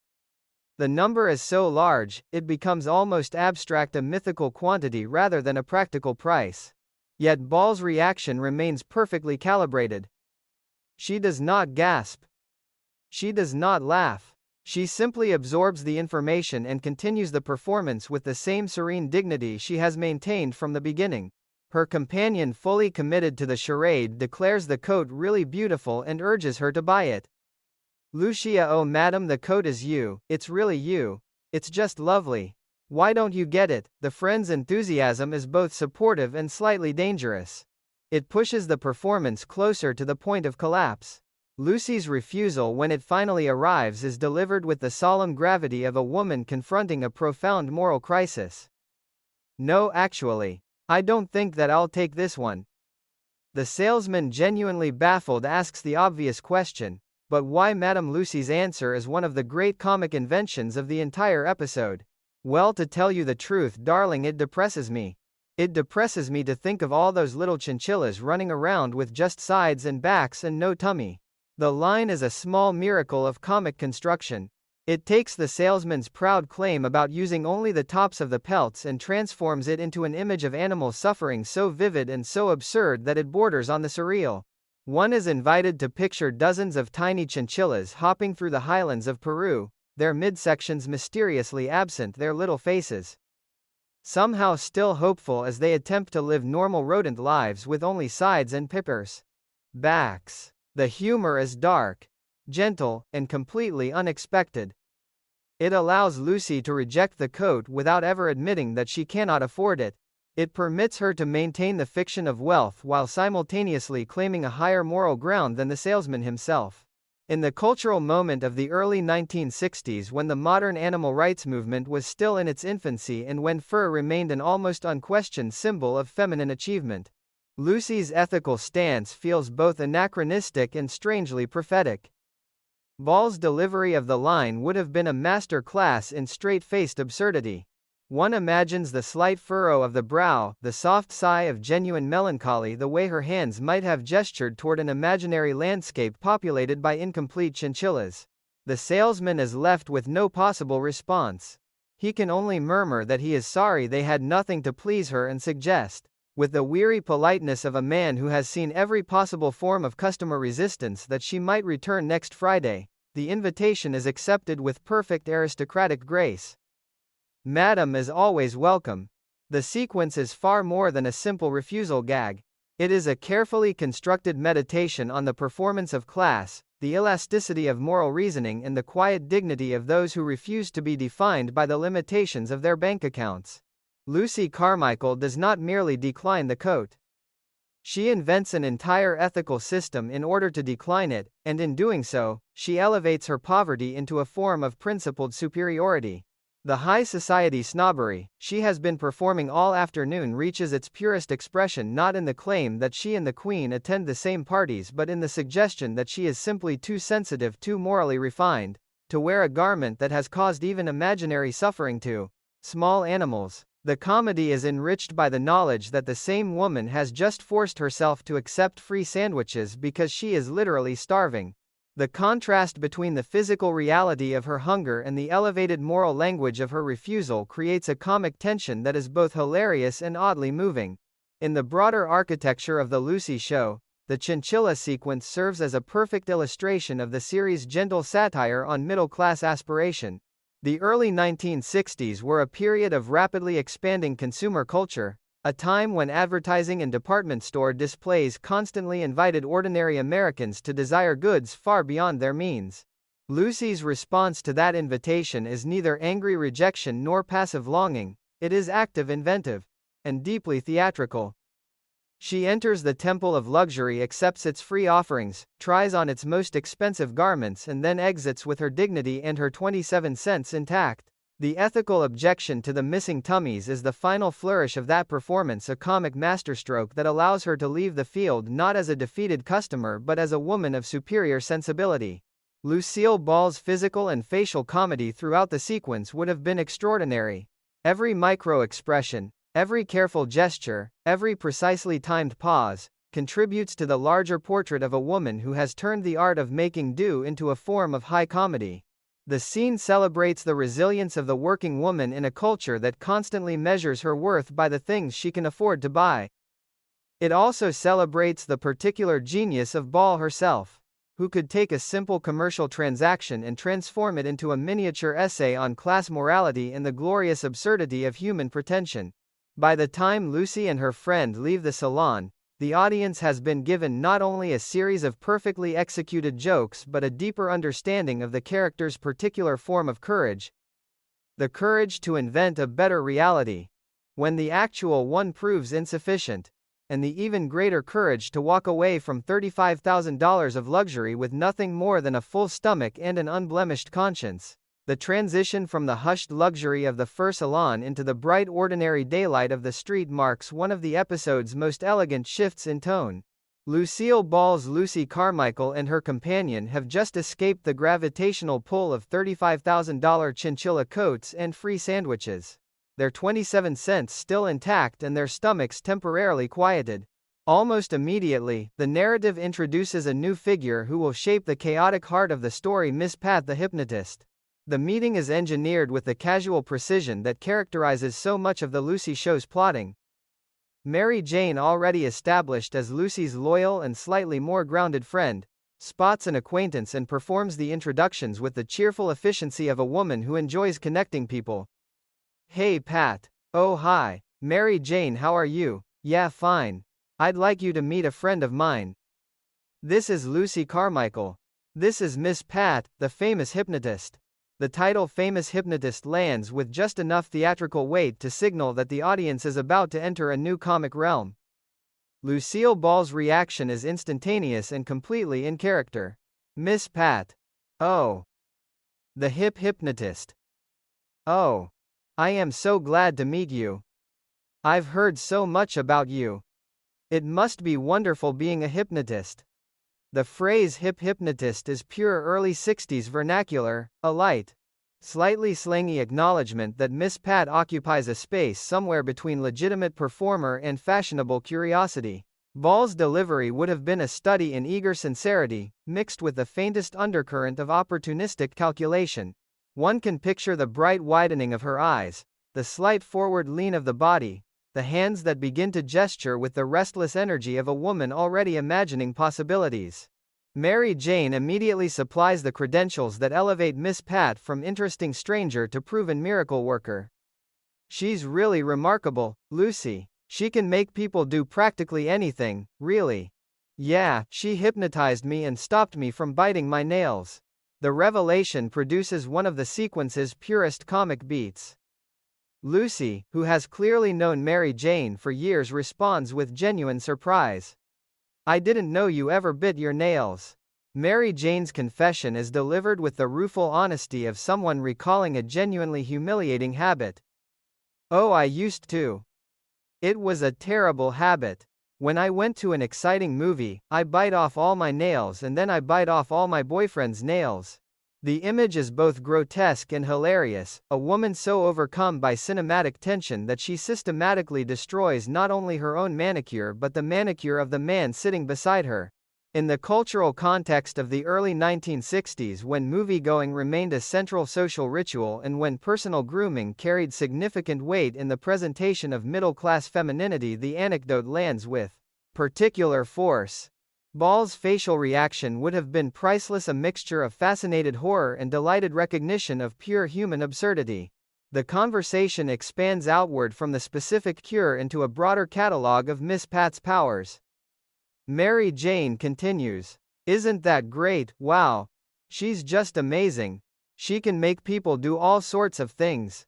the number is so large, it becomes almost abstract, a mythical quantity rather than a practical price. Yet Ball's reaction remains perfectly calibrated. She does not gasp. She does not laugh. She simply absorbs the information and continues the performance with the same serene dignity she has maintained from the beginning. Her companion, fully committed to the charade, declares the coat really beautiful and urges her to buy it. Lucia, oh madam, the coat is you, it's really you. It's just lovely. Why don't you get it? The friend's enthusiasm is both supportive and slightly dangerous. It pushes the performance closer to the point of collapse. Lucy's refusal, when it finally arrives, is delivered with the solemn gravity of a woman confronting a profound moral crisis. No, actually. I don't think that I'll take this one. The salesman, genuinely baffled, asks the obvious question, but why? Madame Lucy's answer is one of the great comic inventions of the entire episode. Well, to tell you the truth, darling, it depresses me. It depresses me to think of all those little chinchillas running around with just sides and backs and no tummy. The line is a small miracle of comic construction. It takes the salesman's proud claim about using only the tops of the pelts and transforms it into an image of animal suffering so vivid and so absurd that it borders on the surreal. One is invited to picture dozens of tiny chinchillas hopping through the highlands of Peru, their midsections mysteriously absent their little faces. Somehow still hopeful as they attempt to live normal rodent lives with only sides and pippers. Backs. The humor is dark, gentle, and completely unexpected. It allows Lucy to reject the coat without ever admitting that she cannot afford it. It permits her to maintain the fiction of wealth while simultaneously claiming a higher moral ground than the salesman himself. In the cultural moment of the early 1960s, when the modern animal rights movement was still in its infancy and when fur remained an almost unquestioned symbol of feminine achievement, Lucy's ethical stance feels both anachronistic and strangely prophetic. Ball's delivery of the line would have been a master class in straight-faced absurdity. One imagines the slight furrow of the brow, the soft sigh of genuine melancholy, the way her hands might have gestured toward an imaginary landscape populated by incomplete chinchillas. The salesman is left with no possible response. He can only murmur that he is sorry they had nothing to please her and suggest, with the weary politeness of a man who has seen every possible form of customer resistance, that she might return next Friday. The invitation is accepted with perfect aristocratic grace. Madam is always welcome. The sequence is far more than a simple refusal gag. It is a carefully constructed meditation on the performance of class, the elasticity of moral reasoning, and the quiet dignity of those who refuse to be defined by the limitations of their bank accounts. Lucy Carmichael does not merely decline the coat. She invents an entire ethical system in order to decline it, and in doing so, she elevates her poverty into a form of principled superiority. The high society snobbery she has been performing all afternoon reaches its purest expression not in the claim that she and the Queen attend the same parties, but in the suggestion that she is simply too sensitive, too morally refined, to wear a garment that has caused even imaginary suffering to small animals. The comedy is enriched by the knowledge that the same woman has just forced herself to accept free sandwiches because she is literally starving. The contrast between the physical reality of her hunger and the elevated moral language of her refusal creates a comic tension that is both hilarious and oddly moving. In the broader architecture of the Lucy show, the chinchilla sequence serves as a perfect illustration of the series' gentle satire on middle-class aspiration. The early 1960s were a period of rapidly expanding consumer culture, a time when advertising and department store displays constantly invited ordinary Americans to desire goods far beyond their means. Lucy's response to that invitation is neither angry rejection nor passive longing, it is active, inventive, and deeply theatrical. She enters the temple of luxury, accepts its free offerings, tries on its most expensive garments, and then exits with her dignity and her 27 cents intact. The ethical objection to the missing tummies is the final flourish of that performance, a comic masterstroke that allows her to leave the field not as a defeated customer but as a woman of superior sensibility. Lucille Ball's physical and facial comedy throughout the sequence would have been extraordinary. Every micro-expression, every careful gesture, every precisely timed pause, contributes to the larger portrait of a woman who has turned the art of making do into a form of high comedy. The scene celebrates the resilience of the working woman in a culture that constantly measures her worth by the things she can afford to buy. It also celebrates the particular genius of Ball herself, who could take a simple commercial transaction and transform it into a miniature essay on class morality and the glorious absurdity of human pretension. By the time Lucy and her friend leave the salon, the audience has been given not only a series of perfectly executed jokes but a deeper understanding of the character's particular form of courage, the courage to invent a better reality when the actual one proves insufficient, and the even greater courage to walk away from $35,000 of luxury with nothing more than a full stomach and an unblemished conscience. The transition from the hushed luxury of the fur salon into the bright ordinary daylight of the street marks one of the episode's most elegant shifts in tone. Lucille Ball's Lucy Carmichael and her companion have just escaped the gravitational pull of $35,000 chinchilla coats and free sandwiches. Their 27 cents still intact and their stomachs temporarily quieted. Almost immediately, the narrative introduces a new figure who will shape the chaotic heart of the story, Miss Pat the hypnotist. The meeting is engineered with the casual precision that characterizes so much of the Lucy show's plotting. Mary Jane, already established as Lucy's loyal and slightly more grounded friend, spots an acquaintance and performs the introductions with the cheerful efficiency of a woman who enjoys connecting people. "Hey, Pat. Oh, hi. Mary Jane, how are you? Yeah, fine. I'd like you to meet a friend of mine. This is Lucy Carmichael. This is Miss Pat, the famous hypnotist." The title famous hypnotist lands with just enough theatrical weight to signal that the audience is about to enter a new comic realm. Lucille Ball's reaction is instantaneous and completely in character. "Miss Pat. Oh. The hypnotist. Oh. I am so glad to meet you. I've heard so much about you. It must be wonderful being a hypnotist." The phrase hypnotist is pure early 60s vernacular, a light, slightly slangy acknowledgement that Miss Pat occupies a space somewhere between legitimate performer and fashionable curiosity. Ball's delivery would have been a study in eager sincerity, mixed with the faintest undercurrent of opportunistic calculation. One can picture the bright widening of her eyes, the slight forward lean of the body, the hands that begin to gesture with the restless energy of a woman already imagining possibilities. Mary Jane immediately supplies the credentials that elevate Miss Pat from interesting stranger to proven miracle worker. "She's really remarkable, Lucy. She can make people do practically anything, really. Yeah, she hypnotized me and stopped me from biting my nails." The revelation produces one of the sequence's purest comic beats. Lucy, who has clearly known Mary Jane for years, responds with genuine surprise. "I didn't know you ever bit your nails." Mary Jane's confession is delivered with the rueful honesty of someone recalling a genuinely humiliating habit. "Oh, I used to. It was a terrible habit. When I went to an exciting movie, I bite off all my nails and then I bite off all my boyfriend's nails." The image is both grotesque and hilarious, a woman so overcome by cinematic tension that she systematically destroys not only her own manicure but the manicure of the man sitting beside her. In the cultural context of the early 1960s, when movie-going remained a central social ritual and when personal grooming carried significant weight in the presentation of middle-class femininity, the anecdote lands with particular force. Ball's facial reaction would have been priceless, a mixture of fascinated horror and delighted recognition of pure human absurdity. The conversation expands outward from the specific cure into a broader catalogue of Miss Pat's powers. Mary Jane continues, "Isn't that great? Wow. She's just amazing. She can make people do all sorts of things."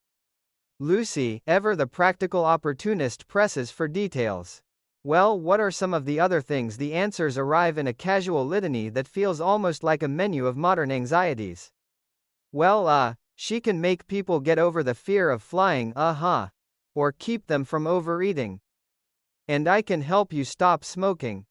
Lucy, ever the practical opportunist, presses for details. "Well, what are some of the other things?" The answers arrive in a casual litany that feels almost like a menu of modern anxieties. "Well, she can make people get over the fear of flying, or keep them from overeating. And I can help you stop smoking.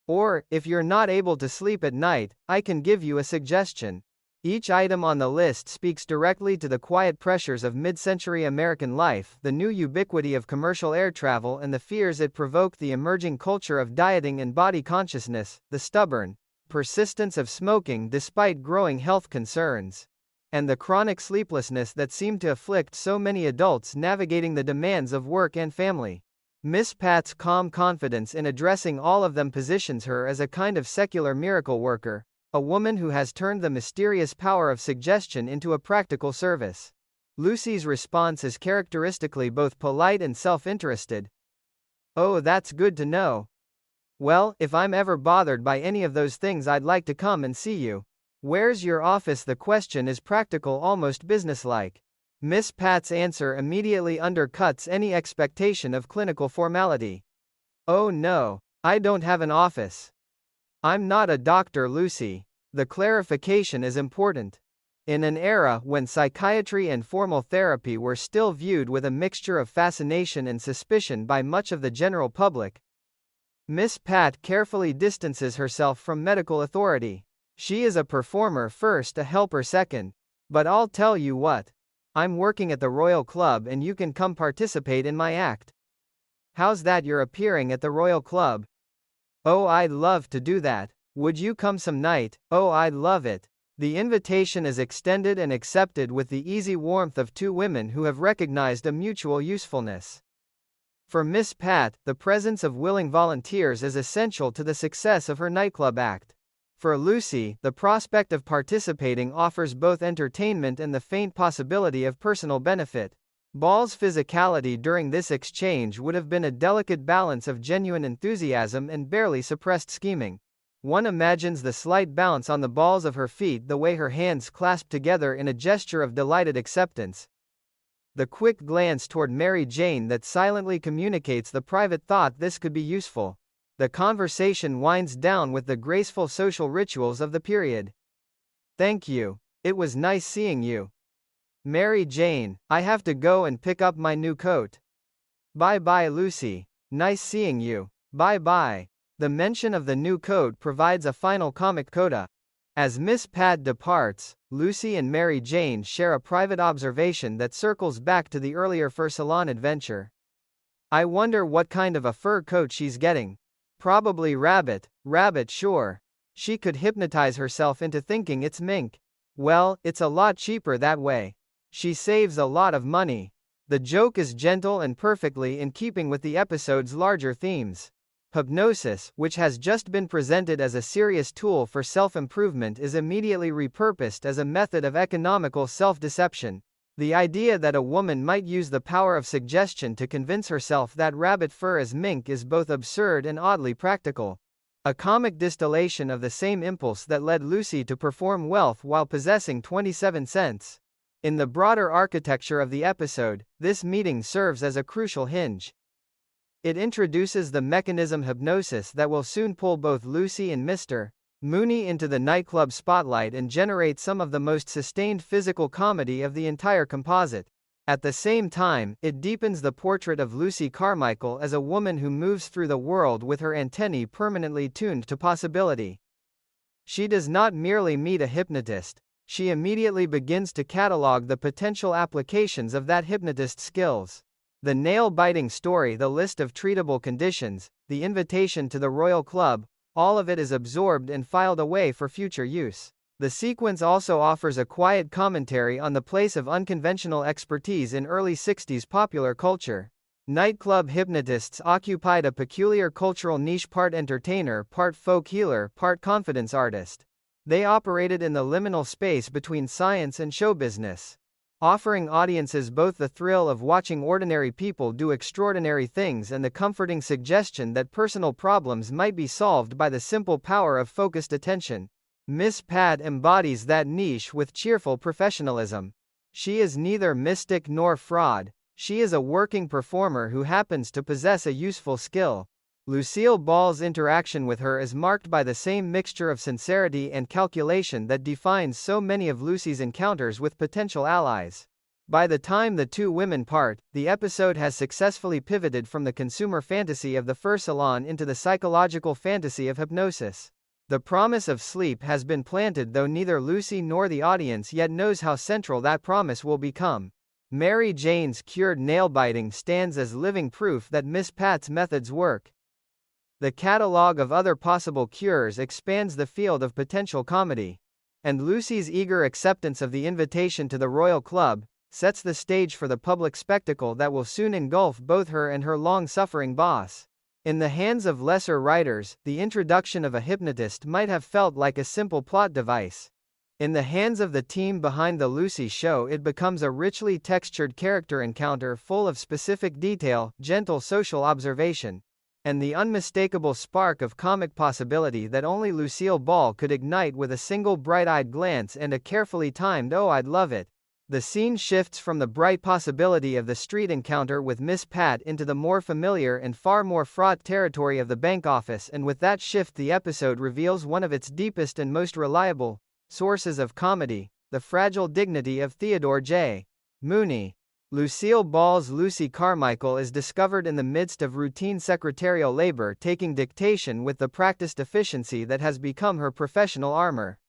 Or, if you're not able to sleep at night, I can give you a suggestion." Each item on the list speaks directly to the quiet pressures of mid-century American life, the new ubiquity of commercial air travel and the fears it provoked, the emerging culture of dieting and body consciousness, the stubborn persistence of smoking despite growing health concerns, and the chronic sleeplessness that seemed to afflict so many adults navigating the demands of work and family. Miss Pat's calm confidence in addressing all of them positions her as a kind of secular miracle worker, a woman who has turned the mysterious power of suggestion into a practical service. Lucy's response is characteristically both polite and self-interested. "Oh, that's good to know. Well, if I'm ever bothered by any of those things, I'd like to come and see you. Where's your office?" The question is practical, almost businesslike. Miss Pat's answer immediately undercuts any expectation of clinical formality. "Oh no, I don't have an office. I'm not a doctor, Lucy." The clarification is important. In an era when psychiatry and formal therapy were still viewed with a mixture of fascination and suspicion by much of the general public, Miss Pat carefully distances herself from medical authority. She is a performer first, a helper second. But I'll tell you what. I'm working at the Royal Club and you can come participate in my act. How's that, you're appearing at the Royal Club? Oh, I'd love to do that. Would you come some night? Oh, I'd love it. The invitation is extended and accepted with the easy warmth of two women who have recognized a mutual usefulness. For Miss Pat, the presence of willing volunteers is essential to the success of her nightclub act. For Lucy, the prospect of participating offers both entertainment and the faint possibility of personal benefit. Ball's physicality during this exchange would have been a delicate balance of genuine enthusiasm and barely suppressed scheming. One imagines the slight bounce on the balls of her feet, the way her hands clasped together in a gesture of delighted acceptance. The quick glance toward Mary Jane that silently communicates the private thought this could be useful. The conversation winds down with the graceful social rituals of the period. Thank you. It was nice seeing you. Mary Jane, I have to go and pick up my new coat. Bye-bye, Lucy. Nice seeing you. Bye-bye. The mention of the new coat provides a final comic coda. As Miss Pat departs, Lucy and Mary Jane share a private observation that circles back to the earlier fur salon adventure. I wonder what kind of a fur coat she's getting. Probably rabbit, sure. She could hypnotize herself into thinking it's mink. Well, it's a lot cheaper that way. She saves a lot of money. The joke is gentle and perfectly in keeping with the episode's larger themes. Hypnosis, which has just been presented as a serious tool for self-improvement, is immediately repurposed as a method of economical self-deception. The idea that a woman might use the power of suggestion to convince herself that rabbit fur is mink is both absurd and oddly practical. A comic distillation of the same impulse that led Lucy to perform wealth while possessing 27 cents. In the broader architecture of the episode, this meeting serves as a crucial hinge. It introduces the mechanism hypnosis that will soon pull both Lucy and Mr. Mooney into the nightclub spotlight and generate some of the most sustained physical comedy of the entire composite. At the same time, it deepens the portrait of Lucy Carmichael as a woman who moves through the world with her antennae permanently tuned to possibility. She does not merely meet a hypnotist, she immediately begins to catalog the potential applications of that hypnotist's skills. The nail-biting story, the list of treatable conditions, the invitation to the Royal Club, all of it is absorbed and filed away for future use. The sequence also offers a quiet commentary on the place of unconventional expertise in early 60s popular culture. Nightclub hypnotists occupied a peculiar cultural niche, part entertainer, part folk healer, part confidence artist. They operated in the liminal space between science and show business, offering audiences both the thrill of watching ordinary people do extraordinary things and the comforting suggestion that personal problems might be solved by the simple power of focused attention. Miss Pat embodies that niche with cheerful professionalism. She is neither mystic nor fraud. She is a working performer who happens to possess a useful skill. Lucille Ball's interaction with her is marked by the same mixture of sincerity and calculation that defines so many of Lucy's encounters with potential allies. By the time the two women part, the episode has successfully pivoted from the consumer fantasy of the fur salon into the psychological fantasy of hypnosis. The promise of sleep has been planted, though neither Lucy nor the audience yet knows how central that promise will become. Mary Jane's cured nail-biting stands as living proof that Miss Pat's methods work. The catalogue of other possible cures expands the field of potential comedy. And Lucy's eager acceptance of the invitation to the Royal Club sets the stage for the public spectacle that will soon engulf both her and her long-suffering boss. In the hands of lesser writers, the introduction of a hypnotist might have felt like a simple plot device. In the hands of the team behind The Lucy Show, it becomes a richly textured character encounter full of specific detail, gentle social observation, and the unmistakable spark of comic possibility that only Lucille Ball could ignite with a single bright-eyed glance and a carefully timed "oh, I'd love it." The scene shifts from the bright possibility of the street encounter with Miss Pat into the more familiar and far more fraught territory of the bank office, and with that shift the episode reveals one of its deepest and most reliable sources of comedy. The Fragile Dignity of Theodore J. Mooney. Lucille Ball's Lucy Carmichael is discovered in the midst of routine secretarial labor taking dictation with the practiced efficiency that has become her professional armor.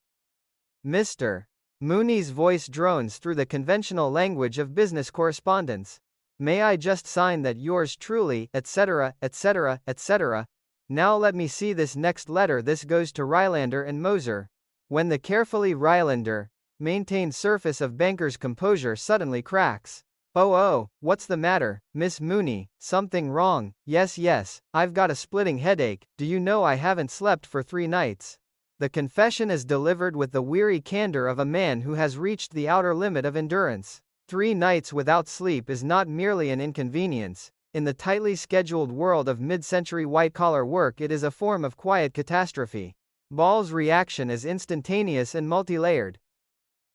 Mr. Mooney's voice drones through the conventional language of business correspondence. May I just sign that yours truly, etc., etc., etc. Now let me see this next letter. This goes to Rylander and Moser. When the carefully Rylander maintained surface of banker's composure suddenly cracks. Oh, what's the matter, Miss Mooney? Something wrong? Yes, I've got a splitting headache. Do you know I haven't slept for 3 nights? The confession is delivered with the weary candor of a man who has reached the outer limit of endurance. 3 nights without sleep is not merely an inconvenience. In the tightly scheduled world of mid-century white-collar work, it is a form of quiet catastrophe. Ball's reaction is instantaneous and multi-layered.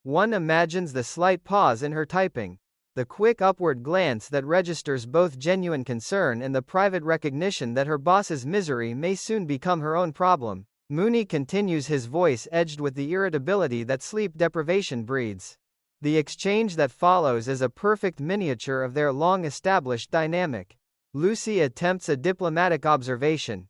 One imagines the slight pause in her typing, the quick upward glance that registers both genuine concern and the private recognition that her boss's misery may soon become her own problem. Mooney continues, his voice edged with the irritability that sleep deprivation breeds. The exchange that follows is a perfect miniature of their long-established dynamic. Lucy attempts a diplomatic observation.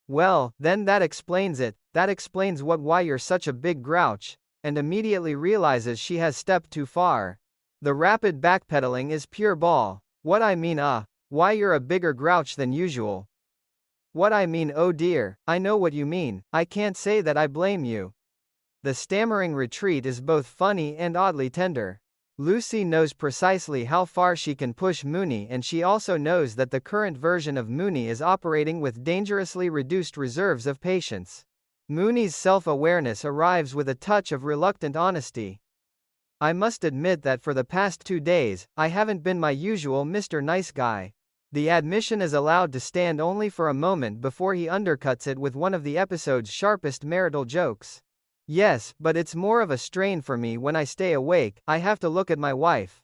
Well, then that explains it. That explains why you're such a big grouch, and immediately realizes she has stepped too far. The rapid backpedaling is pure Ball. What I mean, why you're a bigger grouch than usual. What I mean, oh dear, I know what you mean. I can't say that I blame you. The stammering retreat is both funny and oddly tender. Lucy knows precisely how far she can push Mooney, and she also knows that the current version of Mooney is operating with dangerously reduced reserves of patience. Mooney's self-awareness arrives with a touch of reluctant honesty. I must admit that for the past 2 days, I haven't been my usual Mr. Nice Guy. The admission is allowed to stand only for a moment before he undercuts it with one of the episode's sharpest marital jokes. Yes, but it's more of a strain for me when I stay awake. I have to look at my wife.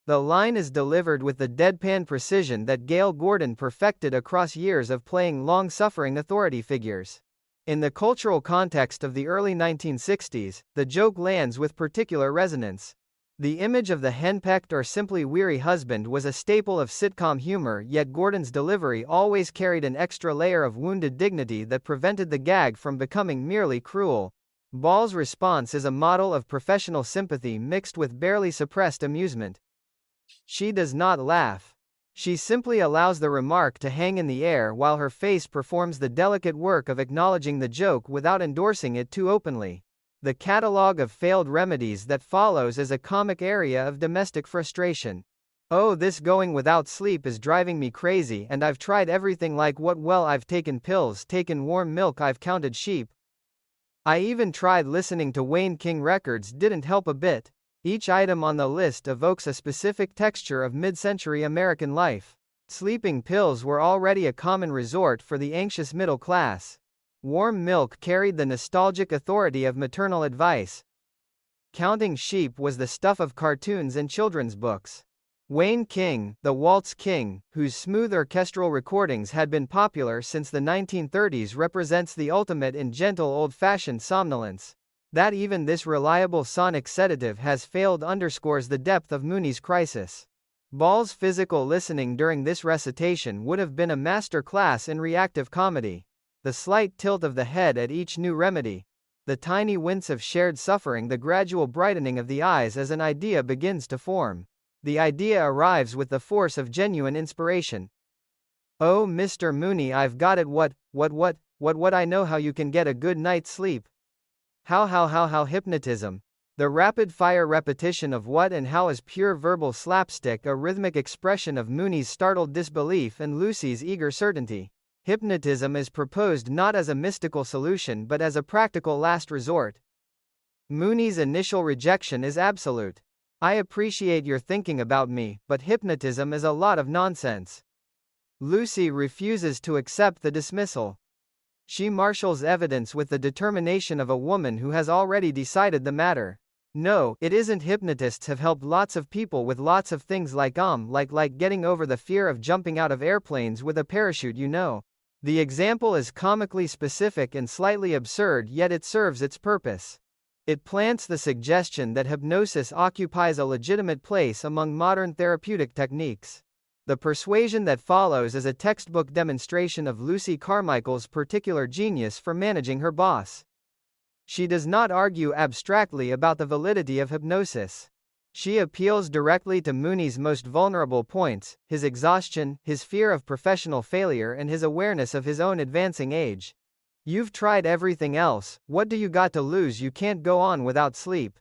The line is delivered with the deadpan precision that Gail Gordon perfected across years of playing long-suffering authority figures. In the cultural context of the early 1960s, the joke lands with particular resonance. The image of the henpecked or simply weary husband was a staple of sitcom humor, yet Gordon's delivery always carried an extra layer of wounded dignity that prevented the gag from becoming merely cruel. Ball's response is a model of professional sympathy mixed with barely suppressed amusement. She does not laugh. She simply allows the remark to hang in the air while her face performs the delicate work of acknowledging the joke without endorsing it too openly. The catalogue of failed remedies that follows is a comic area of domestic frustration. Oh, this going without sleep is driving me crazy, and I've tried everything like what? Well, I've taken pills, taken warm milk, I've counted sheep. I even tried listening to Wayne King records, didn't help a bit. Each item on the list evokes a specific texture of mid-century American life. Sleeping pills were already a common resort for the anxious middle class. Warm milk carried the nostalgic authority of maternal advice. Counting sheep was the stuff of cartoons and children's books. Wayne King, the Waltz King, whose smooth orchestral recordings had been popular since the 1930s, represents the ultimate in gentle old-fashioned somnolence. That even this reliable sonic sedative has failed underscores the depth of Mooney's crisis. Ball's physical listening during this recitation would have been a master class in reactive comedy. The slight tilt of the head at each new remedy, the tiny wince of shared suffering, the gradual brightening of the eyes as an idea begins to form. The idea arrives with the force of genuine inspiration. Oh, Mr. Mooney, I've got it. What, I know how you can get a good night's sleep. How, hypnotism. The rapid-fire repetition of what and how is pure verbal slapstick, a rhythmic expression of Mooney's startled disbelief and Lucy's eager certainty. Hypnotism is proposed not as a mystical solution but as a practical last resort. Mooney's initial rejection is absolute. I appreciate your thinking about me, but hypnotism is a lot of nonsense. Lucy refuses to accept the dismissal. She marshals evidence with the determination of a woman who has already decided the matter. No, it isn't. Hypnotists have helped lots of people with lots of things like getting over the fear of jumping out of airplanes with a parachute, you know. The example is comically specific and slightly absurd, yet it serves its purpose. It plants the suggestion that hypnosis occupies a legitimate place among modern therapeutic techniques. The persuasion that follows is a textbook demonstration of Lucy Carmichael's particular genius for managing her boss. She does not argue abstractly about the validity of hypnosis. She appeals directly to Mooney's most vulnerable points, his exhaustion, his fear of professional failure, and his awareness of his own advancing age. You've tried everything else, what do you got to lose? You can't go on without sleep.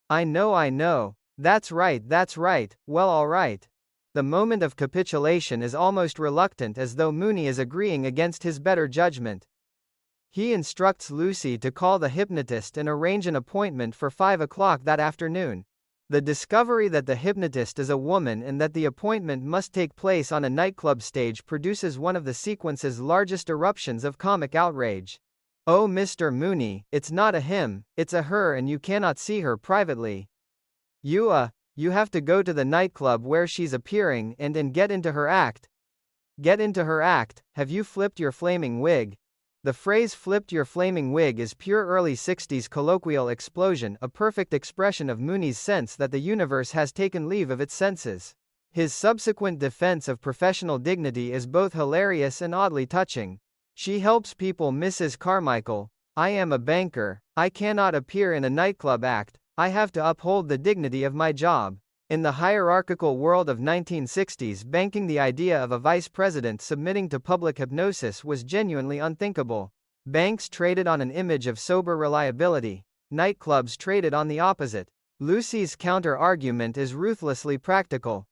I know. That's right, well, all right. The moment of capitulation is almost reluctant, as though Mooney is agreeing against his better judgment. He instructs Lucy to call the hypnotist and arrange an appointment for 5 o'clock that afternoon. The discovery that the hypnotist is a woman and that the appointment must take place on a nightclub stage produces one of the sequence's largest eruptions of comic outrage. Oh, Mr. Mooney, it's not a him, it's a her, and you cannot see her privately. You have to go to the nightclub where she's appearing and get into her act. Get into her act, have you flipped your flaming wig? The phrase flipped your flaming wig is pure early 60s colloquial explosion, a perfect expression of Mooney's sense that the universe has taken leave of its senses. His subsequent defense of professional dignity is both hilarious and oddly touching. She helps people, Mrs. Carmichael. I am a banker. I cannot appear in a nightclub act. I have to uphold the dignity of my job. In the hierarchical world of 1960s banking, the idea of a vice president submitting to public hypnosis was genuinely unthinkable. Banks traded on an image of sober reliability. Nightclubs traded on the opposite. Lucy's counter-argument is ruthlessly practical.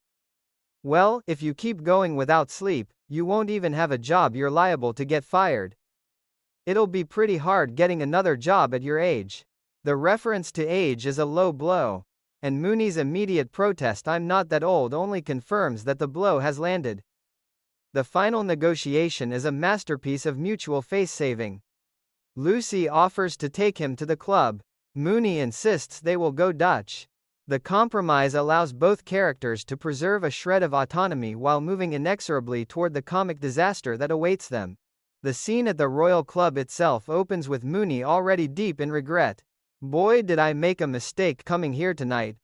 Well, if you keep going without sleep, you won't even have a job. You're liable to get fired. It'll be pretty hard getting another job at your age. The reference to age is a low blow. And Mooney's immediate protest, I'm not that old, only confirms that the blow has landed. The final negotiation is a masterpiece of mutual face-saving. Lucy offers to take him to the club. Mooney insists they will go Dutch. The compromise allows both characters to preserve a shred of autonomy while moving inexorably toward the comic disaster that awaits them. The scene at the Royal Club itself opens with Mooney already deep in regret. Boy, did I make a mistake coming here tonight.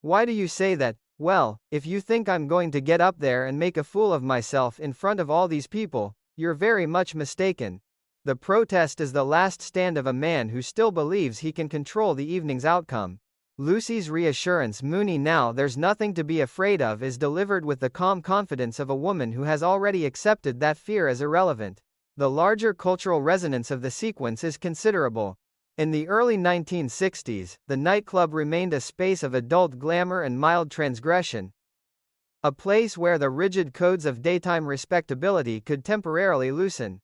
Why do you say that? Well, if you think I'm going to get up there and make a fool of myself in front of all these people, you're very much mistaken. The protest is the last stand of a man who still believes he can control the evening's outcome. Lucy's reassurance, Mooney, now there's nothing to be afraid of, is delivered with the calm confidence of a woman who has already accepted that fear as irrelevant. The larger cultural resonance of the sequence is considerable. In the early 1960s, the nightclub remained a space of adult glamour and mild transgression. A place where the rigid codes of daytime respectability could temporarily loosen.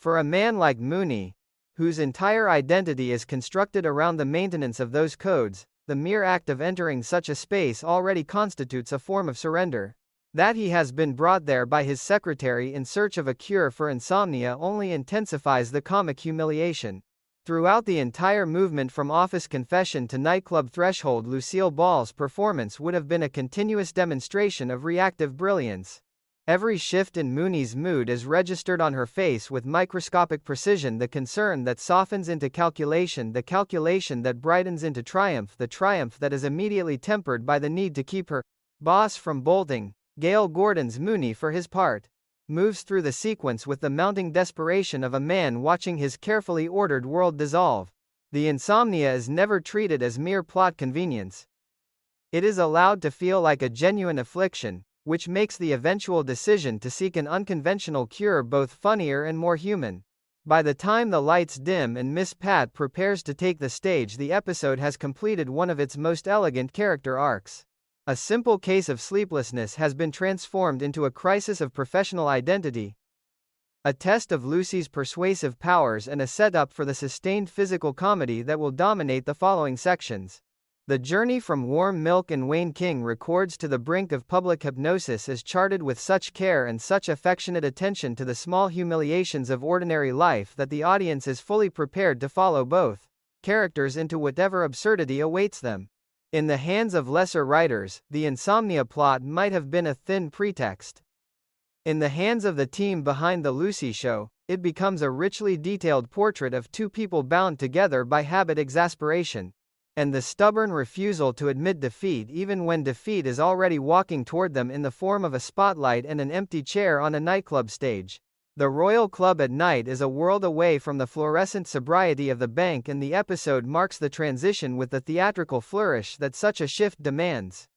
For a man like Mooney, whose entire identity is constructed around the maintenance of those codes, the mere act of entering such a space already constitutes a form of surrender. That he has been brought there by his secretary in search of a cure for insomnia only intensifies the comic humiliation. Throughout the entire movement from office confession to nightclub threshold, Lucille Ball's performance would have been a continuous demonstration of reactive brilliance. Every shift in Mooney's mood is registered on her face with microscopic precision, the concern that softens into calculation, the calculation that brightens into triumph, the triumph that is immediately tempered by the need to keep her boss from bolting. Gail Gordon's Mooney, for his part, moves through the sequence with the mounting desperation of a man watching his carefully ordered world dissolve. The insomnia is never treated as mere plot convenience. It is allowed to feel like a genuine affliction, which makes the eventual decision to seek an unconventional cure both funnier and more human. By the time the lights dim and Miss Pat prepares to take the stage, the episode has completed one of its most elegant character arcs. A simple case of sleeplessness has been transformed into a crisis of professional identity, a test of Lucy's persuasive powers, and a setup for the sustained physical comedy that will dominate the following sections. The journey from warm milk and Wayne King records to the brink of public hypnosis is charted with such care and such affectionate attention to the small humiliations of ordinary life that the audience is fully prepared to follow both characters into whatever absurdity awaits them. In the hands of lesser writers, the insomnia plot might have been a thin pretext. In the hands of the team behind The Lucy Show, it becomes a richly detailed portrait of two people bound together by habit exasperation. And the stubborn refusal to admit defeat even when defeat is already walking toward them in the form of a spotlight and an empty chair on a nightclub stage. The Royal Club at night is a world away from the fluorescent sobriety of the bank, and the episode marks the transition with the theatrical flourish that such a shift demands.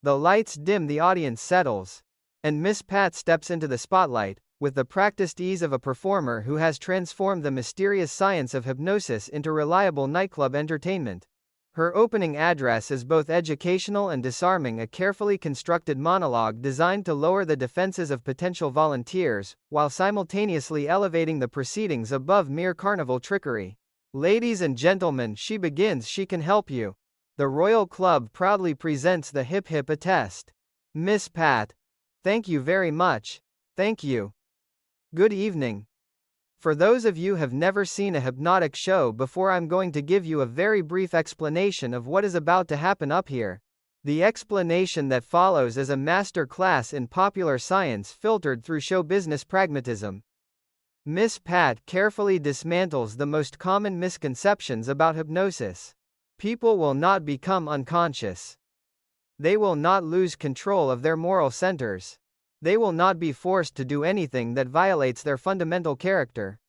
The lights dim, the audience settles, and Miss Pat steps into the spotlight, with the practiced ease of a performer who has transformed the mysterious science of hypnosis into reliable nightclub entertainment. Her opening address is both educational and disarming, a carefully constructed monologue designed to lower the defenses of potential volunteers, while simultaneously elevating the proceedings above mere carnival trickery. Ladies and gentlemen, she begins. She can help you. The Royal Club proudly presents the Hip Hip Attest. Miss Pat. Thank you very much. Thank you. Good evening. For those of you who have never seen a hypnotic show before, I'm going to give you a very brief explanation of what is about to happen up here. The explanation that follows is a master class in popular science filtered through show business pragmatism. Miss Pat carefully dismantles the most common misconceptions about hypnosis. People will not become unconscious. They will not lose control of their moral centers. They will not be forced to do anything that violates their fundamental character.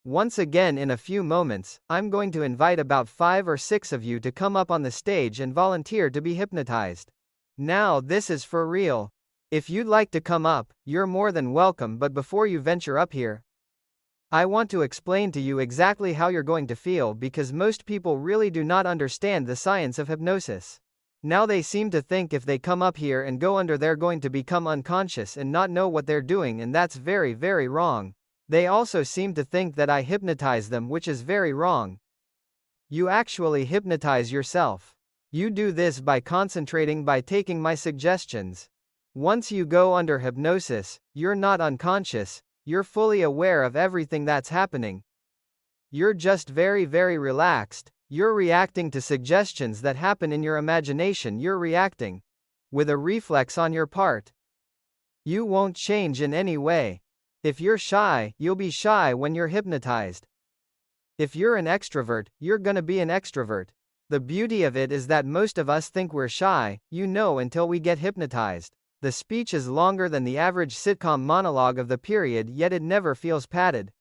Once again, in a few moments, I'm going to invite about 5 or 6 of you to come up on the stage and volunteer to be hypnotized. Now, this is for real. If you'd like to come up, you're more than welcome, but before you venture up here, I want to explain to you exactly how you're going to feel, because most people really do not understand the science of hypnosis. Now they seem to think if they come up here and go under, they're going to become unconscious and not know what they're doing, and that's very, very wrong. They also seem to think that I hypnotize them, which is very wrong. You actually hypnotize yourself. You do this by concentrating, by taking my suggestions. Once you go under hypnosis, you're not unconscious, you're fully aware of everything that's happening. You're just very, very relaxed. You're reacting to suggestions that happen in your imagination. You're reacting with a reflex on your part. You won't change in any way. If you're shy, you'll be shy when you're hypnotized. If you're an extrovert, you're gonna be an extrovert. The beauty of it is that most of us think we're shy, until we get hypnotized. The speech is longer than the average sitcom monologue of the period, yet it never feels padded.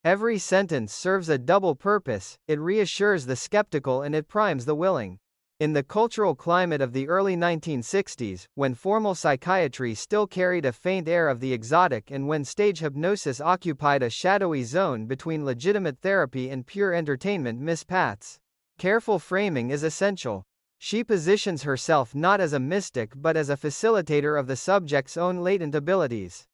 Every sentence serves a double purpose: it reassures the skeptical and it primes the willing. In the cultural climate of the early 1960s, when formal psychiatry still carried a faint air of the exotic and when stage hypnosis occupied a shadowy zone between legitimate therapy and pure entertainment, Miss Pat's careful framing is essential. She positions herself not as a mystic but as a facilitator of the subject's own latent abilities.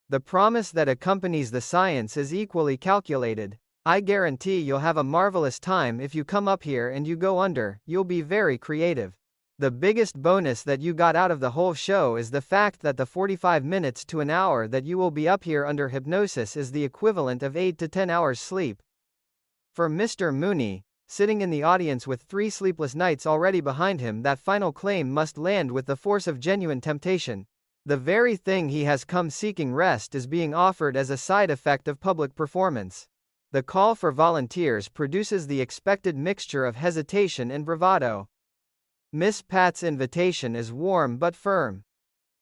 The promise that accompanies the science is equally calculated. I guarantee you'll have a marvelous time if you come up here and you go under. You'll be very creative. The biggest bonus that you got out of the whole show is the fact that the 45 minutes to an hour that you will be up here under hypnosis is the equivalent of 8 to 10 hours sleep. For Mr. Mooney, sitting in the audience with 3 sleepless nights already behind him, that final claim must land with the force of genuine temptation. The very thing he has come seeking, rest, is being offered as a side effect of public performance. The call for volunteers produces the expected mixture of hesitation and bravado. Miss Pat's invitation is warm but firm.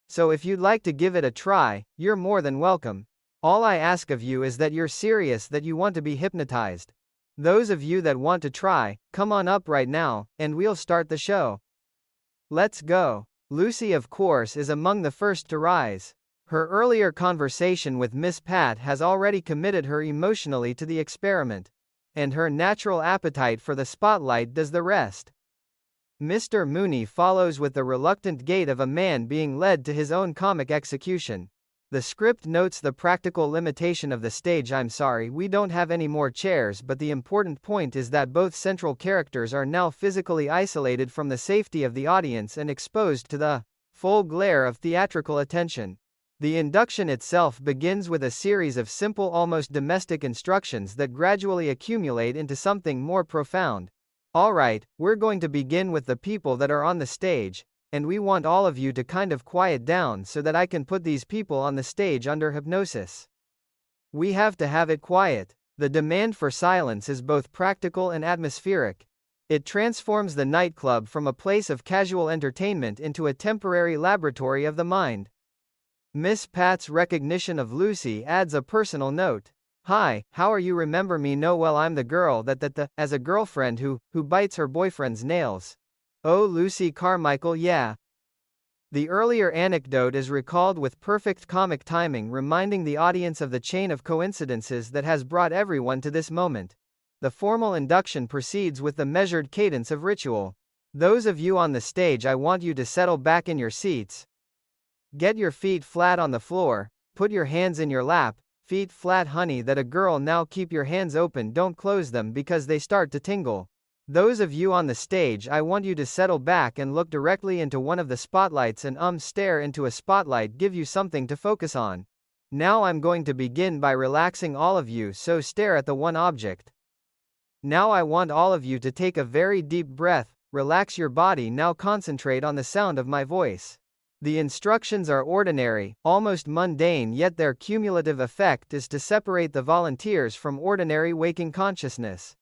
So if you'd like to give it a try, you're more than welcome. All I ask of you is that you're serious, that you want to be hypnotized. Those of you that want to try, come on up right now, and we'll start the show. Let's go. Lucy, of course, is among the first to rise. Her earlier conversation with Miss Pat has already committed her emotionally to the experiment, and her natural appetite for the spotlight does the rest. Mr. Mooney follows with the reluctant gait of a man being led to his own comic execution. The script notes the practical limitation of the stage. I'm sorry, we don't have any more chairs, but the important point is that both central characters are now physically isolated from the safety of the audience and exposed to the full glare of theatrical attention. The induction itself begins with a series of simple, almost domestic instructions that gradually accumulate into something more profound. All right, we're going to begin with the people that are on the stage, and we want all of you to kind of quiet down so that I can put these people on the stage under hypnosis. We have to have it quiet. The demand for silence is both practical and atmospheric. It transforms the nightclub from a place of casual entertainment into a temporary laboratory of the mind. Miss Pat's recognition of Lucy adds a personal note. Hi, how are you? Remember me? No, well, I'm the girl that as a girlfriend who bites her boyfriend's nails. Oh, Lucy Carmichael, yeah. The earlier anecdote is recalled with perfect comic timing, reminding the audience of the chain of coincidences that has brought everyone to this moment. The formal induction proceeds with the measured cadence of ritual. Those of you on the stage, I want you to settle back in your seats. Get your feet flat on the floor, put your hands in your lap, feet flat, honey, that a girl. Now keep your hands open, don't close them because they start to tingle. Those of you on the stage, I want you to settle back and look directly into one of the spotlights and stare into a spotlight, give you something to focus on. Now I'm going to begin by relaxing all of you, so stare at the one object. Now I want all of you to take a very deep breath, relax your body, now concentrate on the sound of my voice. The instructions are ordinary, almost mundane, yet their cumulative effect is to separate the volunteers from ordinary waking consciousness.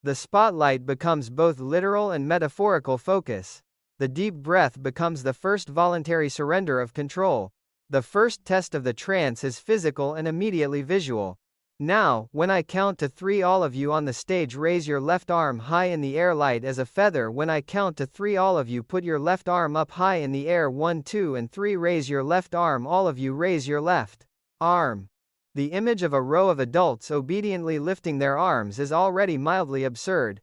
The spotlight becomes both literal and metaphorical focus. The deep breath becomes the first voluntary surrender of control. The first test of the trance is physical and immediately visual. Now, when I count to 3, all of you on the stage raise your left arm high in the air, light as a feather. When I count to 3, all of you put your left arm up high in the air. 1, 2, and 3. Raise your left arm. All of you raise your left arm. The image of a row of adults obediently lifting their arms is already mildly absurd.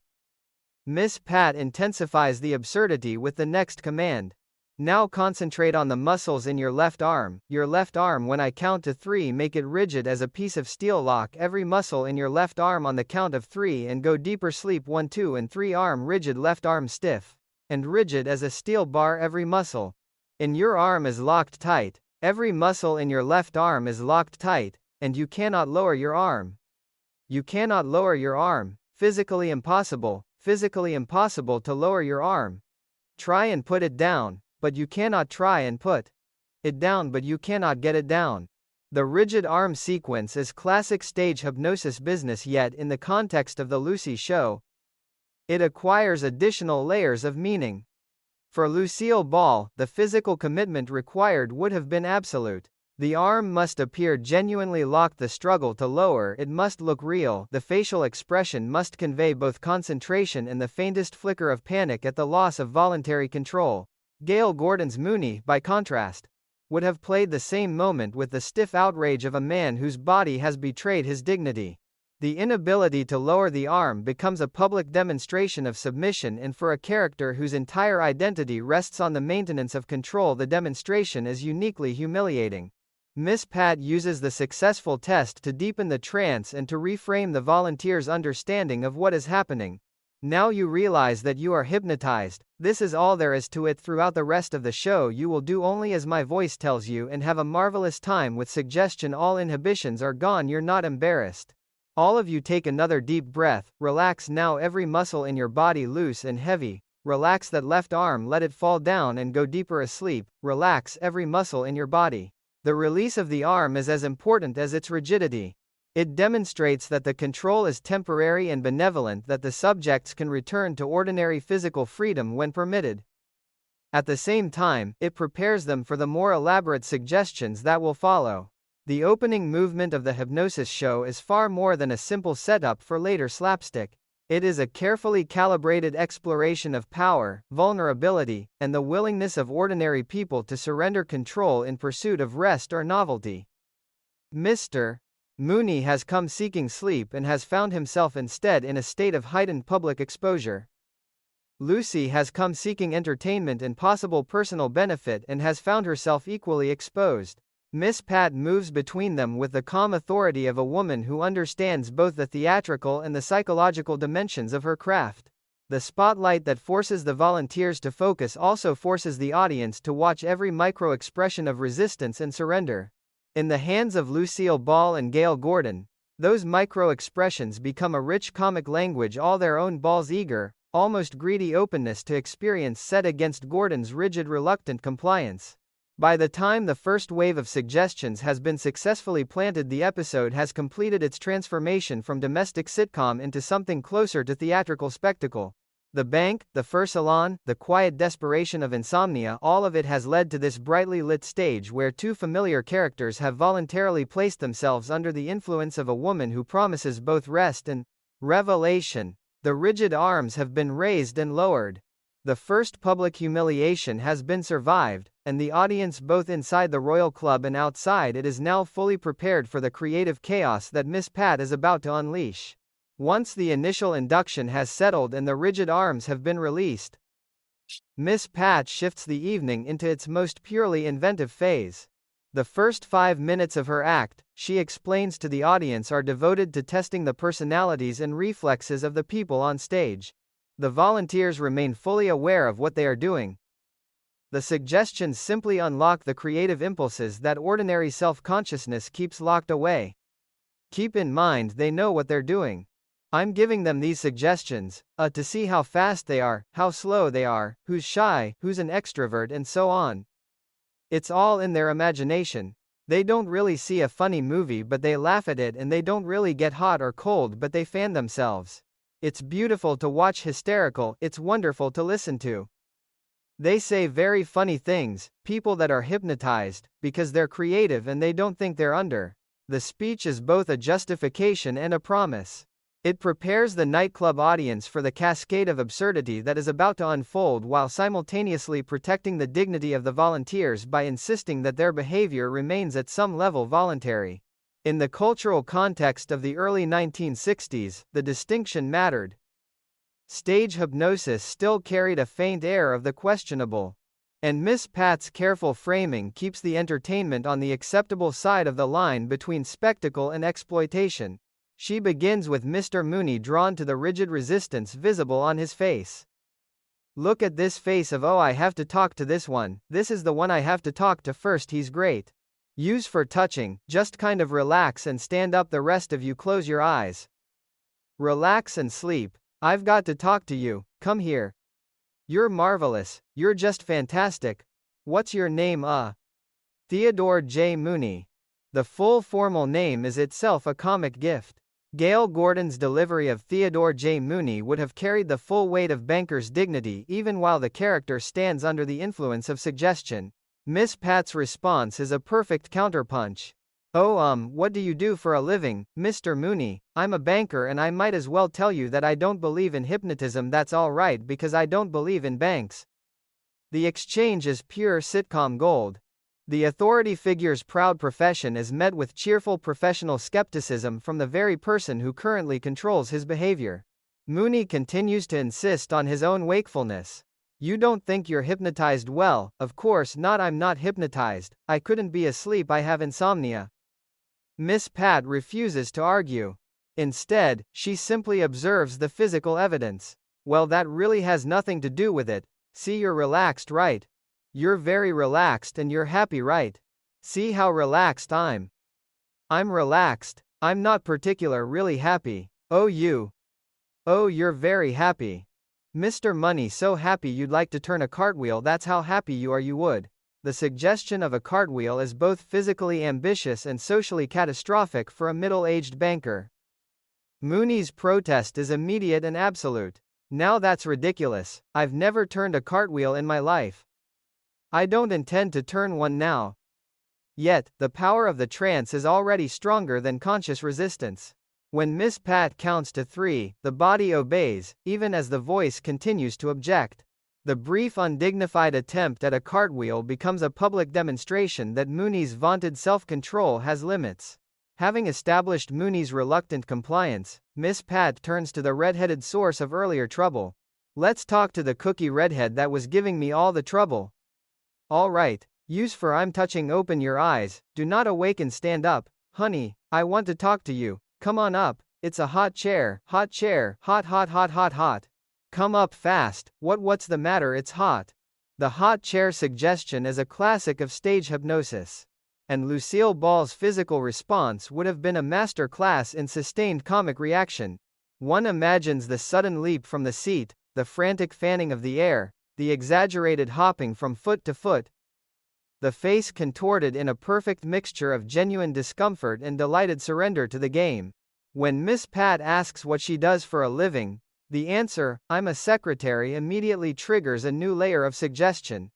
Miss Pat intensifies the absurdity with the next command. Now concentrate on the muscles in your left arm. Your left arm, when I count to 3, make it rigid as a piece of steel. Lock every muscle in your left arm on the count of 3 and go deeper. Sleep. 1, 2, and 3. Arm rigid, left arm stiff and rigid as a steel bar. Every muscle in your arm is locked tight. Every muscle in your left arm is locked tight, and you cannot lower your arm. You cannot lower your arm. Physically impossible to lower your arm. Try and put it down, but you cannot. Try and put it down, but you cannot get it down. The rigid arm sequence is classic stage hypnosis business, yet in the context of the Lucy show, it acquires additional layers of meaning. For Lucille Ball, the physical commitment required would have been absolute. The arm must appear genuinely locked, the struggle to lower it must look real, the facial expression must convey both concentration and the faintest flicker of panic at the loss of voluntary control. Gail Gordon's Mooney, by contrast, would have played the same moment with the stiff outrage of a man whose body has betrayed his dignity. The inability to lower the arm becomes a public demonstration of submission, and for a character whose entire identity rests on the maintenance of control, the demonstration is uniquely humiliating. Miss Pat uses the successful test to deepen the trance and to reframe the volunteer's understanding of what is happening. Now you realize that you are hypnotized. This is all there is to it. Throughout the rest of the show you will do only as my voice tells you and have a marvelous time with suggestion. All inhibitions are gone, you're not embarrassed. All of you take another deep breath, relax now, every muscle in your body loose and heavy. Relax that left arm, let it fall down and go deeper asleep. Relax every muscle in your body. The release of the arm is as important as its rigidity. It demonstrates that the control is temporary and benevolent, that the subjects can return to ordinary physical freedom when permitted. At the same time, it prepares them for the more elaborate suggestions that will follow. The opening movement of the hypnosis show is far more than a simple setup for later slapstick. It is a carefully calibrated exploration of power, vulnerability, and the willingness of ordinary people to surrender control in pursuit of rest or novelty. Mr. Mooney has come seeking sleep and has found himself instead in a state of heightened public exposure. Lucy has come seeking entertainment and possible personal benefit and has found herself equally exposed. Miss Pat moves between them with the calm authority of a woman who understands both the theatrical and the psychological dimensions of her craft. The spotlight that forces the volunteers to focus also forces the audience to watch every micro-expression of resistance and surrender. In the hands of Lucille Ball and Gail Gordon, those micro-expressions become a rich comic language all their own. Ball's eager, almost greedy openness to experience set against Gordon's rigid, reluctant compliance. By the time the first wave of suggestions has been successfully planted, the episode has completed its transformation from domestic sitcom into something closer to theatrical spectacle. The bank, the fur salon, the quiet desperation of insomnia, all of it has led to this brightly lit stage where two familiar characters have voluntarily placed themselves under the influence of a woman who promises both rest and revelation. The rigid arms have been raised and lowered. The first public humiliation has been survived, and the audience both inside the Royal Club and outside it is now fully prepared for the creative chaos that Miss Pat is about to unleash. Once the initial induction has settled and the rigid arms have been released, Miss Pat shifts the evening into its most purely inventive phase. The first 5 minutes of her act, she explains to the audience, are devoted to testing the personalities and reflexes of the people on stage. The volunteers remain fully aware of what they are doing. The suggestions simply unlock the creative impulses that ordinary self-consciousness keeps locked away. Keep in mind they know what they're doing. I'm giving them these suggestions, to see how fast they are, how slow they are, who's shy, who's an extrovert, and so on. It's all in their imagination. They don't really see a funny movie but they laugh at it, and they don't really get hot or cold but they fan themselves. It's beautiful to watch, hysterical, it's wonderful to listen to. They say very funny things, people that are hypnotized, because they're creative and they don't think they're under. The speech is both a justification and a promise. It prepares the nightclub audience for the cascade of absurdity that is about to unfold while simultaneously protecting the dignity of the volunteers by insisting that their behavior remains at some level voluntary. In the cultural context of the early 1960s, the distinction mattered. Stage hypnosis still carried a faint air of the questionable. And Miss Pat's careful framing keeps the entertainment on the acceptable side of the line between spectacle and exploitation. She begins with Mr. Mooney drawn to the rigid resistance visible on his face. Look at this face of, oh, I have to talk to this one, this is the one I have to talk to first, he's great. Use for touching, just kind of relax and stand up, the rest of you close your eyes. Relax and sleep. I've got to talk to you, come here. You're marvelous, you're just fantastic. What's your name? Theodore J. Mooney. The full formal name is itself a comic gift. Gail Gordon's delivery of Theodore J. Mooney would have carried the full weight of banker's dignity even while the character stands under the influence of suggestion. Miss Pat's response is a perfect counterpunch. Oh, what do you do for a living, Mr. Mooney? I'm a banker and I might as well tell you that I don't believe in hypnotism. That's all right because I don't believe in banks. The exchange is pure sitcom gold. The authority figure's proud profession is met with cheerful professional skepticism from the very person who currently controls his behavior. Mooney continues to insist on his own wakefulness. You don't think you're hypnotized? Well, of course not, I'm not hypnotized, I couldn't be asleep, I have insomnia. Miss Pat refuses to argue. Instead, she simply observes the physical evidence. Well, that really has nothing to do with it. See, you're relaxed, right? You're very relaxed and you're happy, right? See how relaxed I'm relaxed. I'm not really happy. Oh, you're very happy. Mr. Money, so happy you'd like to turn a cartwheel, that's how happy you are, you would. The suggestion of a cartwheel is both physically ambitious and socially catastrophic for a middle-aged banker. Mooney's protest is immediate and absolute. Now that's ridiculous. I've never turned a cartwheel in my life. I don't intend to turn one now. Yet, the power of the trance is already stronger than conscious resistance. When Miss Pat counts to 3, the body obeys, even as the voice continues to object. The brief, undignified attempt at a cartwheel becomes a public demonstration that Mooney's vaunted self-control has limits. Having established Mooney's reluctant compliance, Miss Pat turns to the red-headed source of earlier trouble. Let's talk to the cookie redhead that was giving me all the trouble. All right, use for I'm touching, open your eyes, do not awaken, stand up, honey, I want to talk to you, come on up, it's a hot chair, hot, hot, hot, hot. Come up fast, what's the matter, it's hot. The hot chair suggestion is a classic of stage hypnosis. And Lucille Ball's physical response would have been a master class in sustained comic reaction. One imagines the sudden leap from the seat, the frantic fanning of the air, the exaggerated hopping from foot to foot. the face contorted in a perfect mixture of genuine discomfort and delighted surrender to the game. When Miss Pat asks what she does for a living, the answer, "I'm a secretary," immediately triggers a new layer of suggestion.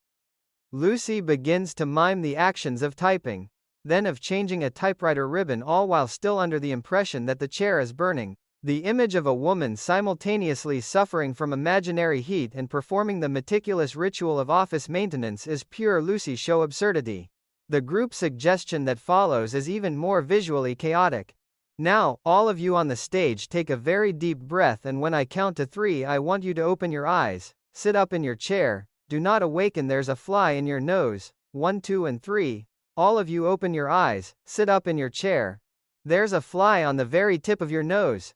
Lucy begins to mime the actions of typing, then of changing a typewriter ribbon, all while still under the impression that the chair is burning. The image of a woman simultaneously suffering from imaginary heat and performing the meticulous ritual of office maintenance is pure Lucy show absurdity. The group suggestion that follows is even more visually chaotic. Now, all of you on the stage take a very deep breath, and when I count to 3, I want you to open your eyes, sit up in your chair, do not awaken, there's a fly in your nose. 1, 2, and 3. All of you open your eyes, sit up in your chair. There's a fly on the very tip of your nose.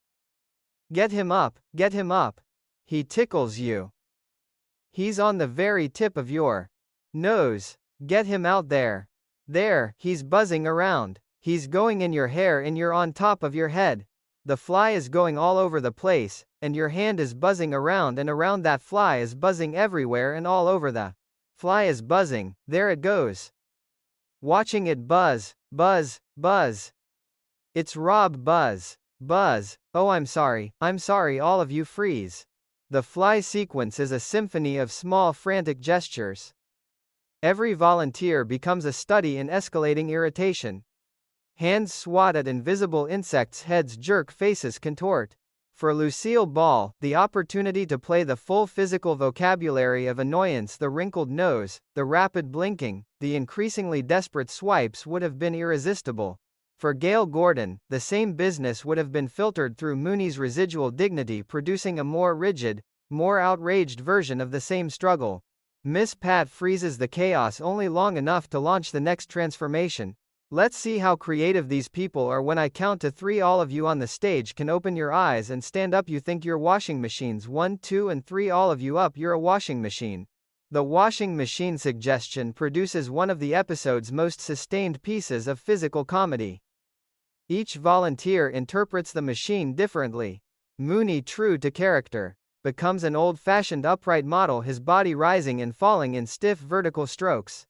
Get him up, get him up. He tickles you. He's on the very tip of your nose. Get him out there. There, he's buzzing around. He's going in your hair and you're on top of your head. The fly is going all over the place, and your hand is buzzing around and around. That fly is buzzing everywhere and all over. The fly is buzzing, there it goes. Watching it buzz, buzz, buzz. It's Rob Buzz. Buzz. Oh, I'm sorry, all of you freeze. The fly sequence is a symphony of small frantic gestures. Every volunteer becomes a study in escalating irritation. Hands swat at invisible insects, heads jerk, faces contort. For Lucille Ball, the opportunity to play the full physical vocabulary of annoyance, the wrinkled nose, the rapid blinking, the increasingly desperate swipes would have been irresistible. For Gail Gordon, the same business would have been filtered through Mooney's residual dignity, producing a more rigid, more outraged version of the same struggle. Miss Pat freezes the chaos only long enough to launch the next transformation. Let's see how creative these people are. When I count to 3, all of you on the stage can open your eyes and stand up. You think you're washing machines. 1, 2, and 3. All of you up, you're a washing machine. The washing machine suggestion produces one of the episode's most sustained pieces of physical comedy. Each volunteer interprets the machine differently. Mooney, true to character, becomes an old-fashioned upright model, his body rising and falling in stiff vertical strokes.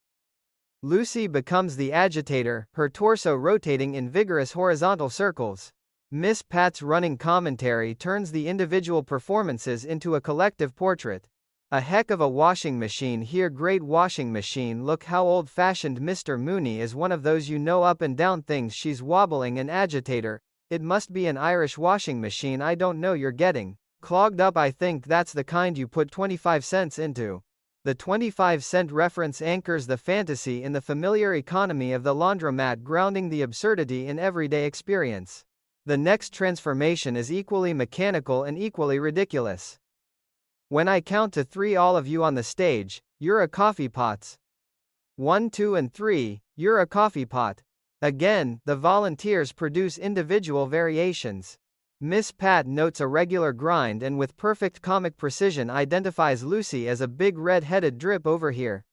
Lucy becomes the agitator, her torso rotating in vigorous horizontal circles. Miss Pat's running commentary turns the individual performances into a collective portrait. A heck of a washing machine here, great washing machine. Look how old-fashioned Mr. Mooney is, one of those up and down things. She's wobbling, an agitator. It must be an Irish washing machine. I don't know, you're getting clogged up. I think that's the kind you put 25 cents into. The 25-cent reference anchors the fantasy in the familiar economy of the laundromat, grounding the absurdity in everyday experience. The next transformation is equally mechanical and equally ridiculous. When I count to 3, all of you on the stage, you're a coffee pots. 1, 2, and 3, you're a coffee pot. Again, the volunteers produce individual variations. Miss Pat notes a regular grind and with perfect comic precision identifies Lucy as a big red-headed drip over here.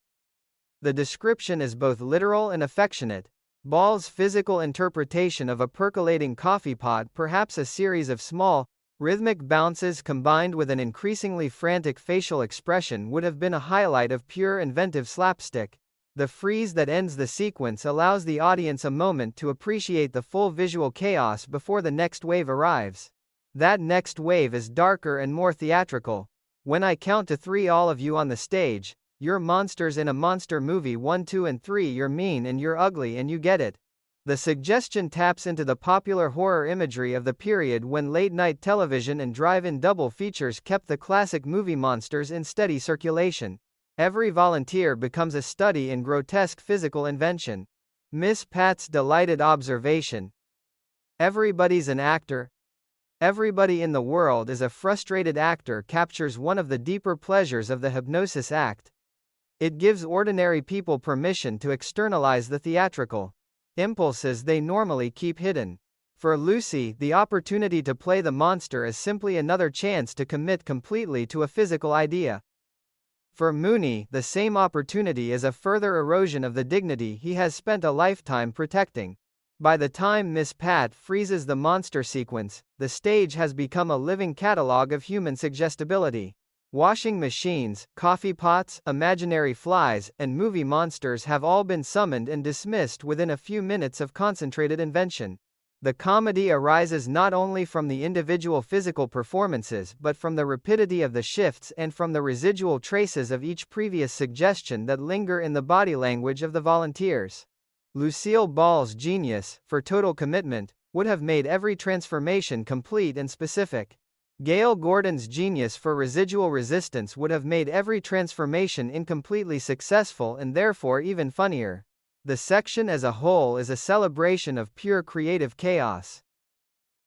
The description is both literal and affectionate. Ball's physical interpretation of a percolating coffee pot, perhaps a series of small, rhythmic bounces combined with an increasingly frantic facial expression, would have been a highlight of pure inventive slapstick. The freeze that ends the sequence allows the audience a moment to appreciate the full visual chaos before the next wave arrives. That next wave is darker and more theatrical. When I count to 3, all of you on the stage, you're monsters in a monster movie. 1, 2, and 3, you're mean and you're ugly and you get it. The suggestion taps into the popular horror imagery of the period when late-night television and drive-in double features kept the classic movie monsters in steady circulation. Every volunteer becomes a study in grotesque physical invention. Miss Pat's delighted observation. Everybody's an actor. Everybody in the world is a frustrated actor captures one of the deeper pleasures of the hypnosis act. It gives ordinary people permission to externalize the theatrical impulses they normally keep hidden. For Lucy, the opportunity to play the monster is simply another chance to commit completely to a physical idea. For Mooney, the same opportunity is a further erosion of the dignity he has spent a lifetime protecting. By the time Miss Pat freezes the monster sequence, the stage has become a living catalog of human suggestibility. Washing machines, coffee pots, imaginary flies, and movie monsters have all been summoned and dismissed within a few minutes of concentrated invention. The comedy arises not only from the individual physical performances but from the rapidity of the shifts and from the residual traces of each previous suggestion that linger in the body language of the volunteers. Lucille Ball's genius, for total commitment, would have made every transformation complete and specific. Gail Gordon's genius for residual resistance would have made every transformation incompletely successful and therefore even funnier. The section as a whole is a celebration of pure creative chaos.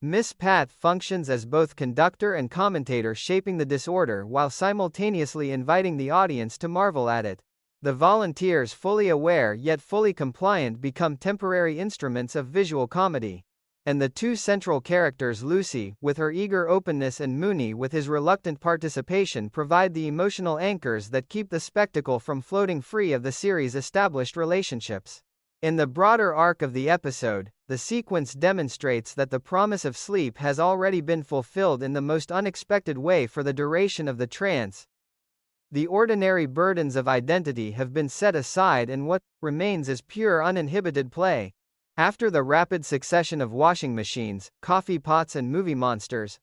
Miss Pat functions as both conductor and commentator, shaping the disorder while simultaneously inviting the audience to marvel at it. The volunteers, fully aware yet fully compliant, become temporary instruments of visual comedy. And the two central characters, Lucy, with her eager openness, and Mooney, with his reluctant participation, provide the emotional anchors that keep the spectacle from floating free of the series' established relationships. In the broader arc of the episode, the sequence demonstrates that the promise of sleep has already been fulfilled in the most unexpected way for the duration of the trance. The ordinary burdens of identity have been set aside and what remains is pure uninhibited play. After the rapid succession of washing machines, coffee pots and movie monsters,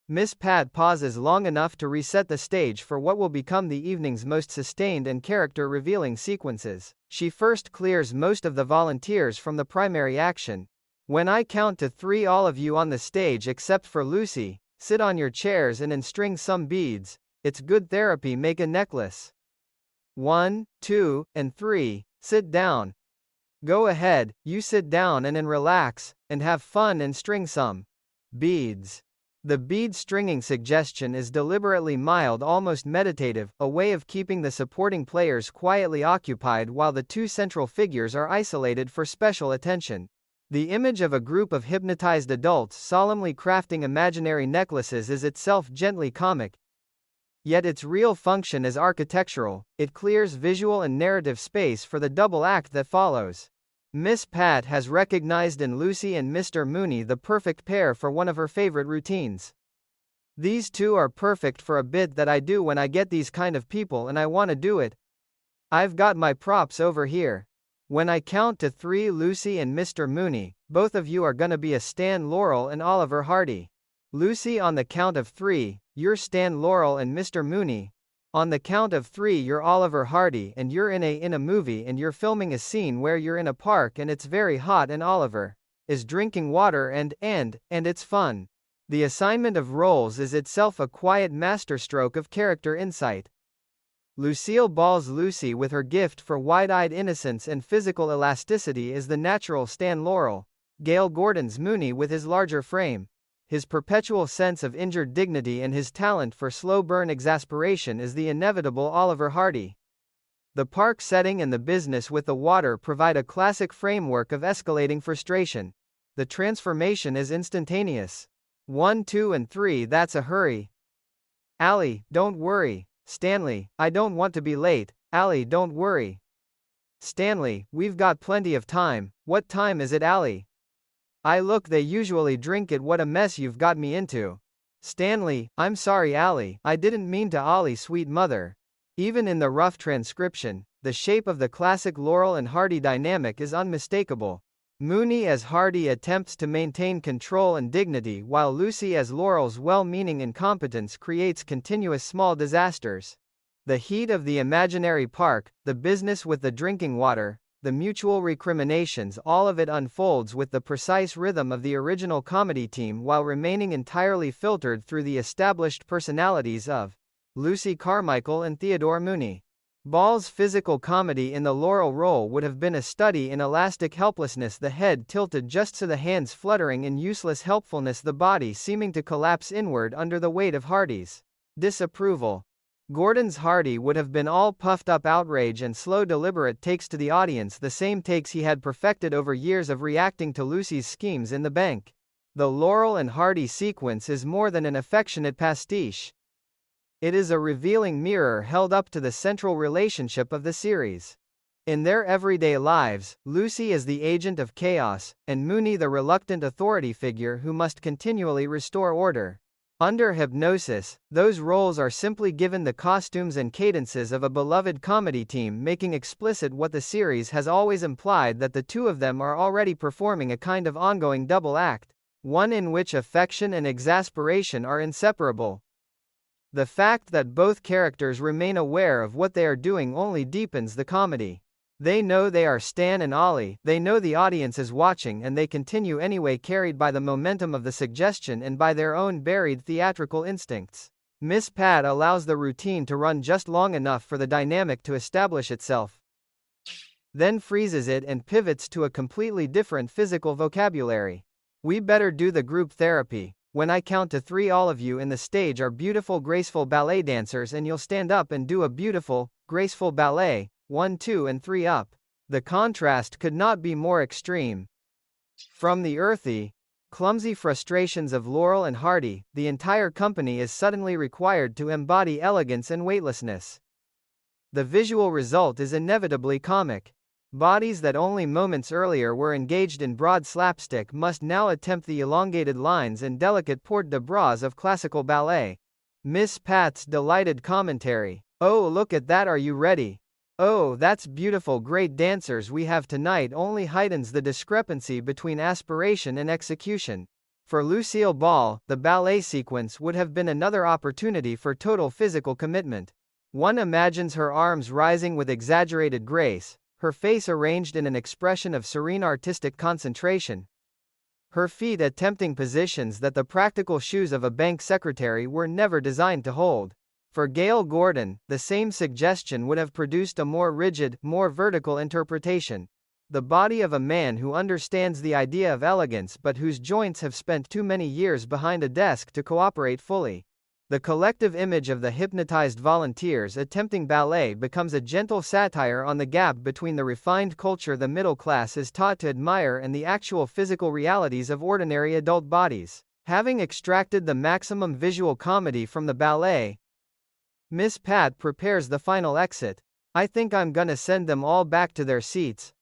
Miss Pat pauses long enough to reset the stage for what will become the evening's most sustained and character-revealing sequences. She first clears most of the volunteers from the primary action. When I count to 3, all of you on the stage except for Lucy, sit on your chairs and unstring some beads. It's good therapy, make a necklace. 1, 2, and 3, sit down. Go ahead, you sit down and relax, and have fun and string some beads. The bead stringing suggestion is deliberately mild, almost meditative, a way of keeping the supporting players quietly occupied while the two central figures are isolated for special attention. The image of a group of hypnotized adults solemnly crafting imaginary necklaces is itself gently comic. Yet its real function is architectural. It clears visual and narrative space for the double act that follows. Miss Pat has recognized in Lucy and Mr. Mooney the perfect pair for one of her favorite routines. These two are perfect for a bit that I do when I get these kind of people and I want to do it. I've got my props over here. When I count to 3, Lucy and Mr. Mooney, both of you are gonna be a Stan Laurel and Oliver Hardy. Lucy, on the count of 3, you're Stan Laurel and Mr. Mooney. On the count of 3, you're Oliver Hardy and you're in a movie and you're filming a scene where you're in a park and it's very hot and Oliver is drinking water and it's fun. The assignment of roles is itself a quiet masterstroke of character insight. Lucille Ball's Lucy, with her gift for wide-eyed innocence and physical elasticity, is the natural Stan Laurel. Gail Gordon's Mooney, with his larger frame, his perpetual sense of injured dignity and his talent for slow-burn exasperation, is the inevitable Oliver Hardy. The park setting and the business with the water provide a classic framework of escalating frustration. The transformation is instantaneous. 1, 2, and 3, that's a hurry. Allie, don't worry. Stanley, I don't want to be late. Allie, don't worry. Stanley, we've got plenty of time. What time is it, Allie? Look, they usually drink it. What a mess you've got me into. Stanley, I'm sorry, Allie, I didn't mean to. Ollie, sweet mother. Even in the rough transcription, the shape of the classic Laurel and Hardy dynamic is unmistakable. Mooney as Hardy attempts to maintain control and dignity, while Lucy as Laurel's well-meaning incompetence creates continuous small disasters. The heat of the imaginary park, the business with the drinking water, the mutual recriminations, all of it unfolds with the precise rhythm of the original comedy team while remaining entirely filtered through the established personalities of Lucy Carmichael and Theodore Mooney. Ball's physical comedy in the Laurel role would have been a study in elastic helplessness, the head tilted just so the hands fluttering in useless helpfulness, the body seeming to collapse inward under the weight of Hardy's disapproval. Gordon's Hardy would have been all puffed up outrage and slow deliberate takes to the audience, the same takes he had perfected over years of reacting to Lucy's schemes in the bank. The Laurel and Hardy sequence is more than an affectionate pastiche. It is a revealing mirror held up to the central relationship of the series. In their everyday lives, Lucy is the agent of chaos, and Mooney the reluctant authority figure who must continually restore order. Under hypnosis, those roles are simply given the costumes and cadences of a beloved comedy team, making explicit what the series has always implied, that the two of them are already performing a kind of ongoing double act, one in which affection and exasperation are inseparable. The fact that both characters remain aware of what they are doing only deepens the comedy. They know they are Stan and Ollie, they know the audience is watching, and they continue anyway, carried by the momentum of the suggestion and by their own buried theatrical instincts. Miss Pat allows the routine to run just long enough for the dynamic to establish itself, then freezes it and pivots to a completely different physical vocabulary. We better do the group therapy. When I count to 3, all of you in the stage are beautiful, graceful ballet dancers, and you'll stand up and do a beautiful, graceful ballet. 1, 2, and 3 up. The contrast could not be more extreme. From the earthy, clumsy frustrations of Laurel and Hardy, the entire company is suddenly required to embody elegance and weightlessness. The visual result is inevitably comic. Bodies that only moments earlier were engaged in broad slapstick must now attempt the elongated lines and delicate port de bras of classical ballet. Miss Pat's delighted commentary. "Oh, look at that, are you ready? Oh, that's beautiful, great dancers we have tonight," only heightens the discrepancy between aspiration and execution. For Lucille Ball, the ballet sequence would have been another opportunity for total physical commitment. One imagines her arms rising with exaggerated grace, her face arranged in an expression of serene artistic concentration, her feet attempting positions that the practical shoes of a bank secretary were never designed to hold. For Gail Gordon, the same suggestion would have produced a more rigid, more vertical interpretation. The body of a man who understands the idea of elegance but whose joints have spent too many years behind a desk to cooperate fully. The collective image of the hypnotized volunteers attempting ballet becomes a gentle satire on the gap between the refined culture the middle class is taught to admire and the actual physical realities of ordinary adult bodies. Having extracted the maximum visual comedy from the ballet, Miss Pat prepares the final exit. "I think I'm gonna send them all back to their seats.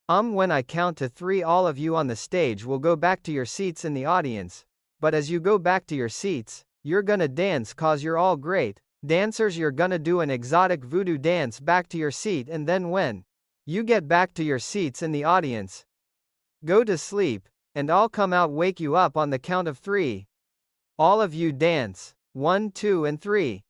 When I count to 3, all of you on the stage will go back to your seats in the audience. But as you go back to your seats, you're gonna dance 'cause you're all great dancers. You're gonna do an exotic voodoo dance back to your seat, and then when you get back to your seats in the audience, go to sleep, and I'll come out wake you up on the count of 3. All of you dance. 1, 2, and 3.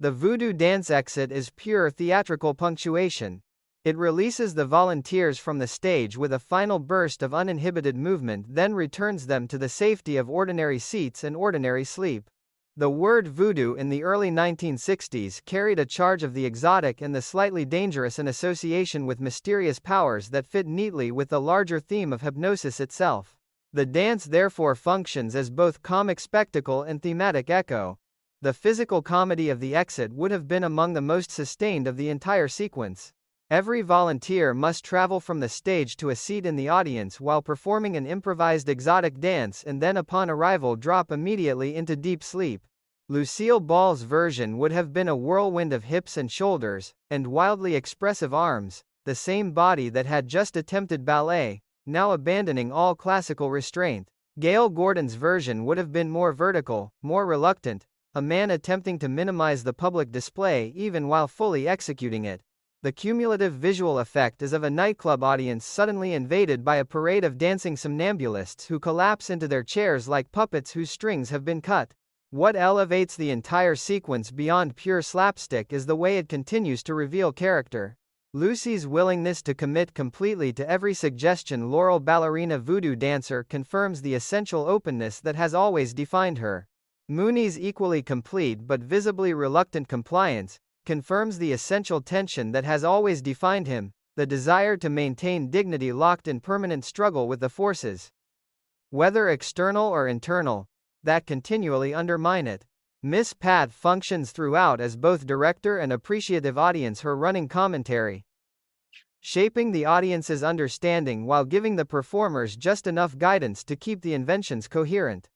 The voodoo dance exit is pure theatrical punctuation. It releases the volunteers from the stage with a final burst of uninhibited movement, then returns them to the safety of ordinary seats and ordinary sleep. The word voodoo in the early 1960s carried a charge of the exotic and the slightly dangerous, in association with mysterious powers that fit neatly with the larger theme of hypnosis itself. The dance therefore functions as both comic spectacle and thematic echo. The physical comedy of the exit would have been among the most sustained of the entire sequence. Every volunteer must travel from the stage to a seat in the audience while performing an improvised exotic dance, and then upon arrival drop immediately into deep sleep. Lucille Ball's version would have been a whirlwind of hips and shoulders, and wildly expressive arms, the same body that had just attempted ballet, now abandoning all classical restraint. Gail Gordon's version would have been more vertical, more reluctant, a man attempting to minimize the public display even while fully executing it. The cumulative visual effect is of a nightclub audience suddenly invaded by a parade of dancing somnambulists who collapse into their chairs like puppets whose strings have been cut. What elevates the entire sequence beyond pure slapstick is the way it continues to reveal character. Lucy's willingness to commit completely to every suggestion Laurel ballerina voodoo dancer confirms the essential openness that has always defined her. Mooney's equally complete but visibly reluctant compliance confirms the essential tension that has always defined him, the desire to maintain dignity locked in permanent struggle with the forces, whether external or internal, that continually undermine it. Miss Pat functions throughout as both director and appreciative audience, her running commentary, shaping the audience's understanding while giving the performers just enough guidance to keep the inventions coherent.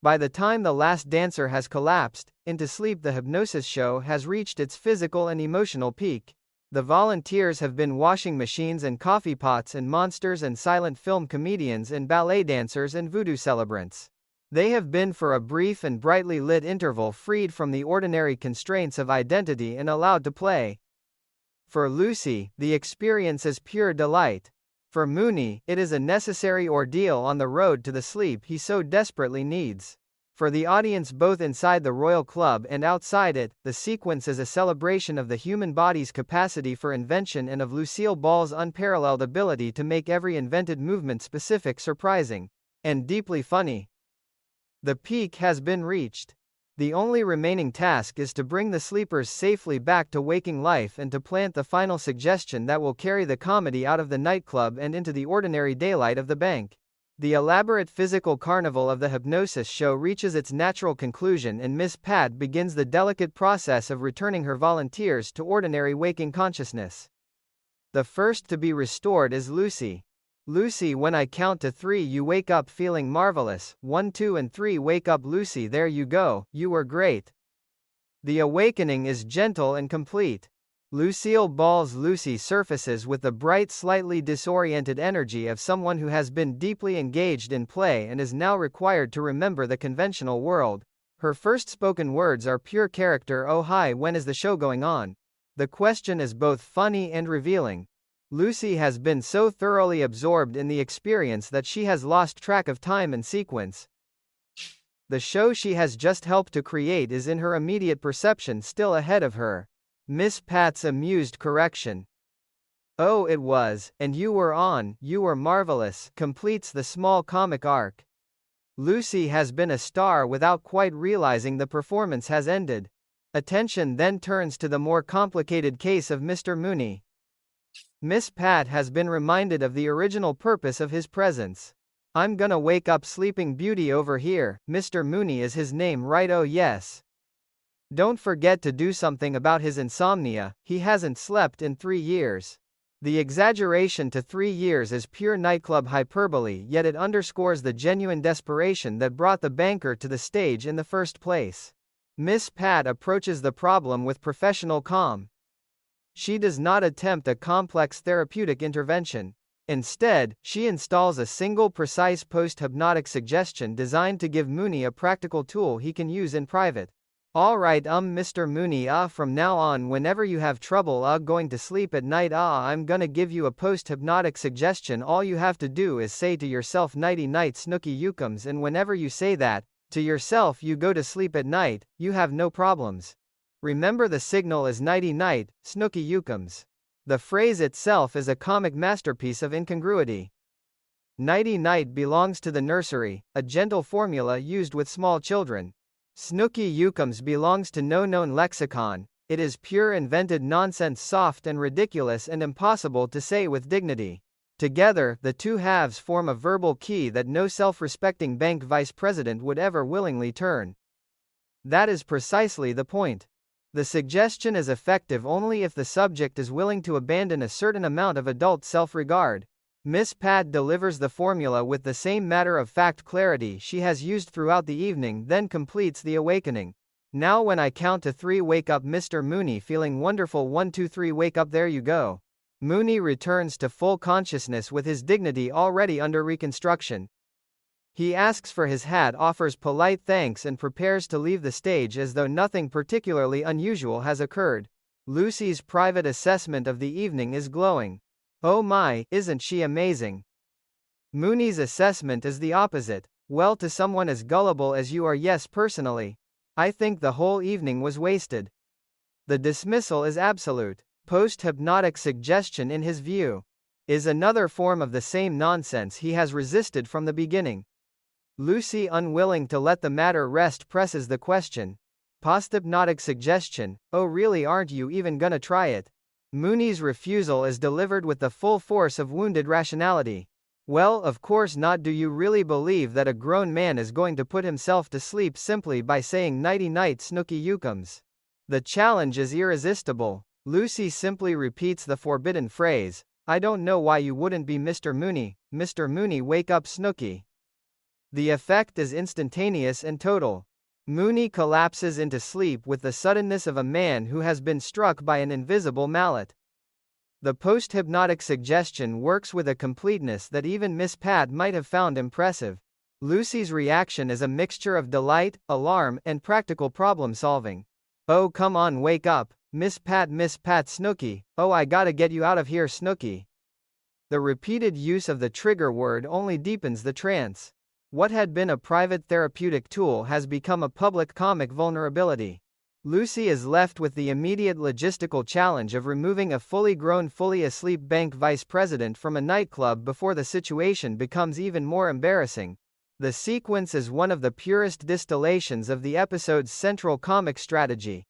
By the time the last dancer has collapsed into sleep, the hypnosis show has reached its physical and emotional peak. The volunteers have been washing machines and coffee pots and monsters and silent film comedians and ballet dancers and voodoo celebrants. They have been for a brief and brightly lit interval freed from the ordinary constraints of identity and allowed to play. For Lucy, the experience is pure delight. For Mooney, it is a necessary ordeal on the road to the sleep he so desperately needs. For the audience both inside the Royal Club and outside it, the sequence is a celebration of the human body's capacity for invention and of Lucille Ball's unparalleled ability to make every invented movement specific, surprising, and deeply funny. The peak has been reached. The only remaining task is to bring the sleepers safely back to waking life and to plant the final suggestion that will carry the comedy out of the nightclub and into the ordinary daylight of the bank. The elaborate physical carnival of the hypnosis show reaches its natural conclusion and Miss Pat begins the delicate process of returning her volunteers to ordinary waking consciousness. The first to be restored is Lucy. Lucy, when I count to 3 you wake up feeling marvelous. 1, 2 and 3 wake up Lucy, there you go, you were great. The awakening is gentle and complete. Lucille Ball's Lucy surfaces with the bright, slightly disoriented energy of someone who has been deeply engaged in play and is now required to remember the conventional world. Her first spoken words are pure character. Oh hi, when is the show going on? The question is both funny and revealing. Lucy has been so thoroughly absorbed in the experience that she has lost track of time and sequence. The show she has just helped to create is in her immediate perception still ahead of her. Miss Pat's amused correction. Oh, it was, and you were on, you were marvelous, completes the small comic arc. Lucy has been a star without quite realizing the performance has ended. Attention then turns to the more complicated case of Mr. Mooney. Miss Pat has been reminded of the original purpose of his presence. I'm gonna wake up Sleeping Beauty over here, Mr. Mooney is his name, right? Oh yes. Don't forget to do something about his insomnia, he hasn't slept in 3 years. The exaggeration to 3 years is pure nightclub hyperbole, yet it underscores the genuine desperation that brought the banker to the stage in the first place. Miss Pat approaches the problem with professional calm. She does not attempt a complex therapeutic intervention. Instead, she installs a single precise post-hypnotic suggestion designed to give Mooney a practical tool he can use in private. All right, Mr. Mooney, from now on whenever you have trouble going to sleep at night, I'm gonna give you a post-hypnotic suggestion. All you have to do is say to yourself nighty night Snooky Yukums, and whenever you say that to yourself you go to sleep at night, you have no problems. Remember, the signal is nighty night, Snooky Yukums. The phrase itself is a comic masterpiece of incongruity. Nighty night belongs to the nursery, a gentle formula used with small children. Snooky Yukums belongs to no known lexicon. It is pure invented nonsense, soft and ridiculous and impossible to say with dignity. Together, the two halves form a verbal key that no self-respecting bank vice president would ever willingly turn. That is precisely the point. The suggestion is effective only if the subject is willing to abandon a certain amount of adult self-regard. Miss Pat delivers the formula with the same matter-of-fact clarity she has used throughout the evening, then completes the awakening. Now when I count to 3 wake up Mr. Mooney feeling wonderful. 1, 2, 3 wake up, there you go. Mooney returns to full consciousness with his dignity already under reconstruction. He asks for his hat, offers polite thanks and prepares to leave the stage as though nothing particularly unusual has occurred. Lucy's private assessment of the evening is glowing. Oh my, isn't she amazing? Mooney's assessment is the opposite. Well, to someone as gullible as you are, yes, personally, I think the whole evening was wasted. The dismissal is absolute. Post-hypnotic suggestion, in his view, is another form of the same nonsense he has resisted from the beginning. Lucy, unwilling to let the matter rest, presses the question. Post-hypnotic suggestion, oh really, aren't you even gonna try it? Mooney's refusal is delivered with the full force of wounded rationality. Well, of course not. Do you really believe that a grown man is going to put himself to sleep simply by saying nighty night Snooky Yukums? The challenge is irresistible. Lucy simply repeats the forbidden phrase, I don't know why you wouldn't be Mr. Mooney. Mr. Mooney, wake up Snooky. The effect is instantaneous and total. Mooney collapses into sleep with the suddenness of a man who has been struck by an invisible mallet. The post-hypnotic suggestion works with a completeness that even Miss Pat might have found impressive. Lucy's reaction is a mixture of delight, alarm, and practical problem-solving. "Oh, come on, wake up, Miss Pat, Snooky. Oh, I gotta get you out of here, Snooky." The repeated use of the trigger word only deepens the trance. What had been a private therapeutic tool has become a public comic vulnerability. Lucy is left with the immediate logistical challenge of removing a fully grown, fully asleep bank vice president from a nightclub before the situation becomes even more embarrassing. The sequence is one of the purest distillations of the episode's central comic strategy.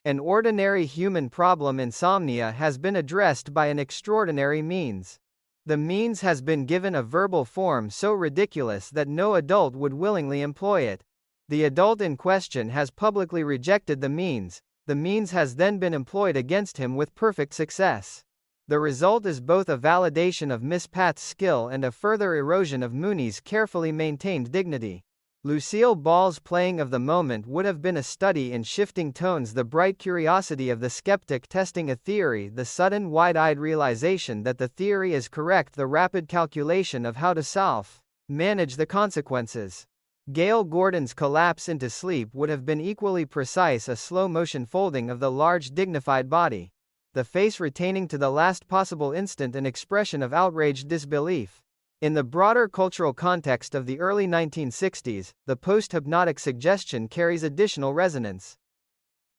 An ordinary human problem, insomnia, has been addressed by an extraordinary means. The means has been given a verbal form so ridiculous that no adult would willingly employ it. The adult in question has publicly rejected the means. The means has then been employed against him with perfect success. The result is both a validation of Miss Pat's skill and a further erosion of Mooney's carefully maintained dignity. Lucille Ball's playing of the moment would have been a study in shifting tones, the bright curiosity of the skeptic testing a theory, the sudden wide-eyed realization that the theory is correct, the rapid calculation of how to manage the consequences. Gail Gordon's collapse into sleep would have been equally precise, a slow-motion folding of the large dignified body, the face retaining to the last possible instant an expression of outraged disbelief. In the broader cultural context of the early 1960s, the post-hypnotic suggestion carries additional resonance.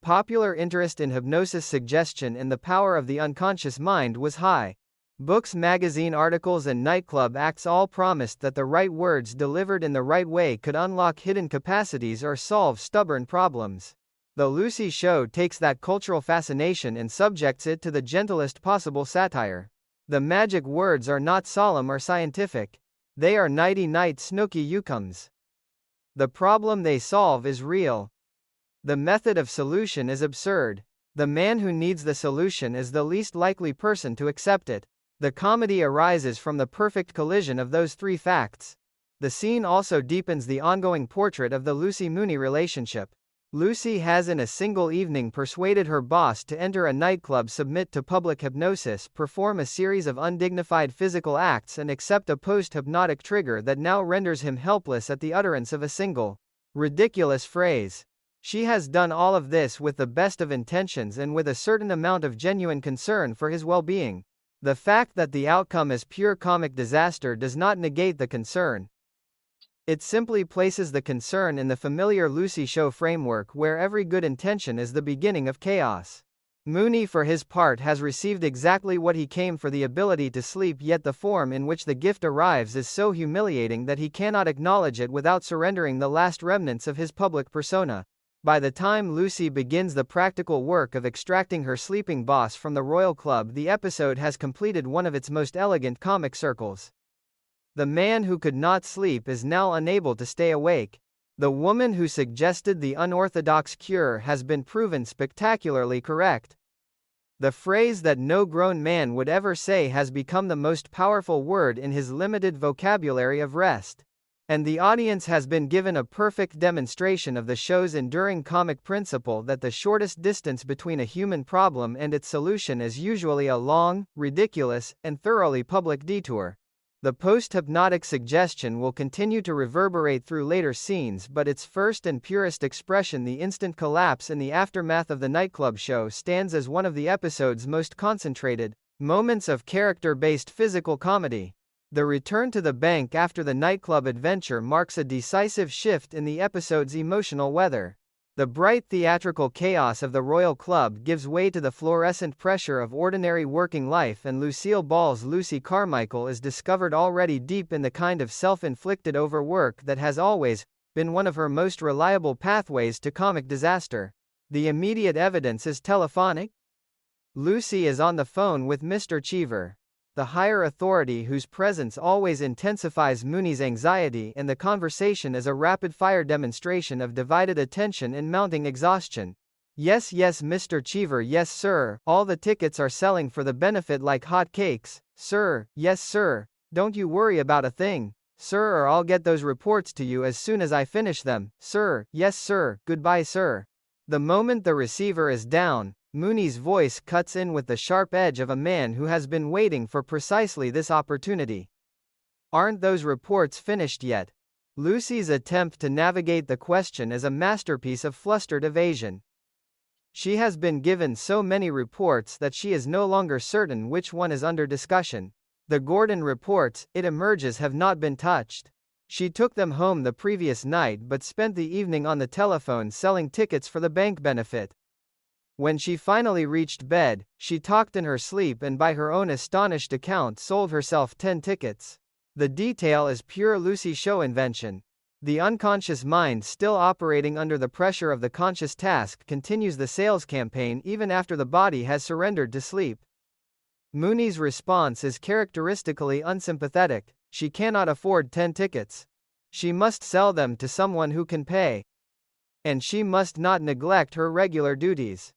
Popular interest in hypnosis suggestion and the power of the unconscious mind was high. Books, magazine articles, and nightclub acts all promised that the right words delivered in the right way could unlock hidden capacities or solve stubborn problems. The Lucy Show takes that cultural fascination and subjects it to the gentlest possible satire. The magic words are not solemn or scientific. They are nighty-night Snooky Yukums. The problem they solve is real. The method of solution is absurd. The man who needs the solution is the least likely person to accept it. The comedy arises from the perfect collision of those three facts. The scene also deepens the ongoing portrait of the Lucy-Mooney relationship. Lucy has in a single evening persuaded her boss to enter a nightclub, submit to public hypnosis, perform a series of undignified physical acts, and accept a post-hypnotic trigger that now renders him helpless at the utterance of a single ridiculous phrase. She has done all of this with the best of intentions and with a certain amount of genuine concern for his well-being. The fact that the outcome is pure comic disaster does not negate the concern. It simply places the concern in the familiar Lucy Show framework, where every good intention is the beginning of chaos. Mooney, for his part, has received exactly what he came for, the ability to sleep, yet the form in which the gift arrives is so humiliating that he cannot acknowledge it without surrendering the last remnants of his public persona. By the time Lucy begins the practical work of extracting her sleeping boss from the Royal Club, the episode has completed one of its most elegant comic circles. The man who could not sleep is now unable to stay awake. The woman who suggested the unorthodox cure has been proven spectacularly correct. The phrase that no grown man would ever say has become the most powerful word in his limited vocabulary of rest. And the audience has been given a perfect demonstration of the show's enduring comic principle that the shortest distance between a human problem and its solution is usually a long, ridiculous, and thoroughly public detour. The post-hypnotic suggestion will continue to reverberate through later scenes, but its first and purest expression, the instant collapse in the aftermath of the nightclub show, stands as one of the episode's most concentrated moments of character-based physical comedy. The return to the bank after the nightclub adventure marks a decisive shift in the episode's emotional weather. The bright theatrical chaos of the Royal Club gives way to the fluorescent pressure of ordinary working life, and Lucille Ball's Lucy Carmichael is discovered already deep in the kind of self-inflicted overwork that has always been one of her most reliable pathways to comic disaster. The immediate evidence is telephonic. Lucy is on the phone with Mr. Cheever, the higher authority whose presence always intensifies Mooney's anxiety, and the conversation is a rapid-fire demonstration of divided attention and mounting exhaustion. Yes, Mr. Cheever, yes, sir. All the tickets are selling for the benefit like hot cakes, sir. Yes, sir. Don't you worry about a thing, sir, or I'll get those reports to you as soon as I finish them, sir. Yes, sir. Goodbye, sir. The moment the receiver is down, Mooney's voice cuts in with the sharp edge of a man who has been waiting for precisely this opportunity. Aren't those reports finished yet? Lucy's attempt to navigate the question is a masterpiece of flustered evasion. She has been given so many reports that she is no longer certain which one is under discussion. The Gordon reports, it emerges, have not been touched. She took them home the previous night but spent the evening on the telephone selling tickets for the bank benefit. When she finally reached bed, she talked in her sleep and by her own astonished account sold herself 10 tickets. The detail is pure Lucy show invention. The unconscious mind, still operating under the pressure of the conscious task, continues the sales campaign even after the body has surrendered to sleep. Mooney's response is characteristically unsympathetic. She cannot afford 10 tickets. She must sell them to someone who can pay. And she must not neglect her regular duties.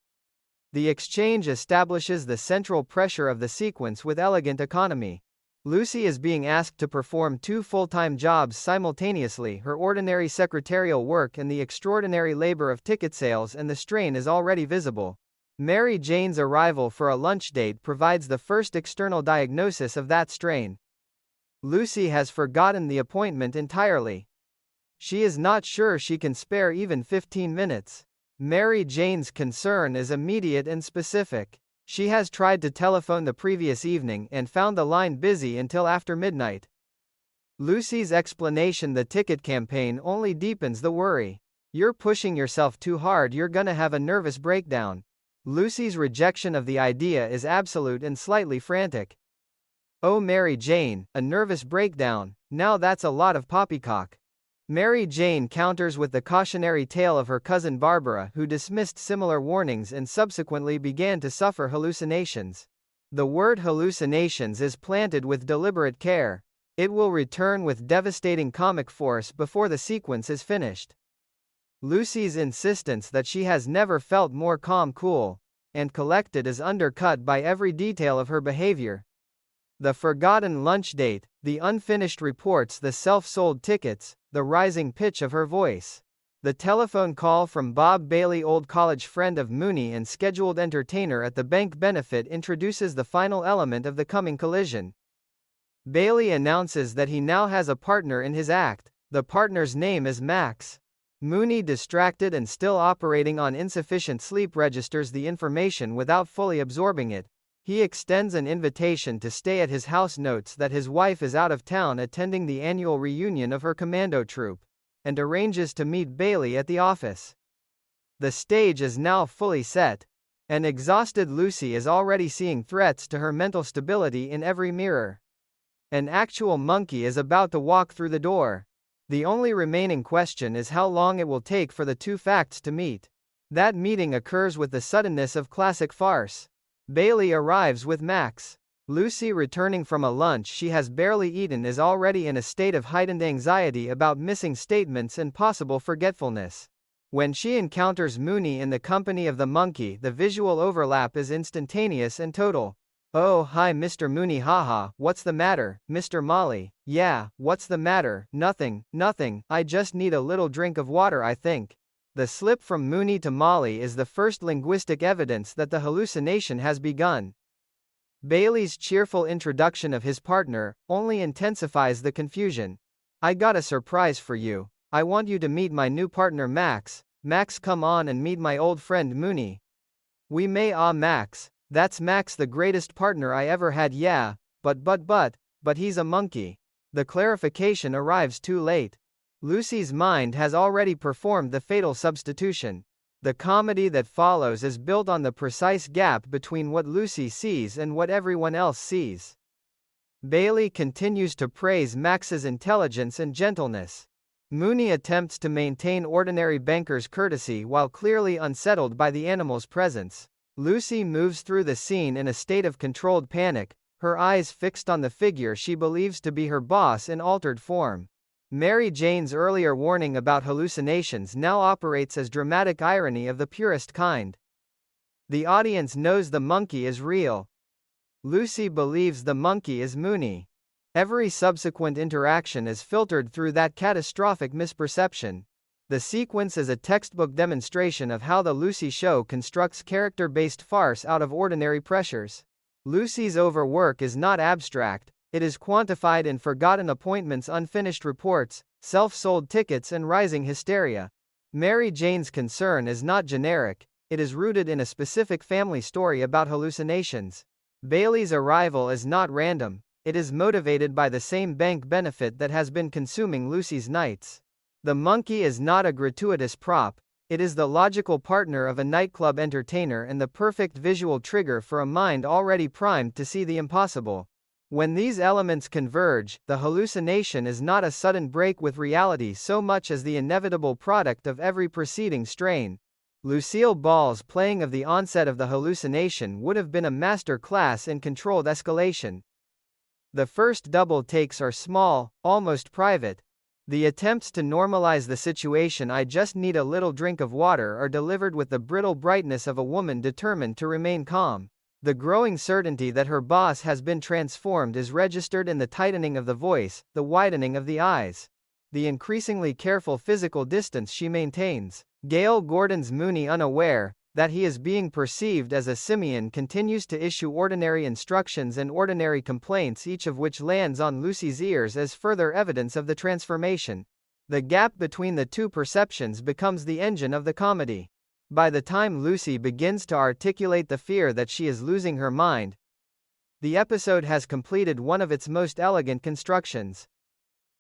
The exchange establishes the central pressure of the sequence with elegant economy. Lucy is being asked to perform 2 full-time jobs simultaneously, her ordinary secretarial work and the extraordinary labor of ticket sales, and the strain is already visible. Mary Jane's arrival for a lunch date provides the first external diagnosis of that strain. Lucy has forgotten the appointment entirely. She is not sure she can spare even 15 minutes. Mary Jane's concern is immediate and specific. She has tried to telephone the previous evening and found the line busy until after midnight. Lucy's explanation, the ticket campaign, only deepens the worry. You're pushing yourself too hard, you're gonna have a nervous breakdown. Lucy's rejection of the idea is absolute and slightly frantic. Oh, Mary Jane, a nervous breakdown, now that's a lot of poppycock. Mary Jane counters with the cautionary tale of her cousin Barbara, who dismissed similar warnings and subsequently began to suffer hallucinations. The word hallucinations is planted with deliberate care. It will return with devastating comic force before the sequence is finished. Lucy's insistence that she has never felt more calm, cool, and collected is undercut by every detail of her behavior. The forgotten lunch date, the unfinished reports, the self-sold tickets, the rising pitch of her voice. The telephone call from Bob Bailey, old college friend of Mooney and scheduled entertainer at the bank benefit, introduces the final element of the coming collision. Bailey announces that he now has a partner in his act. The partner's name is Max. Mooney, distracted and still operating on insufficient sleep, registers the information without fully absorbing it. He extends an invitation to stay at his house, notes that his wife is out of town attending the annual reunion of her commando troop, and arranges to meet Bailey at the office. The stage is now fully set. An exhausted Lucy is already seeing threats to her mental stability in every mirror. An actual monkey is about to walk through the door. The only remaining question is how long it will take for the two facts to meet. That meeting occurs with the suddenness of classic farce. Bailey arrives with Max. Lucy, returning from a lunch she has barely eaten, is already in a state of heightened anxiety about missing statements and possible forgetfulness. When she encounters Mooney in the company of the monkey, the visual overlap is instantaneous and total. Oh, hi Mr. Mooney, haha, what's the matter, Mr. Molly? Yeah, what's the matter? Nothing, I just need a little drink of water, I think. The slip from Mooney to Molly is the first linguistic evidence that the hallucination has begun. Bailey's cheerful introduction of his partner only intensifies the confusion. I got a surprise for you. I want you to meet my new partner Max. Max, come on and meet my old friend Mooney. We may. Ah, Max. That's Max, the greatest partner I ever had. Yeah, but he's a monkey. The clarification arrives too late. Lucy's mind has already performed the fatal substitution. The comedy that follows is built on the precise gap between what Lucy sees and what everyone else sees. Bailey continues to praise Max's intelligence and gentleness. Mooney attempts to maintain ordinary banker's courtesy while clearly unsettled by the animal's presence. Lucy moves through the scene in a state of controlled panic, her eyes fixed on the figure she believes to be her boss in altered form. Mary Jane's earlier warning about hallucinations now operates as dramatic irony of the purest kind. The audience knows the monkey is real. Lucy believes the monkey is Mooney. Every subsequent interaction is filtered through that catastrophic misperception. The sequence is a textbook demonstration of how the Lucy show constructs character-based farce out of ordinary pressures. Lucy's overwork is not abstract. It is quantified in forgotten appointments, unfinished reports, self-sold tickets and rising hysteria. Mary Jane's concern is not generic, it is rooted in a specific family story about hallucinations. Bailey's arrival is not random, it is motivated by the same bank benefit that has been consuming Lucy's nights. The monkey is not a gratuitous prop, it is the logical partner of a nightclub entertainer and the perfect visual trigger for a mind already primed to see the impossible. When these elements converge, the hallucination is not a sudden break with reality so much as the inevitable product of every preceding strain. Lucille Ball's playing of the onset of the hallucination would have been a master class in controlled escalation. The first double takes are small, almost private. The attempts to normalize the situation "I just need a little drink of water" are delivered with the brittle brightness of a woman determined to remain calm. The growing certainty that her boss has been transformed is registered in the tightening of the voice, the widening of the eyes, the increasingly careful physical distance she maintains. Gail Gordon's Mooney, unaware that he is being perceived as a simian, continues to issue ordinary instructions and ordinary complaints, each of which lands on Lucy's ears as further evidence of the transformation. The gap between the two perceptions becomes the engine of the comedy. By the time Lucy begins to articulate the fear that she is losing her mind, the episode has completed one of its most elegant constructions.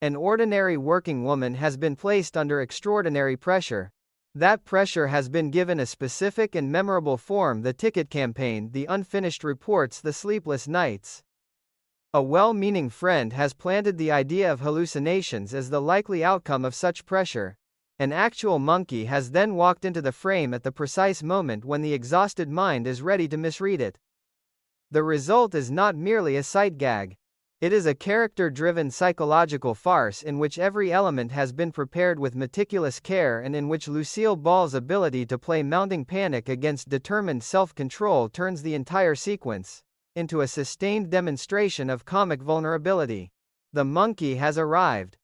An ordinary working woman has been placed under extraordinary pressure. That pressure has been given a specific and memorable form: the ticket campaign, the unfinished reports, the sleepless nights. A well-meaning friend has planted the idea of hallucinations as the likely outcome of such pressure. An actual monkey has then walked into the frame at the precise moment when the exhausted mind is ready to misread it. The result is not merely a sight gag. It is a character-driven psychological farce in which every element has been prepared with meticulous care and in which Lucille Ball's ability to play mounting panic against determined self-control turns the entire sequence into a sustained demonstration of comic vulnerability. The monkey has arrived.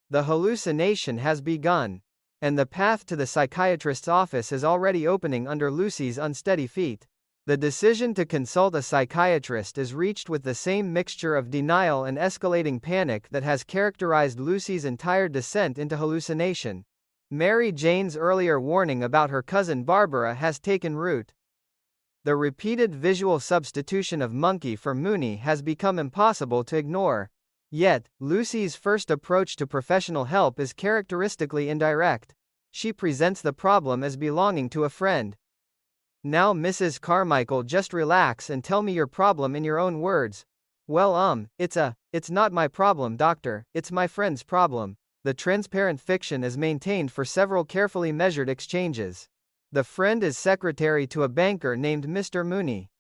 The hallucination has begun. And the path to the psychiatrist's office is already opening under Lucy's unsteady feet. The decision to consult a psychiatrist is reached with the same mixture of denial and escalating panic that has characterized Lucy's entire descent into hallucination. Mary Jane's earlier warning about her cousin Barbara has taken root. The repeated visual substitution of monkey for Mooney has become impossible to ignore. Yet, Lucy's first approach to professional help is characteristically indirect. She presents the problem as belonging to a friend. "Now, Mrs. Carmichael, just relax and tell me your problem in your own words." "Well, it's not my problem, doctor, it's my friend's problem." The transparent fiction is maintained for several carefully measured exchanges. The friend is secretary to a banker named Mr. Mooney.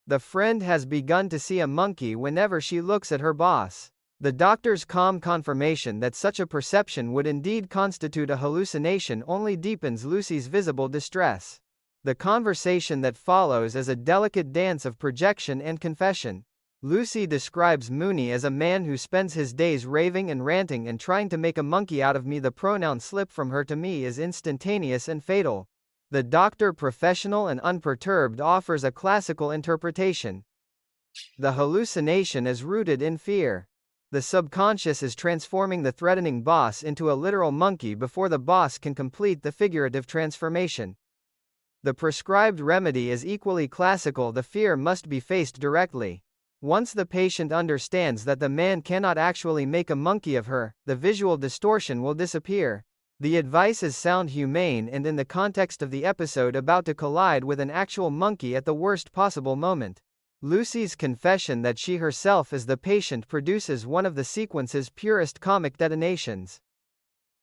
The friend has begun to see a monkey whenever she looks at her boss. The doctor's calm confirmation that such a perception would indeed constitute a hallucination only deepens Lucy's visible distress. The conversation that follows is a delicate dance of projection and confession. Lucy describes Mooney as a man who spends his days raving and ranting and trying to make a monkey out of me. The pronoun slip from her to me is instantaneous and fatal. The doctor, professional and unperturbed, offers a classical interpretation. The hallucination is rooted in fear. The subconscious is transforming the threatening boss into a literal monkey before the boss can complete the figurative transformation. The prescribed remedy is equally classical: the fear must be faced directly. Once the patient understands that the man cannot actually make a monkey of her, the visual distortion will disappear. The advice is sound, humane, and in the context of the episode about to collide with an actual monkey at the worst possible moment. Lucy's confession that she herself is the patient produces one of the sequence's purest comic detonations.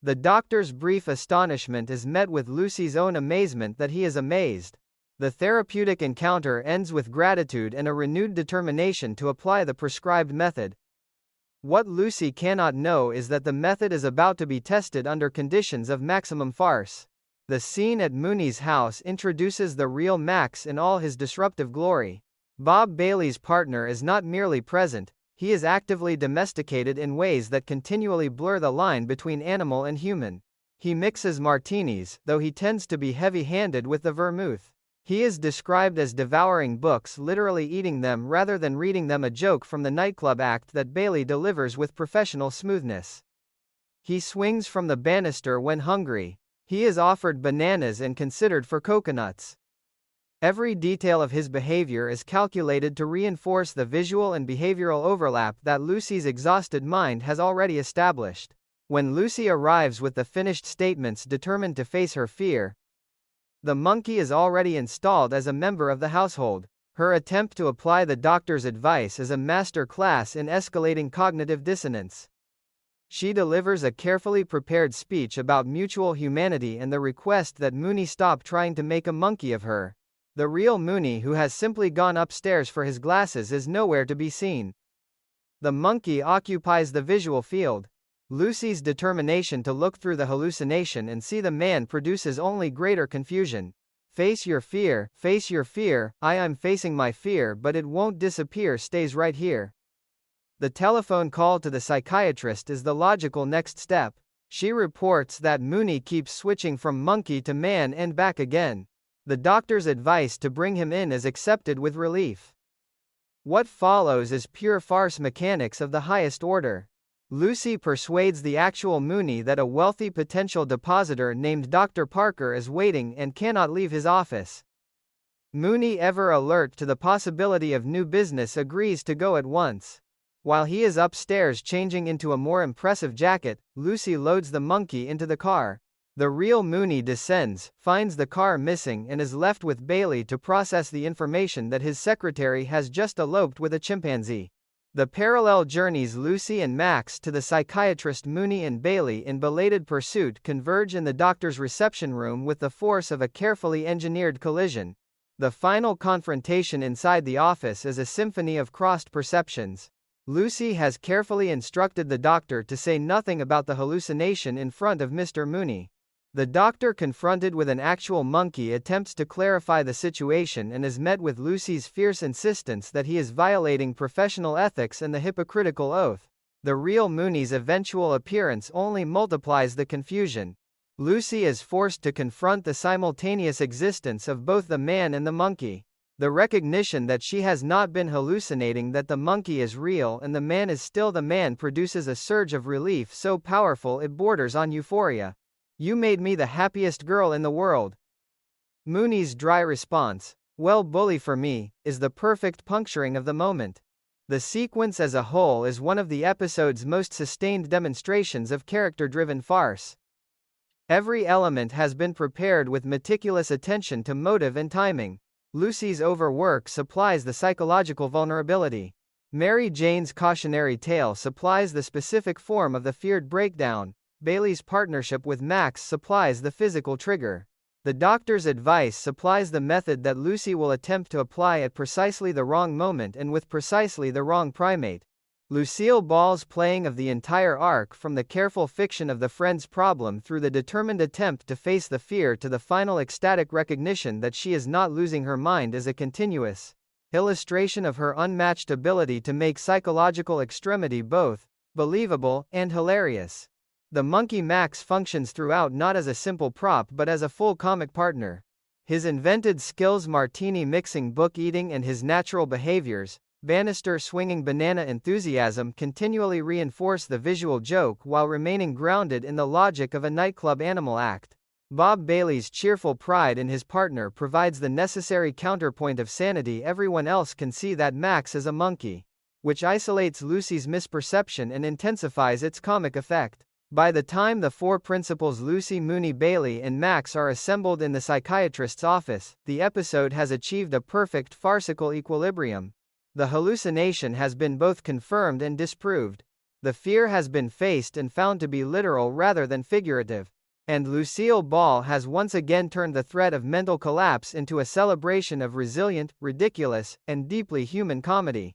The doctor's brief astonishment is met with Lucy's own amazement that he is amazed. The therapeutic encounter ends with gratitude and a renewed determination to apply the prescribed method. What Lucy cannot know is that the method is about to be tested under conditions of maximum farce. The scene at Mooney's house introduces the real Max in all his disruptive glory. Bob Bailey's partner is not merely present, he is actively domesticated in ways that continually blur the line between animal and human. He mixes martinis, though he tends to be heavy-handed with the vermouth. He is described as devouring books, literally eating them rather than reading them, a joke from the nightclub act that Bailey delivers with professional smoothness. He swings from the banister when hungry. He is offered bananas and considered for coconuts. Every detail of his behavior is calculated to reinforce the visual and behavioral overlap that Lucy's exhausted mind has already established. When Lucy arrives with the finished statements determined to face her fear, the monkey is already installed as a member of the household. Her attempt to apply the doctor's advice is a master class in escalating cognitive dissonance. She delivers a carefully prepared speech about mutual humanity and the request that Mooney stop trying to make a monkey of her. The real Mooney, who has simply gone upstairs for his glasses, is nowhere to be seen. The monkey occupies the visual field. Lucy's determination to look through the hallucination and see the man produces only greater confusion. Face your fear, face your fear. I'm facing my fear, but it won't disappear, stays right here. The telephone call to the psychiatrist is the logical next step. She reports that Mooney keeps switching from monkey to man and back again. The doctor's advice to bring him in is accepted with relief. What follows is pure farce mechanics of the highest order. Lucy persuades the actual Mooney that a wealthy potential depositor named Dr. Parker is waiting and cannot leave his office. Mooney, ever alert to the possibility of new business, agrees to go at once. While he is upstairs changing into a more impressive jacket, Lucy loads the monkey into the car. The real Mooney descends, finds the car missing, and is left with Bailey to process the information that his secretary has just eloped with a chimpanzee. The parallel journeys Lucy and Max to the psychiatrist Mooney and Bailey in belated pursuit converge in the doctor's reception room with the force of a carefully engineered collision. The final confrontation inside the office is a symphony of crossed perceptions. Lucy has carefully instructed the doctor to say nothing about the hallucination in front of Mr. Mooney. The doctor, confronted with an actual monkey, attempts to clarify the situation and is met with Lucy's fierce insistence that he is violating professional ethics and the hypocritical oath. The real Mooney's eventual appearance only multiplies the confusion. Lucy is forced to confront the simultaneous existence of both the man and the monkey. The recognition that she has not been hallucinating, that the monkey is real and the man is still the man, produces a surge of relief so powerful it borders on euphoria. "You made me the happiest girl in the world." Mooney's dry response, "Well, bully for me," is the perfect puncturing of the moment. The sequence as a whole is one of the episode's most sustained demonstrations of character-driven farce. Every element has been prepared with meticulous attention to motive and timing. Lucy's overwork supplies the psychological vulnerability. Mary Jane's cautionary tale supplies the specific form of the feared breakdown. Bailey's partnership with Max supplies the physical trigger. The doctor's advice supplies the method that Lucy will attempt to apply at precisely the wrong moment and with precisely the wrong primate. Lucille Ball's playing of the entire arc, from the careful fiction of the friend's problem through the determined attempt to face the fear to the final ecstatic recognition that she is not losing her mind, is a continuous illustration of her unmatched ability to make psychological extremity both believable and hilarious. The monkey Max functions throughout not as a simple prop but as a full comic partner. His invented skills, martini mixing, book eating, and his natural behaviors, banister swinging, banana enthusiasm, continually reinforce the visual joke while remaining grounded in the logic of a nightclub animal act. Bob Bailey's cheerful pride in his partner provides the necessary counterpoint of sanity. Everyone else can see that Max is a monkey, which isolates Lucy's misperception and intensifies its comic effect. By the time the four principals Lucy, Mooney, Bailey, and Max are assembled in the psychiatrist's office, the episode has achieved a perfect farcical equilibrium. The hallucination has been both confirmed and disproved. The fear has been faced and found to be literal rather than figurative. And Lucille Ball has once again turned the threat of mental collapse into a celebration of resilient, ridiculous, and deeply human comedy.